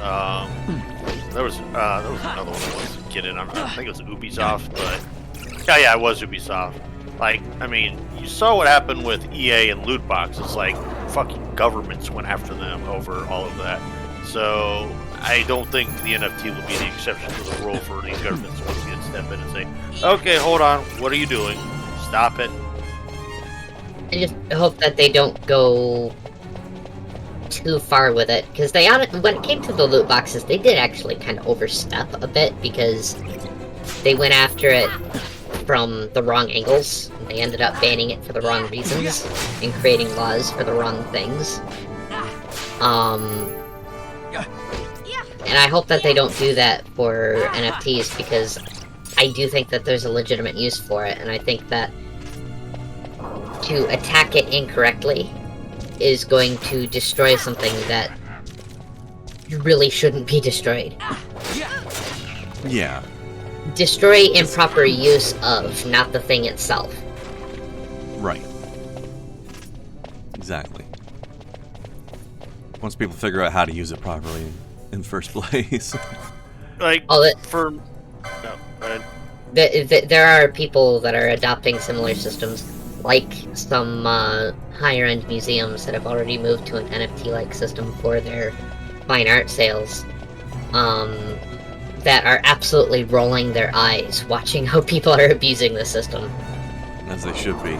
There was another one that was getting on. I think it was Ubisoft, but yeah, it was Ubisoft. Like, I mean, you saw what happened with EA and loot boxes. Like, fucking governments went after them over all of that. So I don't think the NFT will be the exception to the rule for these governments once you step in and say, "Okay, hold on, what are you doing? Stop it." I just hope that they don't go too far with it, because they, when it came to the loot boxes, they did actually kind of overstep a bit, because they went after it from the wrong angles. They ended up banning it for the wrong reasons, and creating laws for the wrong things. And I hope that they don't do that for NFTs, because I do think that there's a legitimate use for it, and I think that to attack it incorrectly is going to destroy something that really shouldn't be destroyed. Yeah. Destroy improper use of, not the thing itself. Right. Exactly. Once people figure out how to use it properly in the first place. Like, for... No, go ahead. There are people that are adopting similar systems, like some higher-end museums that have already moved to an NFT-like system for their fine art sales, that are absolutely rolling their eyes watching how people are abusing the system. As they should be.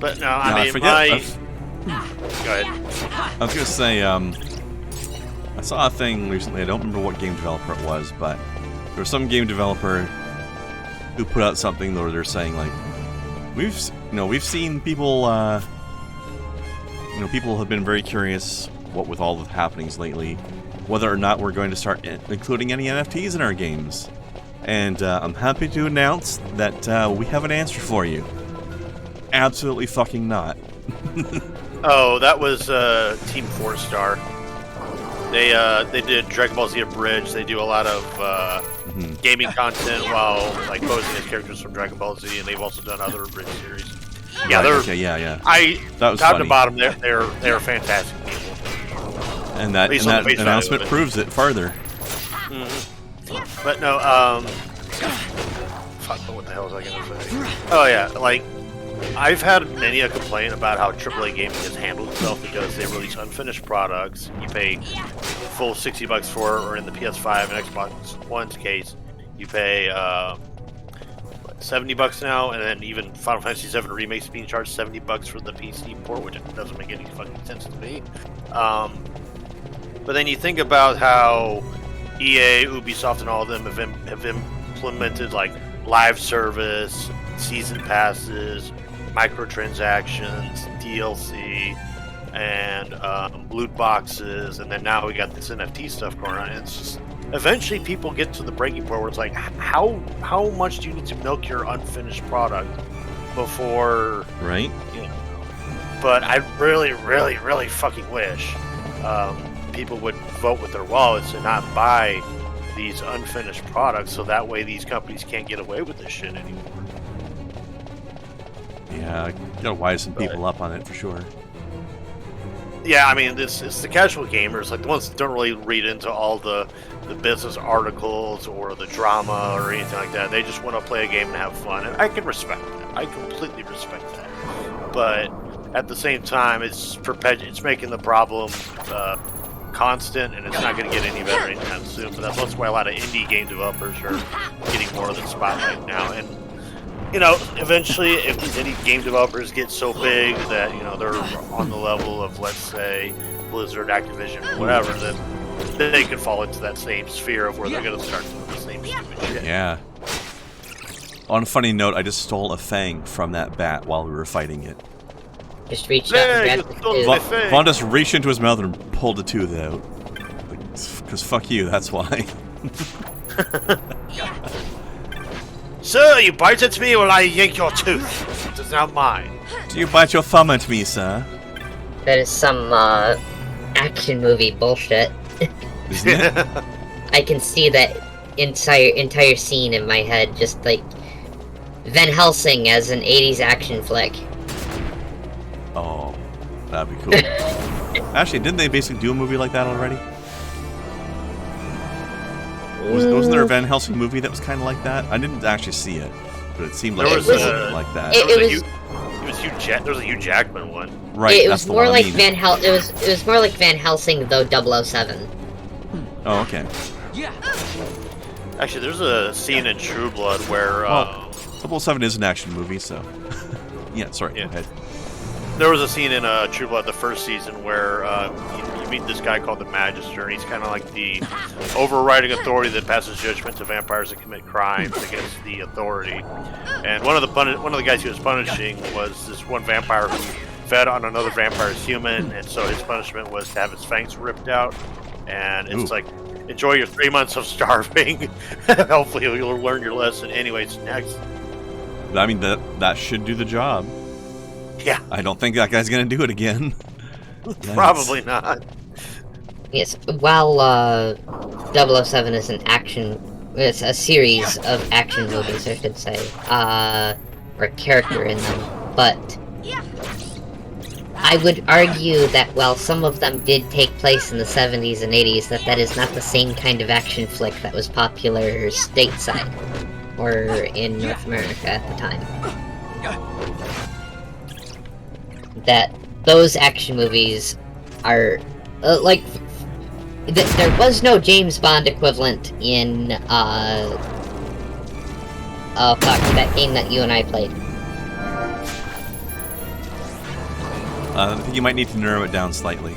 But no, I mean, Go ahead. I was gonna say, I saw a thing recently, I don't remember what game developer it was, but there was some game developer who put out something where they're saying, like, we've seen people, people have been very curious, what with all the happenings lately, whether or not we're going to start including any NFTs in our games. And I'm happy to announce that we have an answer for you. Absolutely fucking not. Oh, that was Team 4-Star. They did Dragon Ball Z Abridged. They do a lot of gaming content while like posing as characters from Dragon Ball Z, and they've also done other Abridged series. Yeah, right, okay, yeah. That was top funny. to bottom, they're fantastic people. And that announcement proves it further. But no, fuck, what the hell was I gonna say? Oh yeah, like, I've had many a complaint about how AAA gaming has handled itself because they release unfinished products. You pay full $60 for it, or in the PS5 and Xbox One's case, you pay $70 now, and then even Final Fantasy VII Remake's being charged $70 for the PC port, which doesn't make any fucking sense to me. But then you think about how EA, Ubisoft, and all of them have implemented like live service, season passes, microtransactions, DLC, and loot boxes, and then now we got this NFT stuff going on. And it's just eventually people get to the breaking point where it's like, how much do you need to milk your unfinished product before? Right. But I really, really, really fucking wish people would vote with their wallets and not buy these unfinished products, so that way these companies can't get away with this shit anymore. Yeah, you gotta wise some people up on it for sure. Yeah, I mean, it's the casual gamers, like the ones that don't really read into all the business articles or the drama or anything like that. They just want to play a game and have fun, and I can respect that. I completely respect that. But at the same time, it's making the problem constant, and it's not going to get any better anytime soon. But that's why a lot of indie game developers are getting more of the spotlight now. And you know, eventually, if these indie game developers get so big that they're on the level of, let's say, Blizzard, Activision, whatever, then they could fall into that same sphere of where they're going to start doing the same stupid shit. Yeah. On a funny note, I just stole a fang from that bat while we were fighting it. Just reached out and grabbed the Vaughn just reached into his mouth and pulled the tooth out. Because fuck you, that's why. Sir, you bite at me while I yank your tooth. It is not mine. Do you bite your thumb at me, sir? That is some action movie bullshit. Isn't it? I can see that entire scene in my head, just like Van Helsing as an 80s action flick. Oh, that'd be cool. Actually, didn't they basically do a movie like that already? Wasn't there a Van Helsing movie that was kind of like that? I didn't actually see it, but it seemed like it was something like that. There was a Hugh Jackman one. Right. It was more like Van It was more like Van Helsing, though 007. Oh, okay. Yeah. Actually, there's a scene in True Blood where. 007 is an action movie, so. Yeah. Sorry. Go ahead. There was a scene in True Blood, the first season, where you meet this guy called the Magister, and he's kind of like the overriding authority that passes judgment to vampires that commit crimes against the authority. And one of the guys he was punishing was this one vampire who fed on another vampire's human, and so his punishment was to have his fangs ripped out. And it's like, enjoy your 3 months of starving. Hopefully you'll learn your lesson. Anyways, next. I mean, that should do the job. Yeah. I don't think that guy's going to do it again. Probably not. Yes, while 007 is an action... It's a series of action movies, I should say. Or character in them. But... I would argue that while some of them did take place in the 70s and 80s, that is not the same kind of action flick that was popular stateside. Or in North America at the time. That those action movies are there was no James Bond equivalent in that game that you and I played. I think you might need to narrow it down slightly.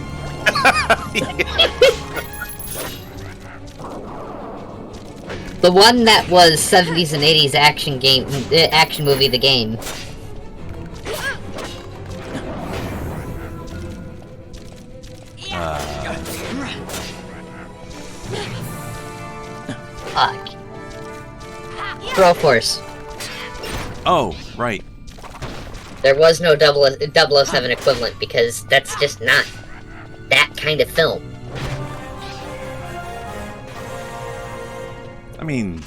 The one that was 70s and 80s action movie, the game. Fuck. Throw Force. Oh, right. There was no 007 equivalent because that's just not that kind of film. I mean,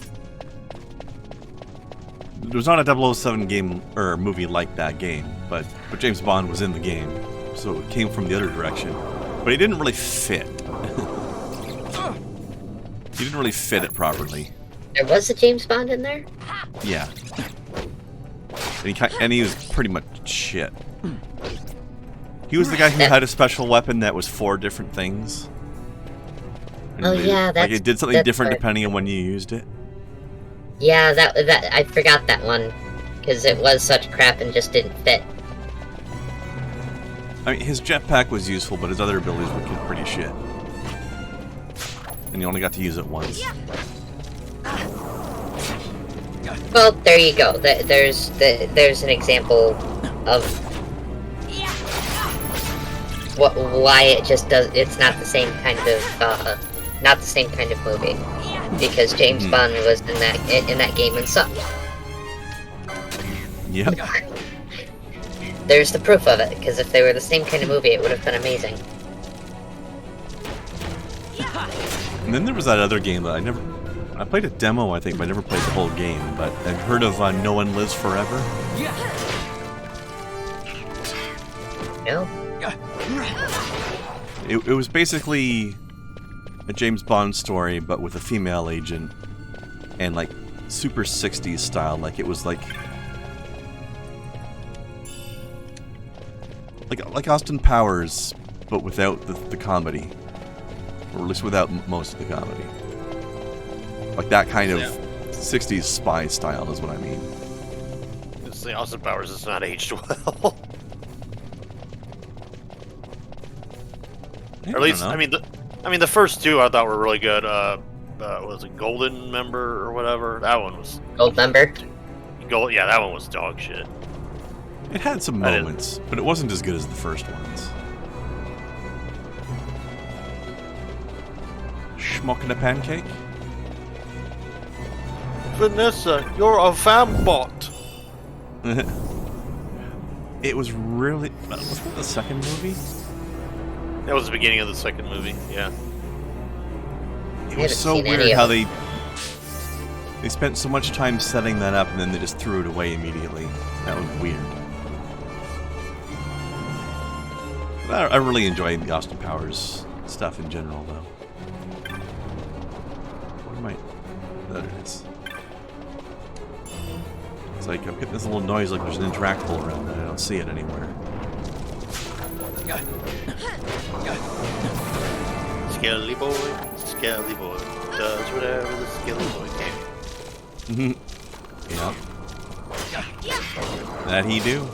there's not a 007 game or movie like that game, but James Bond was in the game, so it came from the other direction. But he didn't really fit. He didn't really fit it properly. There was a James Bond in there? Yeah. And he was pretty much shit. He was the guy who had a special weapon that was 4 different things. Oh yeah, that's... Like it did something different depending on when you used it. Yeah, that I forgot that one. Because it was such crap and just didn't fit. I mean, his jetpack was useful, but his other abilities were pretty shit. And you only got to use it once. Well, there you go. There's an example of why it just does. It's not the same kind of movie because James Bond was in that game and sucked. Yep. There's the proof of it, because if they were the same kind of movie, it would have been amazing. And then there was that other game that I played a demo, I think, but I never played the whole game. But I've heard of No One Lives Forever. No. It was basically a James Bond story, but with a female agent, and like super 60s style. Like it was like Austin Powers, but without the comedy, or at least without most of the comedy. Like that kind of 60s spy style is what I mean. The Austin Powers has not aged well. Or at least, I mean, the first two I thought were really good. Was it Golden Member or whatever? That one was Gold Member. Yeah, that one was dog shit. It had some moments, but it wasn't as good as the first ones. Schmuck and a pancake? Vanessa, you're a vambot. It was really... Was that the second movie? That was the beginning of the second movie, yeah. It was so weird how they spent so much time setting that up and then they just threw it away immediately. That was weird. I really enjoyed the Austin Powers stuff in general, though. What am I... There it is. It's like I'm getting this little noise like there's an interactable around and I don't see it anywhere. Skelly boy does whatever the skelly boy can. Yep. That he do.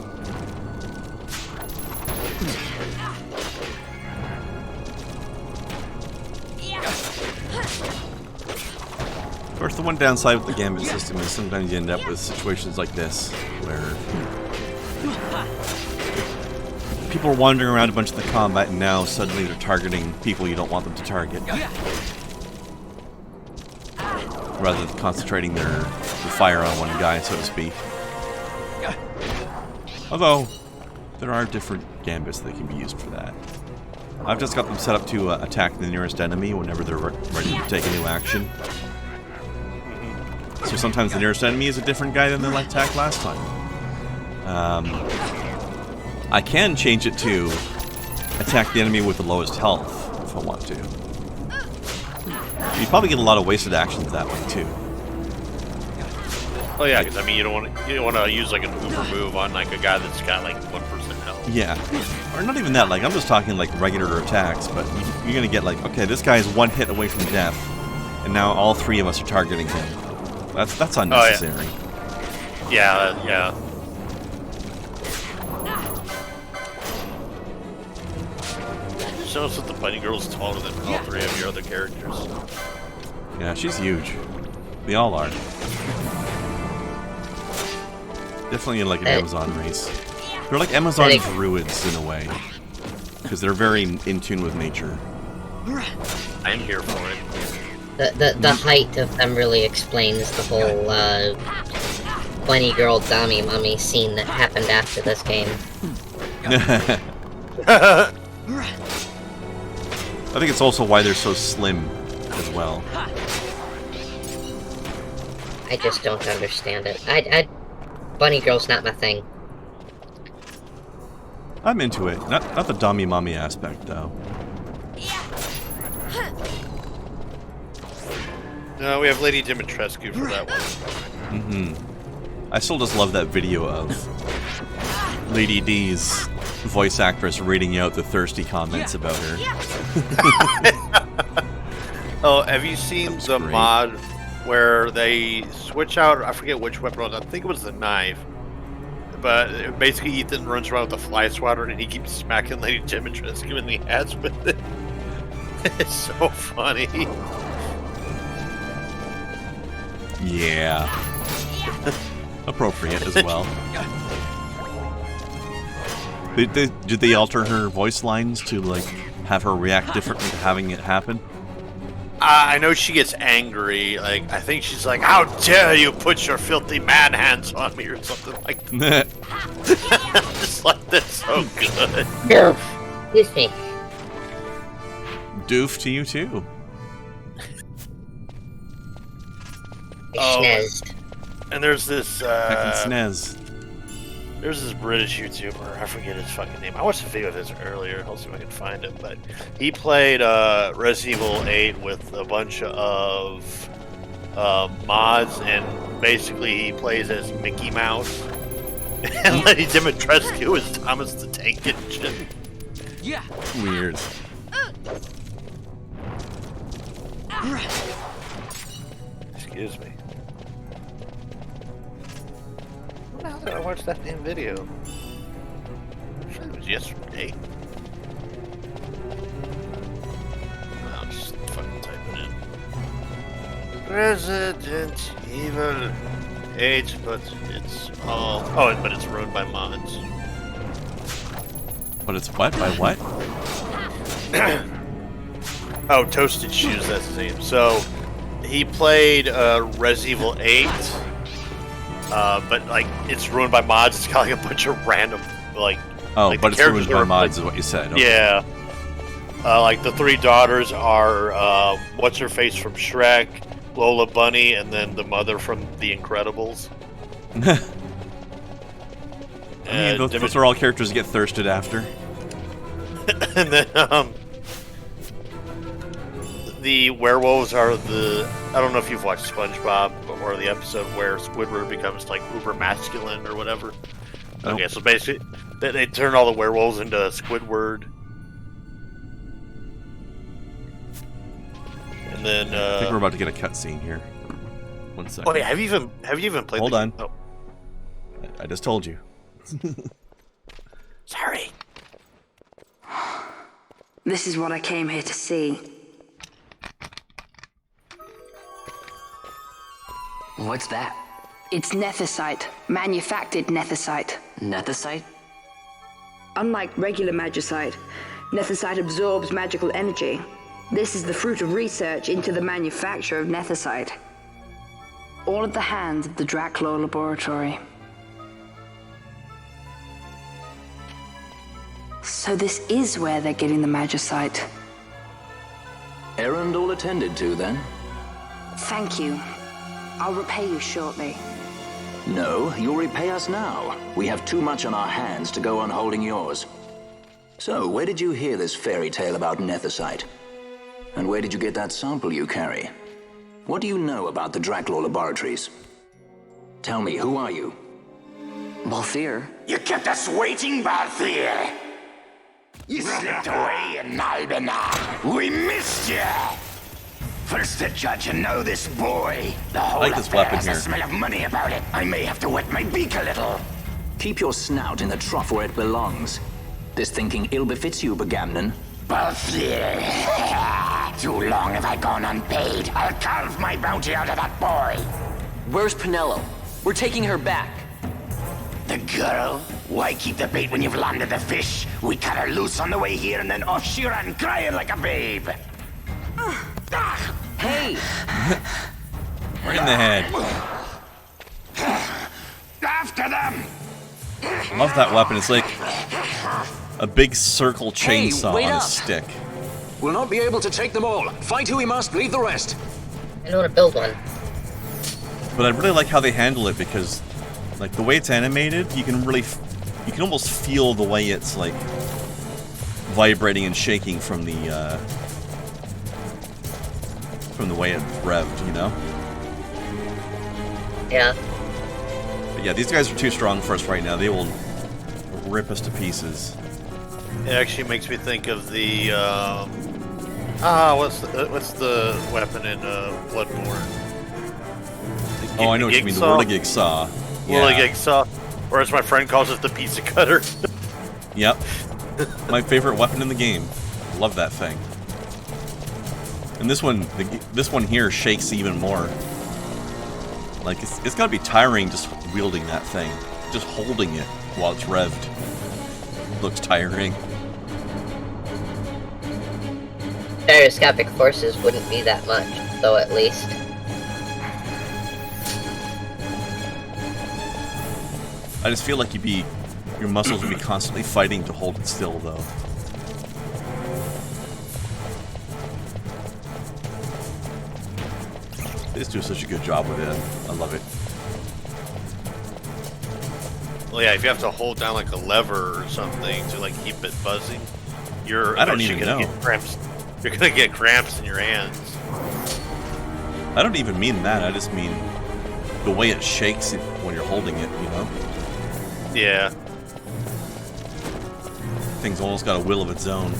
Of course, the one downside with the Gambit system is sometimes you end up with situations like this, where people are wandering around a bunch of the combat and now suddenly they're targeting people you don't want them to target. Rather than concentrating their fire on one guy, so to speak. Although, there are different gambits that can be used for that. I've just got them set up to attack the nearest enemy whenever they're ready to take a new action. So sometimes the nearest enemy is a different guy than the attack last time. I can change it to attack the enemy with the lowest health if I want to. You probably get a lot of wasted actions that way too. Oh yeah, because I mean you don't want to use like an uber move on like a guy that's got like 1% health. Yeah, or not even that. Like I'm just talking like regular attacks, but you're gonna get like, okay, this guy is one hit away from death, and now all three of us are targeting him. That's unnecessary. Oh, yeah. Just notice that the bunny girl's taller than all three of your other characters. Yeah, she's huge. They all are. Definitely like an Amazon race. They're like Amazon druids in a way, because they're very in tune with nature. I'm here for it. The height of them really explains the whole bunny girl dummy mummy scene that happened after this game. I think it's also why they're so slim as well. I just don't understand it. Bunny girl's not my thing. I'm into it. Not the dummy mommy aspect though. No, we have Lady Dimitrescu for that one. I still just love that video of Lady D's voice actress reading out the thirsty comments about her. Oh, have you seen the mod where they switch out, I forget which weapon, I think it was the knife, but basically Ethan runs around with the fly swatter and he keeps smacking Lady Dimitrescu in the ass with it. It's so funny. Yeah. Appropriate as well. Did they alter her voice lines to like have her react differently to having it happen? I know she gets angry. Like I think she's like, "How dare you put your filthy man hands on me?" or something like that. Just like that's so good. Excuse me. Doof to you too. Oh, and there's this. Heckin' snez. There's this British YouTuber, I forget his fucking name. I watched a video of his earlier, I'll see if I can find it, but he played Resident Evil 8 with a bunch of mods, and basically he plays as Mickey Mouse. And Lady Dimitrescu is Thomas the Tank Engine. Yeah. Weird. Excuse me. When the hell did I watch that damn video? I'm sure it was yesterday. I'll just fucking type it in. Resident Evil 8, but it's all... Oh, but it's ruined by mods. But it's what? By what? Oh, Toasted Shoes, that's his name. So, he played Resident Evil 8, but, like, it's ruined by mods. It's got, like, a bunch of random, like... Oh, like but it's ruined by mods is what you said. Okay. Yeah. Like, the three daughters are, what's-her-face from Shrek, Lola Bunny, and then the mother from The Incredibles. I mean, those are all characters that get thirsted after. And then, the werewolves are the... I don't know if you've watched SpongeBob or the episode where Squidward becomes, like, uber masculine or whatever. Nope. Okay, so basically, they turn all the werewolves into Squidward. And then, I think we're about to get a cutscene here. 1 second. Oh, yeah, have you even played Hold on. Oh. I just told you. Sorry. This is what I came here to see. What's that? It's nethicite, manufactured nethicite. Nethicite? Unlike regular magicite, nethicite absorbs magical energy. This is the fruit of research into the manufacture of nethicite. All at the hands of the Draclaw Laboratory. So this is where they're getting the magicite. Errand all attended to, then? Thank you. I'll repay you shortly. No, you'll repay us now. We have too much on our hands to go on holding yours. So, where did you hear this fairy tale about nethicite? And where did you get that sample you carry? What do you know about the Draclaw Laboratories? Tell me, who are you? Balthier. You kept us waiting, Balthier! You slipped away in Albanar. We missed you! First the judge and now this boy. The whole I like this affair weapon has here. a smell of money about it. I may have to wet my beak a little. Keep your snout in the trough where it belongs. This thinking ill befits you, Begamnon. Balthier. Too long have I gone unpaid. I'll carve my bounty out of that boy. Where's Penelo? We're taking her back. The girl? Why keep the bait when you've landed the fish? We cut her loose on the way here and then off she ran crying like a babe. Hey! Right in the head. After them! Love that weapon. It's like a big circle chainsaw wait on a up. stick. We'll not be able to take them all. Fight who we must, leave the rest. I know how to build one. But I really like how they handle it because, like, the way it's animated, you can really, you can almost feel the way it's, like, vibrating and shaking from the way it's revved, you know? Yeah. But yeah, these guys are too strong for us right now. They will rip us to pieces. It actually makes me think of the, what's the weapon in Bloodborne? Oh, I know what you mean, the whirligig saw. Whirligig saw, or as my friend calls it, the pizza cutter. Yep. My favorite weapon in the game. Love that thing. And this one here shakes even more. Like, it's gotta be tiring just wielding that thing. Just holding it while it's revved. Looks tiring. Stereoscopic forces wouldn't be that much, though, at least. I just feel like your muscles would be constantly fighting to hold it still, though. They just do such a good job with it. I love it. Well, yeah, if you have to hold down like a lever or something to like keep it buzzing, I don't even know. Get cramps. You're gonna get cramps in your hands. I don't even mean that. I just mean the way it shakes when you're holding it. You know? Yeah. Thing's almost got a will of its own.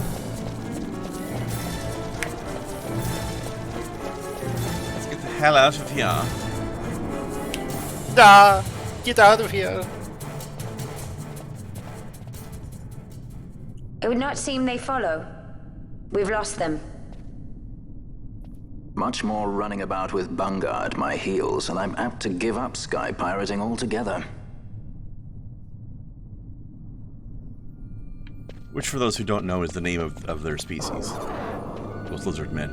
Let's get the hell out of here. Da! Get out of here. It would not seem they follow. We've lost them. Much more running about with Bunga at my heels, and I'm apt to give up sky pirating altogether. Which, for those who don't know, is the name of their species. Those lizard men.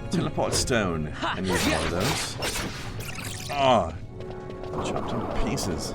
Teleport stone. I need more of those. Oh, chopped into pieces.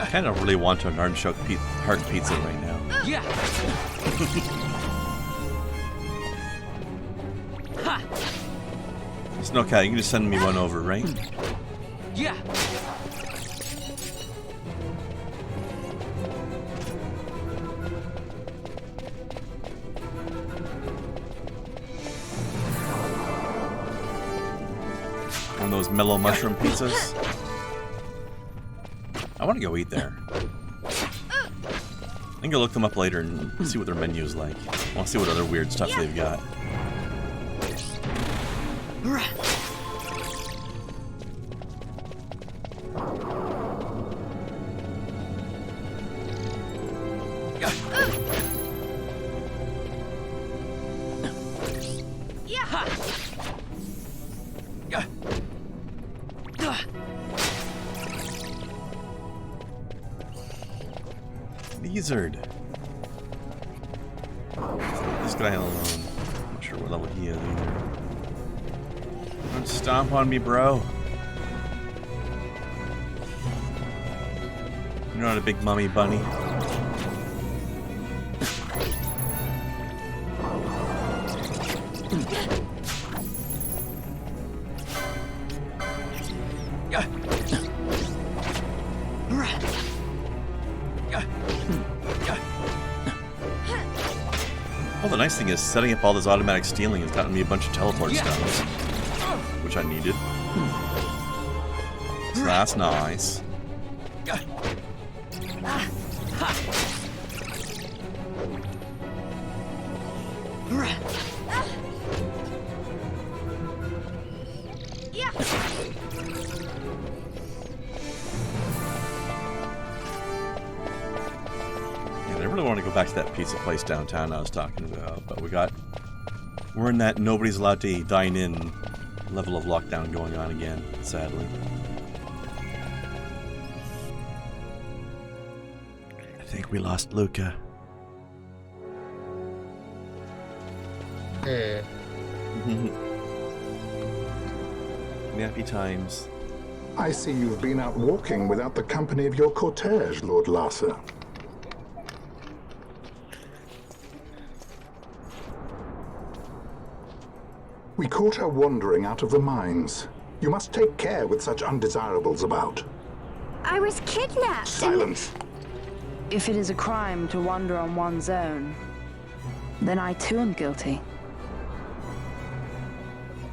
I kind of really want an orange heart pizza right now. Yeah. Snowcat, you can just send me one over, right? Yeah. One of those mellow mushroom pizzas. I want to go eat there. I think I'll look them up later and see what their menu's like. I want to see what other weird stuff they've got. Lizard. This guy alone. I'm not sure what level he is either. Don't stomp on me, bro. You're not a big mummy bunny. Well, the nice thing is setting up all this automatic stealing has gotten me a bunch of teleport stones, which I needed. So that's nice. Back to that pizza place downtown I was talking about, but we're in that nobody's allowed to dine in level of lockdown going on again, sadly. I think we lost Luca. Happy times. I see you've been out walking without the company of your cortege, Lord Larsa. We caught her wandering out of the mines. You must take care with such undesirables about. I was kidnapped. Silence. If it is a crime to wander on one's own, then I too am guilty.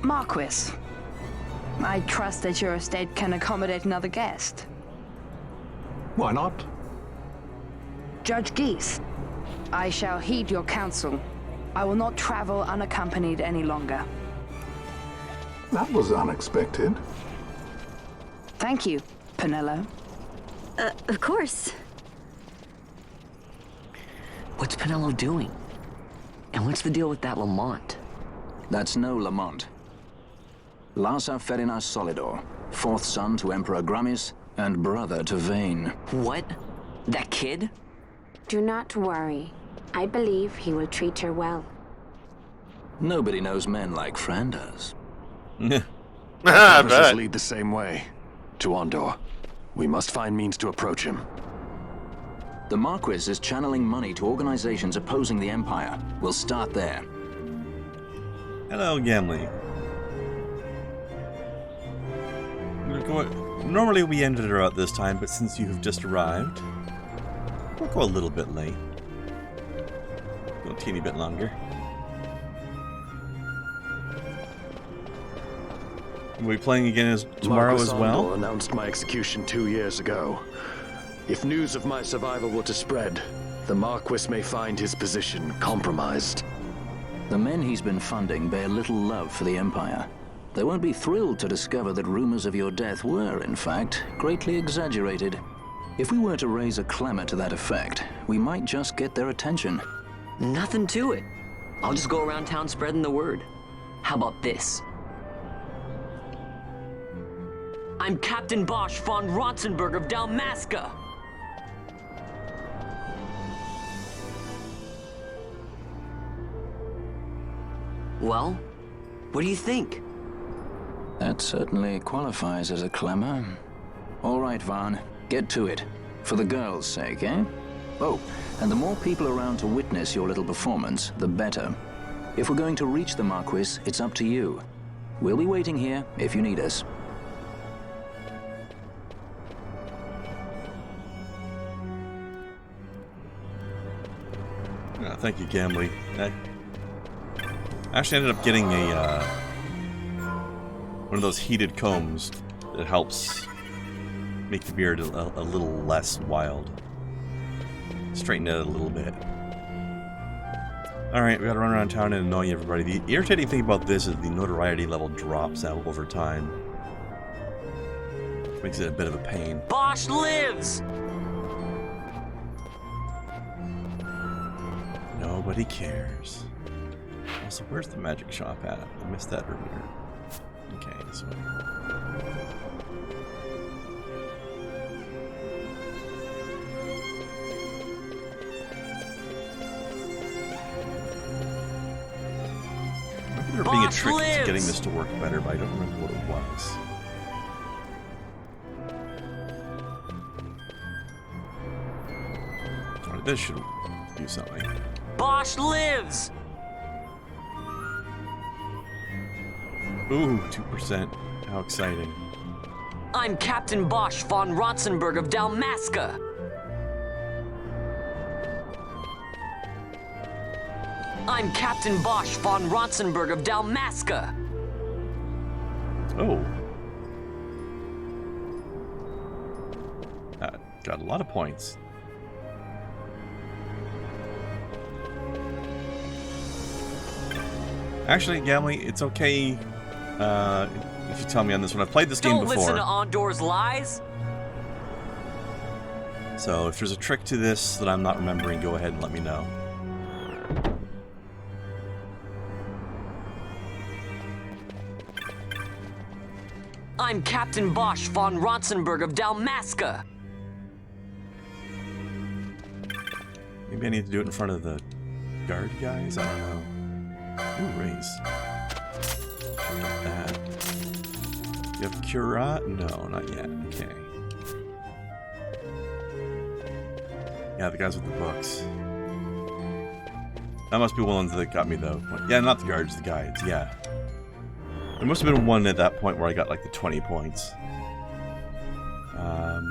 Marquis, I trust that your estate can accommodate another guest. Why not? Judge Geese, I shall heed your counsel. I will not travel unaccompanied any longer. That was unexpected. Thank you, Penelo. Of course. What's Penelo doing? And what's the deal with that Lamont? That's no Lamont. Larsa Ferinas Solidor, fourth son to Emperor Gramis and brother to Vane. What? That kid? Do not worry. I believe he will treat her well. Nobody knows men like Krendars. Purposes lead the same way. To Ondor. We must find means to approach him. The Marquis is channeling money to organizations opposing the Empire. We'll start there. Hello, Gamli. Normally we ended her out this time, but since you have just arrived, we'll go a little bit late. Go a teeny bit longer. We'll be playing again tomorrow Marquis as well? Ondor announced my execution 2 years ago. If news of my survival were to spread, the Marquis may find his position compromised. The men he's been funding bear little love for the Empire. They won't be thrilled to discover that rumors of your death were, in fact, greatly exaggerated. If we were to raise a clamor to that effect, we might just get their attention. Nothing to it. I'll just go around town spreading the word. How about this? I'm Captain Bosch von Ronsenberg of Dalmasca. Well, what do you think? That certainly qualifies as a clamor. All right, Van, get to it. For the girls' sake, eh? Oh, and the more people around to witness your little performance, the better. If we're going to reach the Marquis, it's up to you. We'll be waiting here if you need us. Thank you, Gamli. I actually ended up getting a one of those heated combs that helps make the beard a little less wild. Straighten it a little bit. Alright, we gotta run around town and annoy everybody. The irritating thing about this is the notoriety level drops out over time. Which makes it a bit of a pain. Bosch lives! Nobody cares. Also, where's the magic shop at? I missed that earlier. Okay, this way. I remember there being a trick to getting this to work better, but I don't remember what it was. Alright, this should do something. Bosch lives! Ooh, 2%. How exciting. I'm Captain Bosch von Ronsenberg of Dalmasca. I'm Captain Bosch von Ronsenberg of Dalmasca. Oh. Got a lot of points. Actually, Gamli, it's okay if you tell me on this one. I've played this game before. Don't listen to Ondor's lies. So if there's a trick to this that I'm not remembering, go ahead and let me know. I'm Captain Bosch von Ronsenberg of Dalmasca. Maybe I need to do it in front of the guard guys? I don't know. Ooh, raise. Got that. You have Curat? No, not yet. Okay. Yeah, the guys with the books. That must be one that got me, though. Yeah, not the guards, the guides. Yeah. There must have been one at that point where I got like the 20 points. So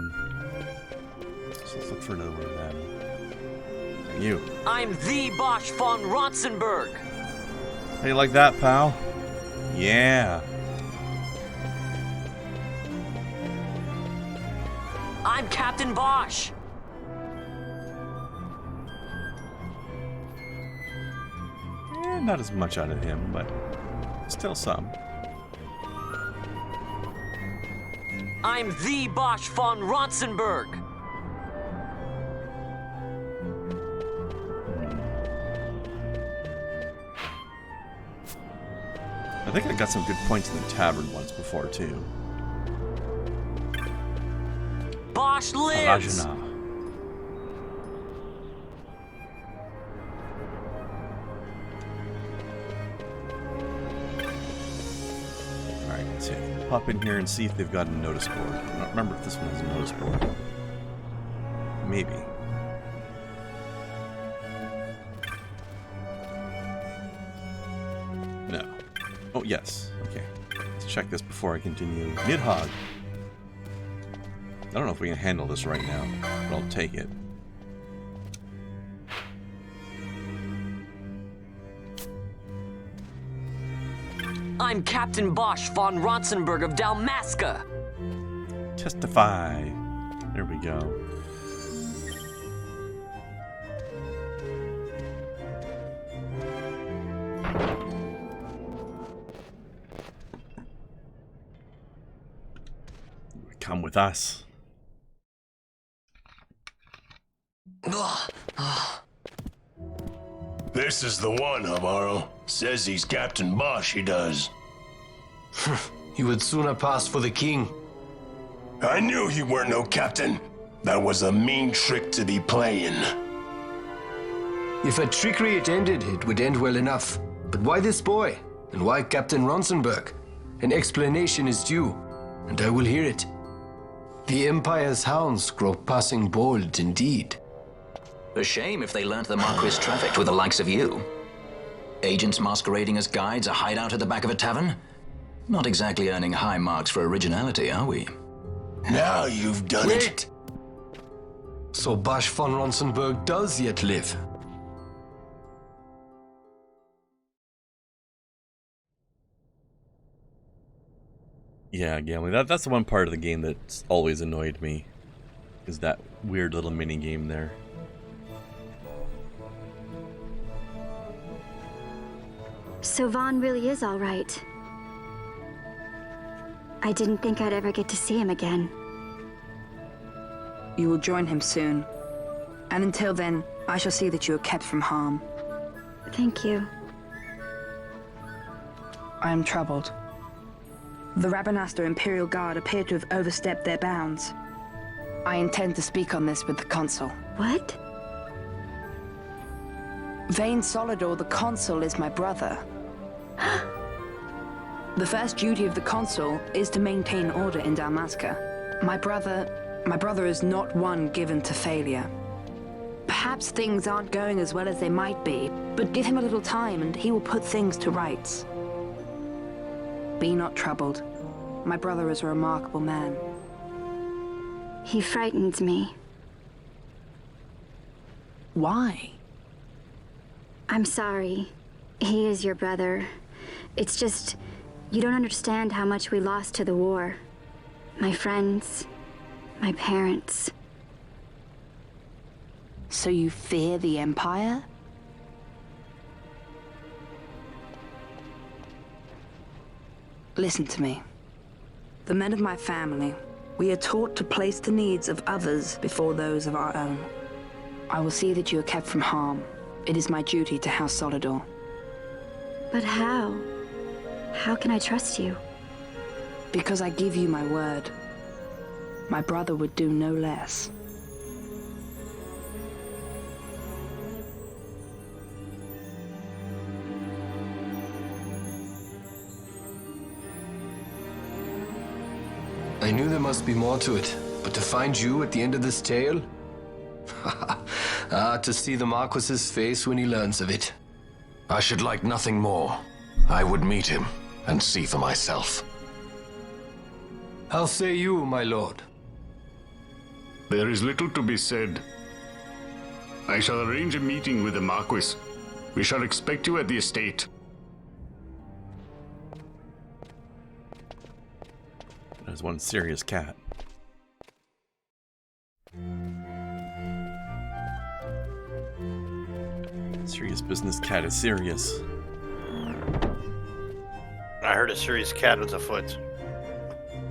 let's look for another one of them. And you. I'm the Bosch von Ronsenberg. How you like that, pal? Yeah. I'm Captain Bosch. Not as much out of him, but still some. I'm the Bosch von Ronsenberg. I think I got some good points in the tavern once before, too. Bosch lives! Rajana. Alright, let's hop in here and see if they've got a notice board. I don't remember if this one has a notice board. Maybe. No. Oh, yes. Okay. Let's check this before I continue. Nidhogg. I don't know if we can handle this right now, but I'll take it. I'm Captain Bosch von Ronsenberg of Dalmasca. Testify. There we go. Come with us. This is the one, Amaro. Says he's Captain Bosch, he does. He would sooner pass for the king. I knew he weren't no captain. That was a mean trick to be playing. If a trickery it ended, it would end well enough. But why this boy? And why Captain Ronsenberg? An explanation is due, and I will hear it. The Empire's hounds grow passing bold indeed. A shame if they learnt the Marquis trafficked with the likes of you. Agents masquerading as guides, a hideout at the back of a tavern? Not exactly earning high marks for originality, are we? Now you've done it. So Bosch von Ronsenberg does yet live. Yeah, gambling. That's the one part of the game that's always annoyed me. Is that weird little mini game there. So Vaughn really is all right. I didn't think I'd ever get to see him again. You will join him soon. And until then, I shall see that you are kept from harm. Thank you. I am troubled. The Rabanastre Imperial Guard appear to have overstepped their bounds. I intend to speak on this with the Consul. What? Vane Solidor, the Consul, is my brother. The first duty of the Consul is to maintain order in Dalmasca. My brother is not one given to failure. Perhaps things aren't going as well as they might be, but give him a little time and he will put things to rights. Be not troubled. My brother is a remarkable man. He frightens me. Why? I'm sorry. He is your brother. It's just, you don't understand how much we lost to the war. My friends, my parents. So you fear the Empire? Listen to me. The men of my family, we are taught to place the needs of others before those of our own. I will see that you are kept from harm. It is my duty to House Solidor. But how? How can I trust you? Because I give you my word. My brother would do no less. I knew there must be more to it, but to find you at the end of this tale? To see the Marquis's face when he learns of it. I should like nothing more. I would meet him and see for myself. How say you, my lord? There is little to be said. I shall arrange a meeting with the Marquis. We shall expect you at the estate. There's one serious cat. Serious business cat is serious. I heard a serious cat was afoot.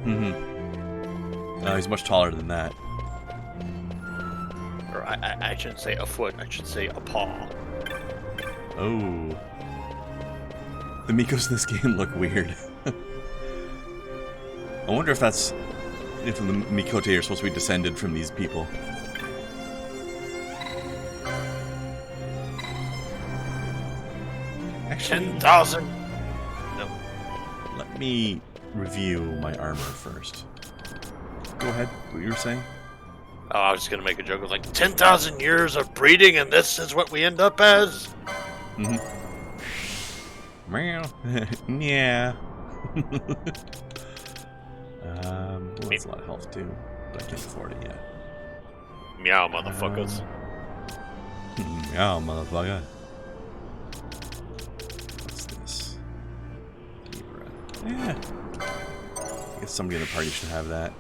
No, he's much taller than that. Or I shouldn't say a foot, I should say a paw. Oh. The Mikos in this game look weird. I wonder if that's... if the Mikote are supposed to be descended from these people. Actually... 10,000! No. Let me review my armor first. Go ahead, what you were saying? Oh, I was just gonna make a joke. It was like 10,000 years of breeding, and this is what we end up as. Meow. Yeah. Well, that's a lot of health too, but I can't afford it yet. Meow, motherfuckers. Meow, motherfucker. What's this? Yeah. I guess somebody in the party should have that.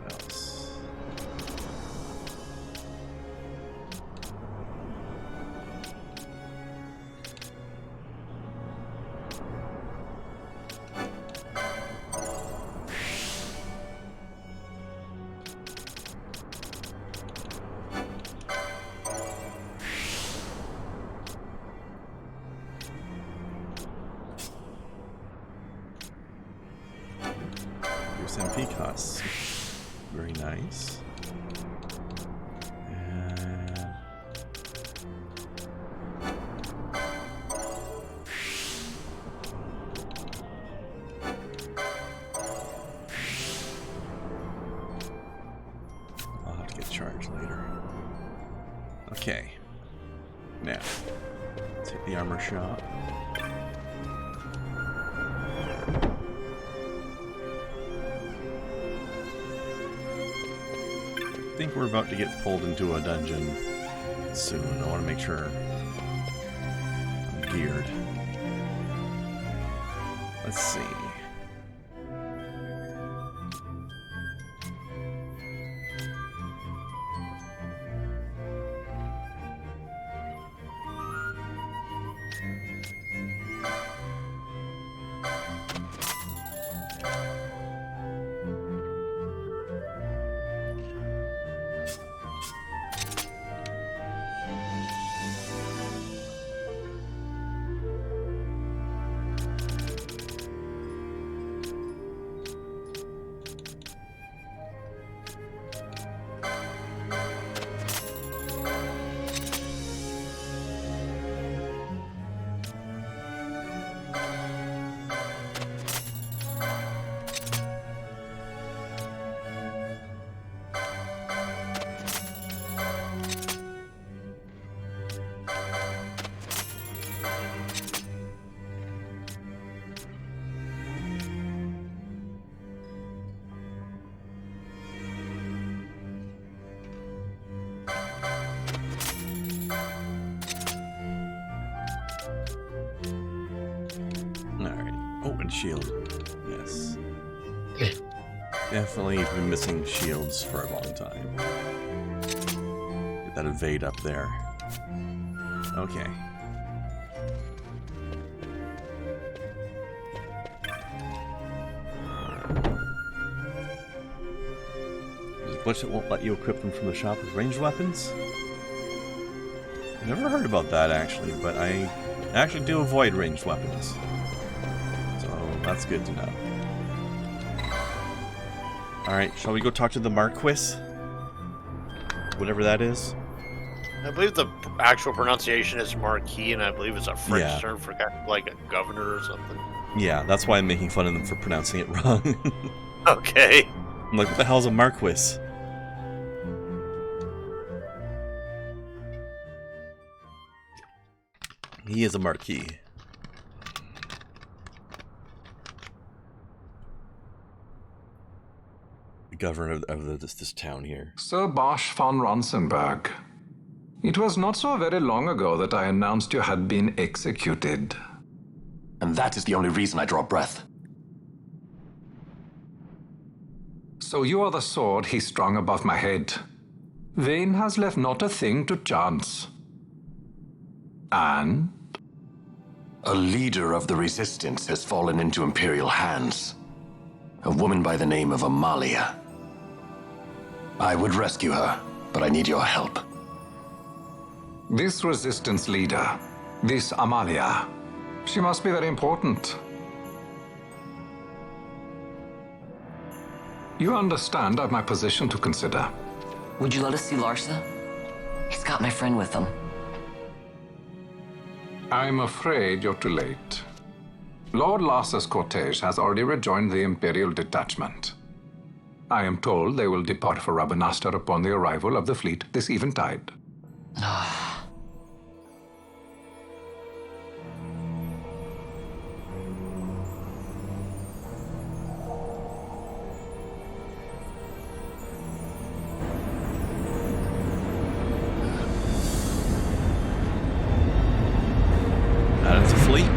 What else? SMP costs. Very nice. And I'll have to get charged later. Okay. Now, let's hit the armor shop. I think we're about to get pulled into a dungeon soon. I want to make sure I'm geared. Let's see. Shield. Yes. Definitely been missing shields for a long time. Get that evade up there. Okay. There's a glitch that won't let you equip them from the shop with ranged weapons? I've never heard about that actually, but I actually do avoid ranged weapons. That's good to know. Alright, shall we go talk to the Marquis? Whatever that is. I believe the actual pronunciation is Marquis, and I believe it's a French term for like a governor or something. Yeah, that's why I'm making fun of them for pronouncing it wrong. Okay. I'm like, what the hell's a Marquis? He is a Marquis. Governor of this town here. Sir Bosch von Ronsenberg. It was not so very long ago that I announced you had been executed. And that is the only reason I draw breath. So you are the sword he strung above my head. Vane has left not a thing to chance. And A leader of the resistance has fallen into Imperial hands. A woman by the name of Amalia. I would rescue her, but I need your help. This resistance leader, this Amalia, she must be very important. You understand I've my position to consider. Would you let us see Larsa? He's got my friend with him. I'm afraid you're too late. Lord Larsa's cortege has already rejoined the Imperial detachment. I am told they will depart for Rabanastre upon the arrival of the fleet this eventide. That is a fleet.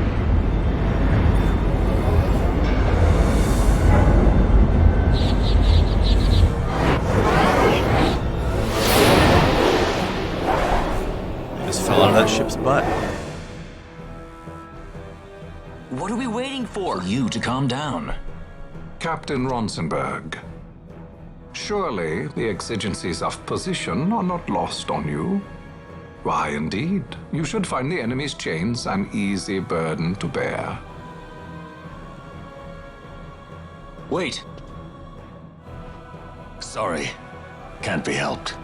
Fell out of that ship's butt. What are we waiting for? You to calm down. Captain Ronsenberg, surely the exigencies of position are not lost on you. Why, indeed, you should find the enemy's chains an easy burden to bear. Wait. Sorry. Can't be helped.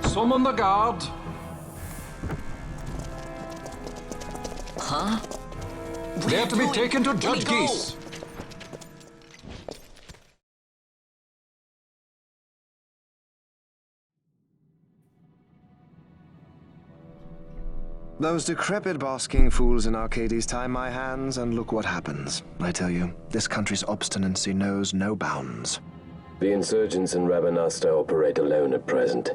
Summon the guard. Huh? They are to be taken to Judge Geese. Those decrepit basking fools in Arcades tie my hands, and look what happens. I tell you, this country's obstinacy knows no bounds. The insurgents in Rabanastre operate alone at present.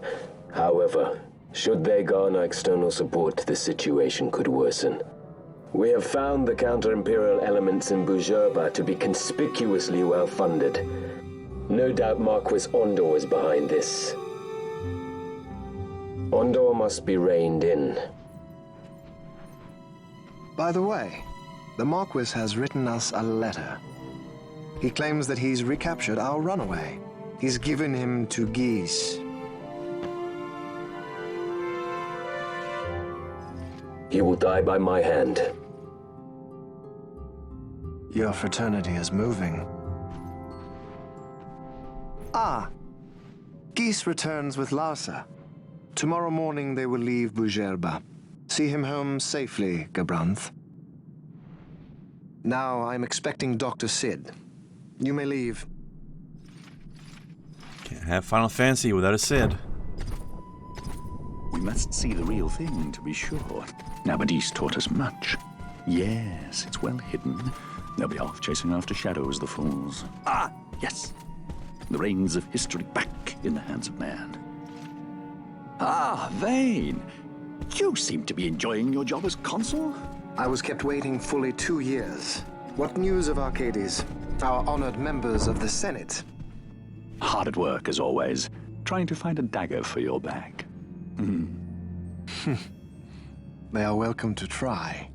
However, should they garner external support, the situation could worsen. We have found the counter-imperial elements in Bujerba to be conspicuously well-funded. No doubt Marquis Ondor is behind this. Ondor must be reined in. By the way, the Marquis has written us a letter. He claims that he's recaptured our runaway. He's given him to Geese. He will die by my hand. Your fraternity is moving. Ah, Geese returns with Larsa. Tomorrow morning they will leave Bujerba. See him home safely, Gabranth. Now I'm expecting Dr. Sid. You may leave. Can't have Final Fantasy without a Sid. We must see the real thing, to be sure. Nabadis taught us much. Yes, it's well hidden. They'll be off chasing after shadows, the fools. Ah, yes. The reins of history back in the hands of man. Ah, Vane. You seem to be enjoying your job as consul? I was kept waiting fully 2 years. What news of Arcades? Our honored members of the Senate? Hard at work, as always. Trying to find a dagger for your back. They are welcome to try.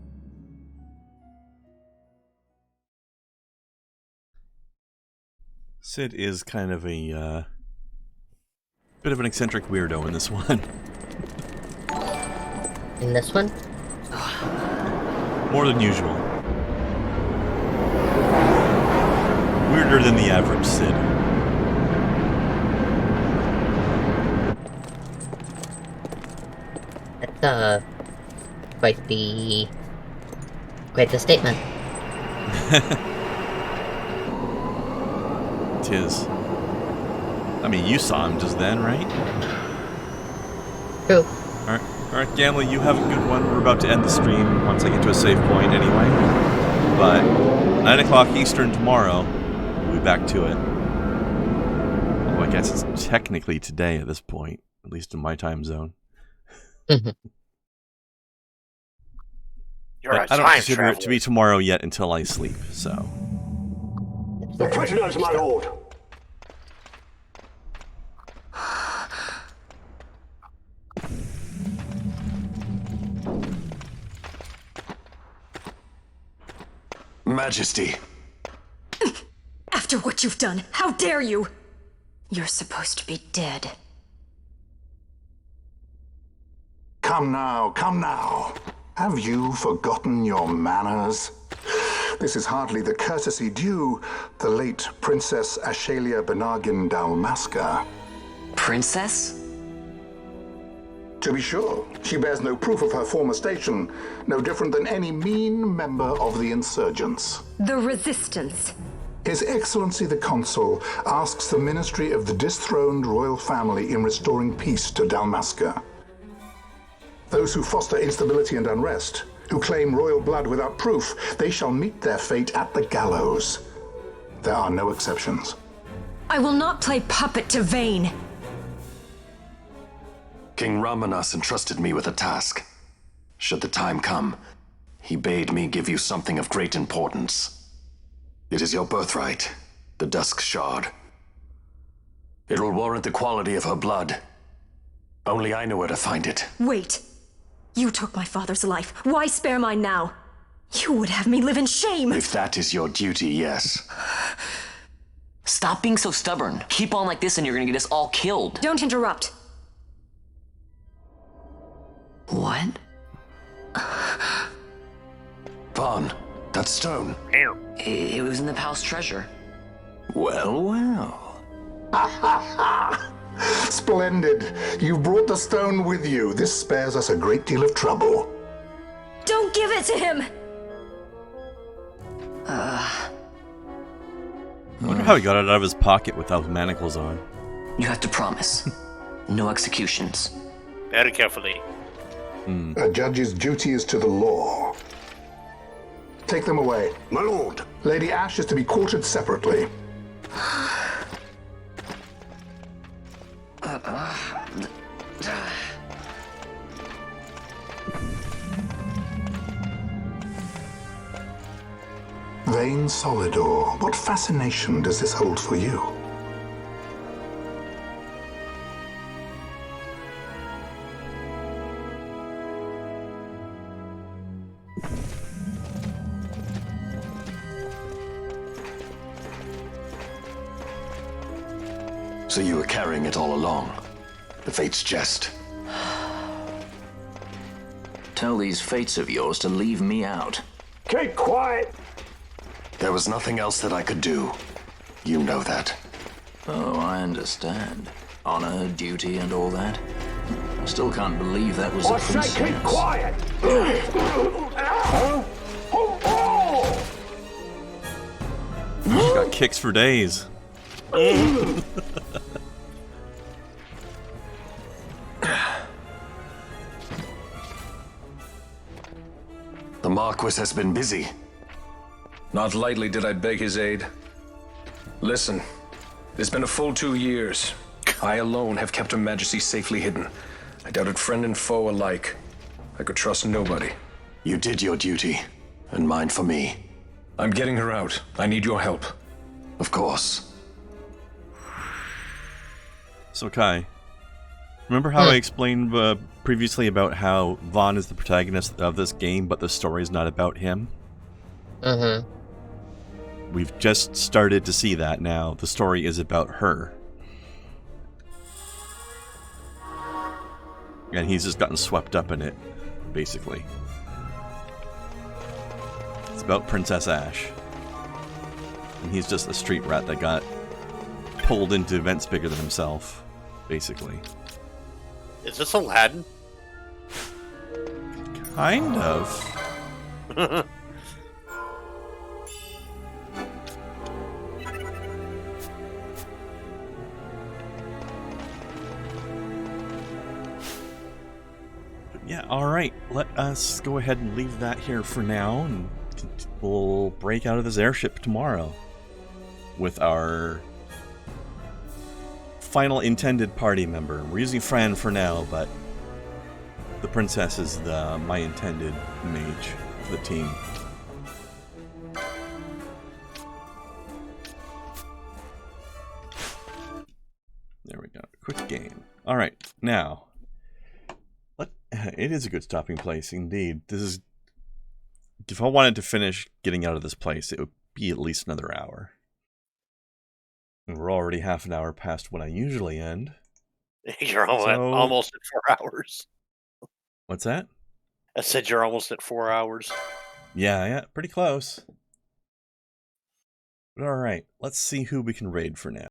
Sid is kind of a bit of an eccentric weirdo in this one. In this one? More than usual. Weirder than the average Sid. That's quite the statement. Tis. I mean, you saw him just then, right? True. Alright, Gamla, you have a good one. We're about to end the stream once I get to a save point anyway. But 9 o'clock Eastern tomorrow, we'll be back to it. Well, I guess it's technically today at this point, at least in my time zone. You're a I don't time consider traveler. it to be tomorrow yet until I sleep, so. The prisoners, my lord. Majesty. After what you've done, how dare you? You're supposed to be dead. Come now, come now. Have you forgotten your manners? This is hardly the courtesy due the late Princess Ashalia Benargin Dalmasca. Princess? To be sure, she bears no proof of her former station, no different than any mean member of the insurgents. The Resistance. His Excellency the Consul asks the ministry of the disthroned royal family in restoring peace to Dalmasca. Those who foster instability and unrest, who claim royal blood without proof, they shall meet their fate at the gallows. There are no exceptions. I will not play puppet to Vayne. King Ramanas entrusted me with a task. Should the time come, he bade me give you something of great importance. It is your birthright, the Dusk Shard. It will warrant the quality of her blood. Only I know where to find it. Wait. You took my father's life. Why spare mine now? You would have me live in shame. If that is your duty, yes. Stop being so stubborn. Keep on like this and you're gonna get us all killed. Don't interrupt. What? Vaughn, that stone. It was in the palace treasure. Well, well. Splendid. You've brought the stone with you. This spares us a great deal of trouble. Don't give it to him! I wonder how he got it out of his pocket without manacles on. You have to promise. No executions. Very carefully. A judge's duty is to the law. Take them away. My lord. Lady Ash is to be quartered separately. Vayne Solidor, what fascination does this hold for you? So you were carrying it all along. The Fate's jest. Tell these fates of yours to leave me out. Keep quiet! There was nothing else that I could do. You know that. Oh, I understand. Honor, duty, and all that. I still can't believe that was a princess. I say keep quiet! She got kicks for days. The Marquis has been busy. Not lightly did I beg his aid. Listen, it's been a full 2 years. I alone have kept Her Majesty safely hidden. I doubted friend and foe alike. I could trust nobody. You did your duty, and mine for me. I'm getting her out. I need your help. Of course. So Kai, remember how I explained previously about how Vaughn is the protagonist of this game, but the story is not about him? Mm-hmm. We've just started to see that now. The story is about her. And he's just gotten swept up in it, basically. It's about Princess Ash. And he's just a street rat that got pulled into events bigger than himself, basically. Is this Aladdin? Kind of. Yeah, alright. Let us go ahead and leave that here for now, and we'll break out of this airship tomorrow with our final intended party member. We're using Fran for now, but the princess is my intended mage for the team. There we go. Quick game. Alright, now. It is a good stopping place, indeed. This is if I wanted to finish getting out of this place, it would be at least another hour. And we're already half an hour past when I usually end. You're almost at 4 hours. What's that? I said you're almost at 4 hours. Yeah, pretty close. But alright, let's see who we can raid for now.